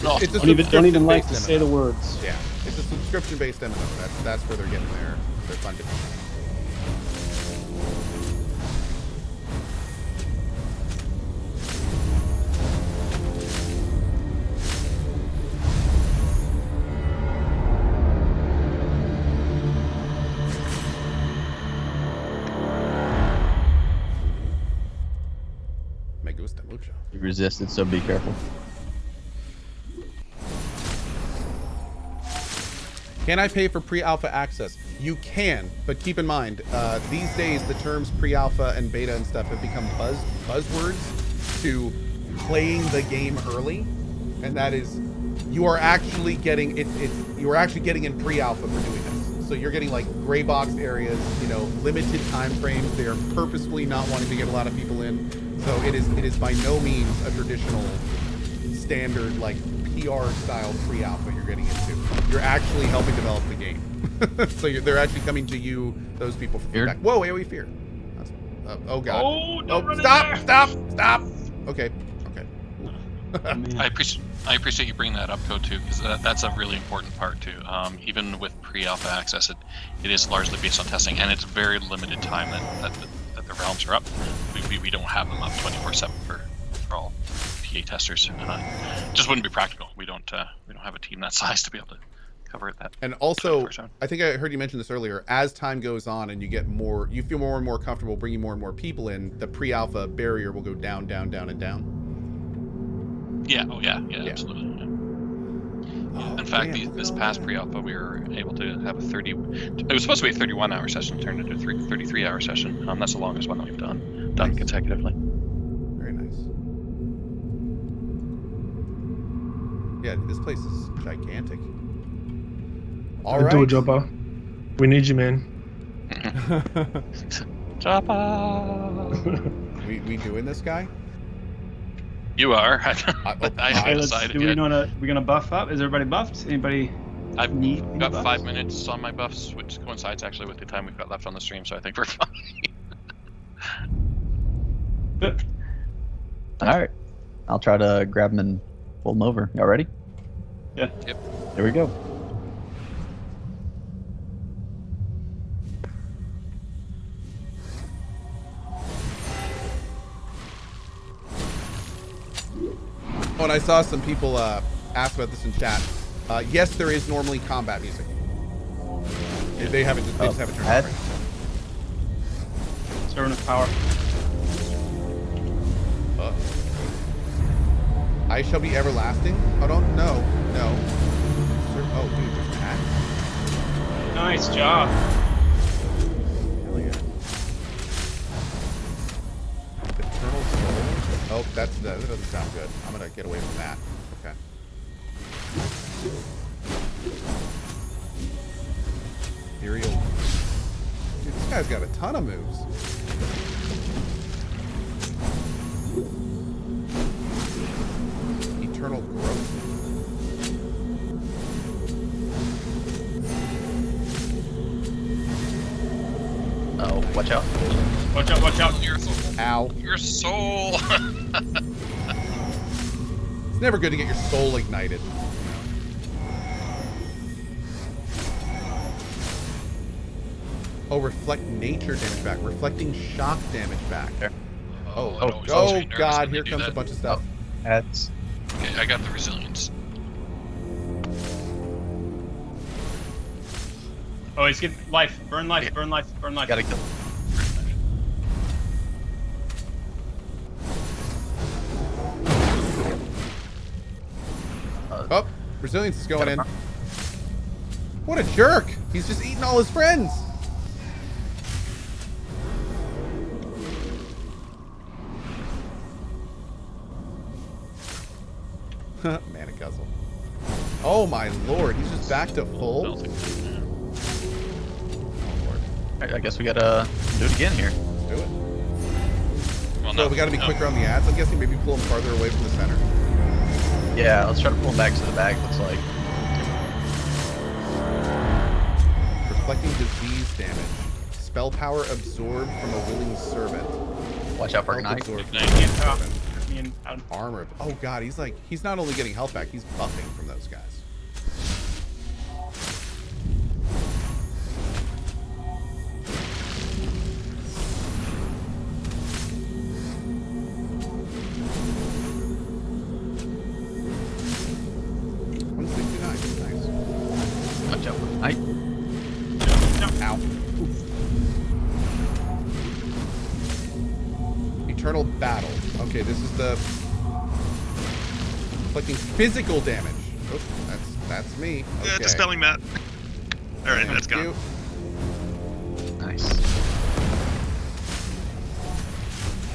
No. It's don't even like to say the words. Yeah, it's a subscription-based MMO. That's where they're getting their funding. Me gusta mucho. You resisted, so be careful. Can I pay for pre-alpha access? You can, but keep in mind, these days the terms pre-alpha and beta and stuff have become buzzwords to playing the game early, and that is, you are actually getting you are actually getting in pre-alpha for doing this. So you're getting like gray box areas, limited time frames. They are purposefully not wanting to get a lot of people in. So it is by no means a traditional standard like PR style pre-alpha you're getting into. You're actually helping develop the game. So they're actually coming to you, those people, for feedback. Whoa, AoE fear. Oh god. Oh, don't run in Stop! Okay. I appreciate you bringing that up, Co, too, because that's a really important part too. Even with pre-alpha access, it is largely based on testing, and it's very limited time that the realms are up. We don't have them up 24/7 for all PA testers. Just wouldn't be practical. We don't have a team that size to be able to cover that. And also, 24/7. I think I heard you mention this earlier. As time goes on and you get more, you feel more and more comfortable bringing more and more people in. The pre-alpha barrier will go down, down, down, and down. Yeah. Oh yeah. Yeah. Yeah. Absolutely. Yeah. Oh, In fact, damn, look at this all past that. pre-alpha, we were able to have a 30. It was supposed to be a 31-hour session, turned into a 33-hour session. That's the longest one that we've done Nice. consecutively. Very nice. Yeah, this place is gigantic. All Do a right. jobber. We need you, man. Choppa! we doing this, guy? You are. I Okay, haven't let's, decided do we yet. we gonna buff up? Is everybody buffed? Anybody I've need any got buffs? 5 minutes on my buffs, which coincides actually with the time we've got left on the stream, so I think we're fine. All right. I'll try to grab him and pull him over. Y'all ready? Yeah. Yep. Here we go. Oh, and I saw some people ask about this in chat. Yes, there is normally combat music. They haven't. They just haven't turned it on. That's- Servant of power. I shall be everlasting. Hold on. No. No. Oh, dude, there's that. Nice job. Hell yeah. Eternal soul. Oh, that doesn't sound good. I'm gonna get away from that. Okay. Ethereal. Dude, this guy's got a ton of moves. Eternal growth. Oh, watch out. Watch out, watch out. Your soul. Ow. Your soul. It's never good to get your soul ignited. Oh, reflect nature damage back. Reflecting shock damage back. Oh, I'd always be nervous God, when they here do comes that. a bunch of stuff. That's Okay, I got the resilience. Oh, he's getting life. Burn life, burn life, burn life. Gotta kill. Oh, resilience is going in. What a jerk! He's just eating all his friends. Mana guzzle. Oh my lord, he's just back to full. Don't think- Oh lord, Alright, I guess we gotta do it again here. let's do it. Well, So we got to be quicker on the ads. I'm guessing maybe pull him farther away from the center. Yeah, let's try to pull him back to the back, looks like. Reflecting disease damage. Spell power absorbed from a willing servant. Watch out for Health Ignite. absorbed from a Ignite. willing Yeah. servant. Me and Adam. Armor. Oh god, he's not only getting health back, he's buffing from those guys. Nice. Watch out for Ignite. Ow. Eternal battle. Okay, this is the inflicting physical damage. Oh, that's me. Okay. Yeah, dispelling that. All right, that's Thank gone. you. Nice.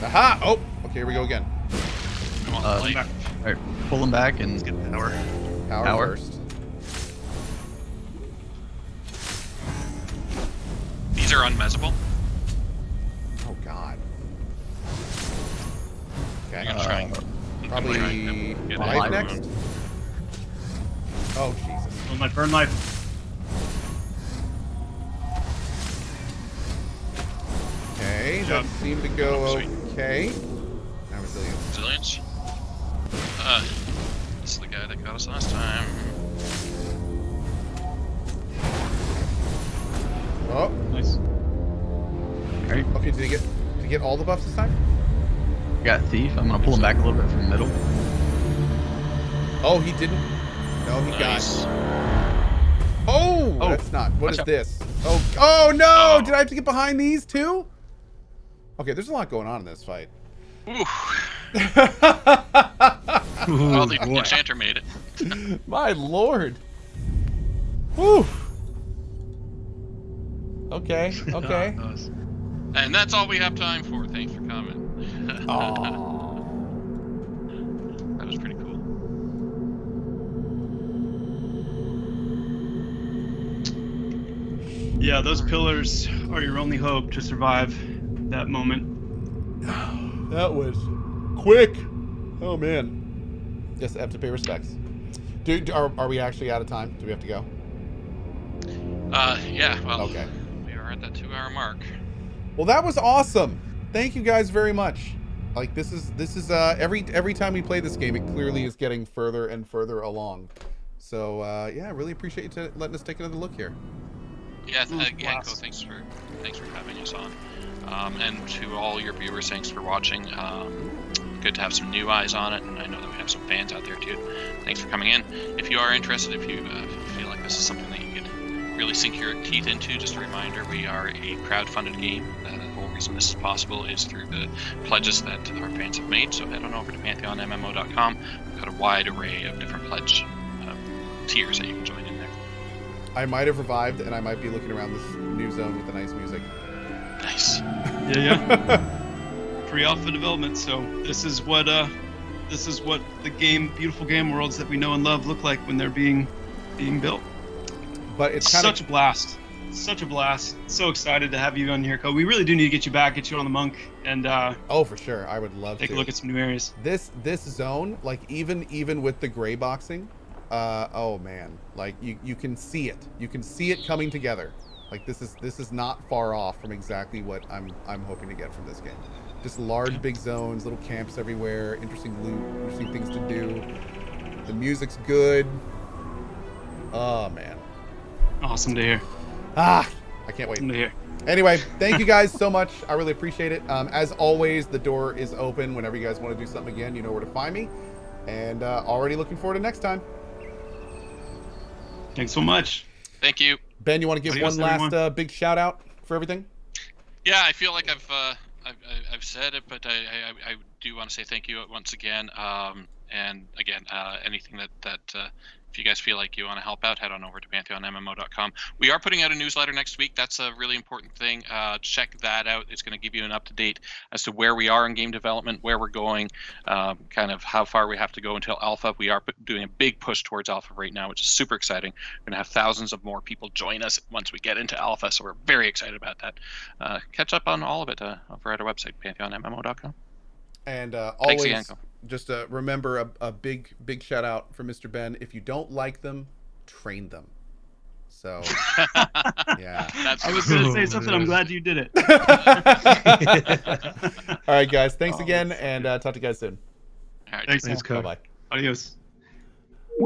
Aha! Oh, okay, here we go again. Come on, Uh, light. Alright, pull him back and Let's get power. Power Power. burst. These are unmessable. Oh god. Okay. I'm gonna try and Probably get live live next. Oh Jesus. Burn life, burn life. Okay, Good that job. seemed to go Oh, sweet. okay. Now resilience. Resilience. This is the guy that got us last time. Oh, Nice. Alright, okay. Did he get all the buffs this time? we got Thief. I'm gonna pull him back a little bit from the middle. Oh, he didn't. No, he Nice. got. Oh, that's not. What watch is out. this? Oh no! Oh. Did I have to get behind these too? Okay, there's a lot going on in this fight. Ooh. Ooh, Well, the boy. enchanter made it. My lord. Whew. Okay, okay. Nice. And that's all we have time for. Thanks for coming. Aww. That was pretty cool. Yeah, those pillars are your only hope to survive that moment. That was quick. Oh man. Just have to pay respects. Are we actually out of time? Do we have to go? Yeah, well, Okay. we are at that 2-hour mark. Well, that was awesome. Thank you guys very much. Like this is every time we play this game, it clearly is getting further and further along. So yeah, I really appreciate you letting us take another look here. Yeah, again, blast. Ko, thanks for having us on. And to all your viewers, thanks for watching. Good to have some new eyes on it, and I know that we have some fans out there too. Thanks for coming in. If you are interested, if you feel like this is something that you could really sink your teeth into, just a reminder, we are a crowd-funded game. The whole reason this is possible is through the pledges that our fans have made. So head on over to PantheonMMO.com. We've got a wide array of different pledge tiers that you can join in there. I might have revived, and I might be looking around this new zone with the nice music. Nice. Yeah. Pre-alpha development. So this is what the beautiful game worlds that we know and love look like when they're being built. But it's kind Such a blast. Such a blast. So excited to have you on here, Ko. We really do need to get you back, get you on the Monk, and oh, for sure. I would love take to a look at some new areas. this zone, like even with the gray boxing, oh man, like you can see it. You can see it coming together. Like this is not far off from exactly what I'm hoping to get from this game. Just large big zones, little camps everywhere, interesting loot, interesting things to do. The music's good. Oh man. Awesome to hear. I can't wait. Awesome to hear. Anyway, thank you guys so much. I really appreciate it. As always, the door is open whenever you guys want to do something again. You know where to find me. And already looking forward to next time. Thanks so much. Thank you. Ben, you want to give Adios, one last everyone. big shout out for everything? Yeah, I feel like I've said it, but I do want to say thank you once again. And again, anything that if you guys feel like you want to help out, head on over to PantheonMMO.com. We are putting out a newsletter next week. That's a really important thing. Check that out. It's going to give you an up-to-date as to where we are in game development, where we're going, kind of how far we have to go until alpha. We are doing a big push towards alpha right now, which is super exciting. We're going to have thousands of more people join us once we get into alpha, so we're very excited about that. Catch up on all of it over at our website, PantheonMMO.com. And Thanks always, again, Ko. just remember a big shout out for Mr. Ben. If you don't like them, train them. So, yeah. That's I was going to say something. I'm glad you did it. All right, guys. Thanks again, and talk to you guys soon. all right. Thanks, Thanks, Ko. Ko. Bye-bye. Adios.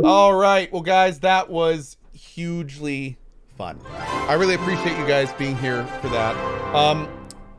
All right. Well, guys, that was hugely fun. I really appreciate you guys being here for that.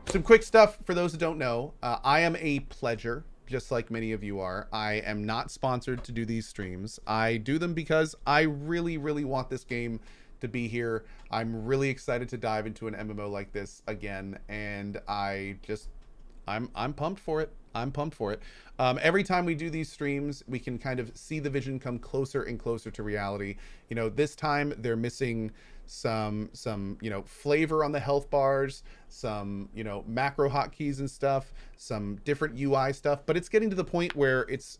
Some quick stuff for those who don't know. I am a pledger, just like many of you are. I am not sponsored to do these streams. I do them because I really, really want this game to be here. I'm really excited to dive into an MMO like this again, and I'm pumped for it. I'm pumped for it. Every time we do these streams, we can kind of see the vision come closer and closer to reality. You know, this time they're missing some flavor on the health bars, some macro hotkeys and stuff, some different UI stuff, but it's getting to the point where it's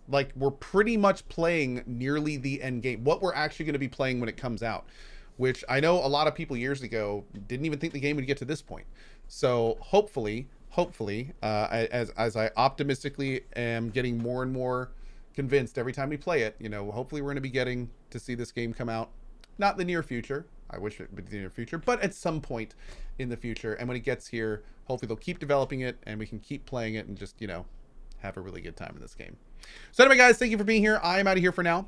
like we're pretty much playing nearly the end game, what we're actually going to be playing when it comes out, which I know a lot of people years ago didn't even think the game would get to this point. So hopefully, as I optimistically am getting more and more convinced every time we play it, hopefully we're going to be getting to see this game come out. Not the near future. I wish it would be the near future, but at some point in the future. And when it gets here, hopefully they'll keep developing it and we can keep playing it and just, have a really good time in this game. So anyway, guys, thank you for being here. I am out of here for now.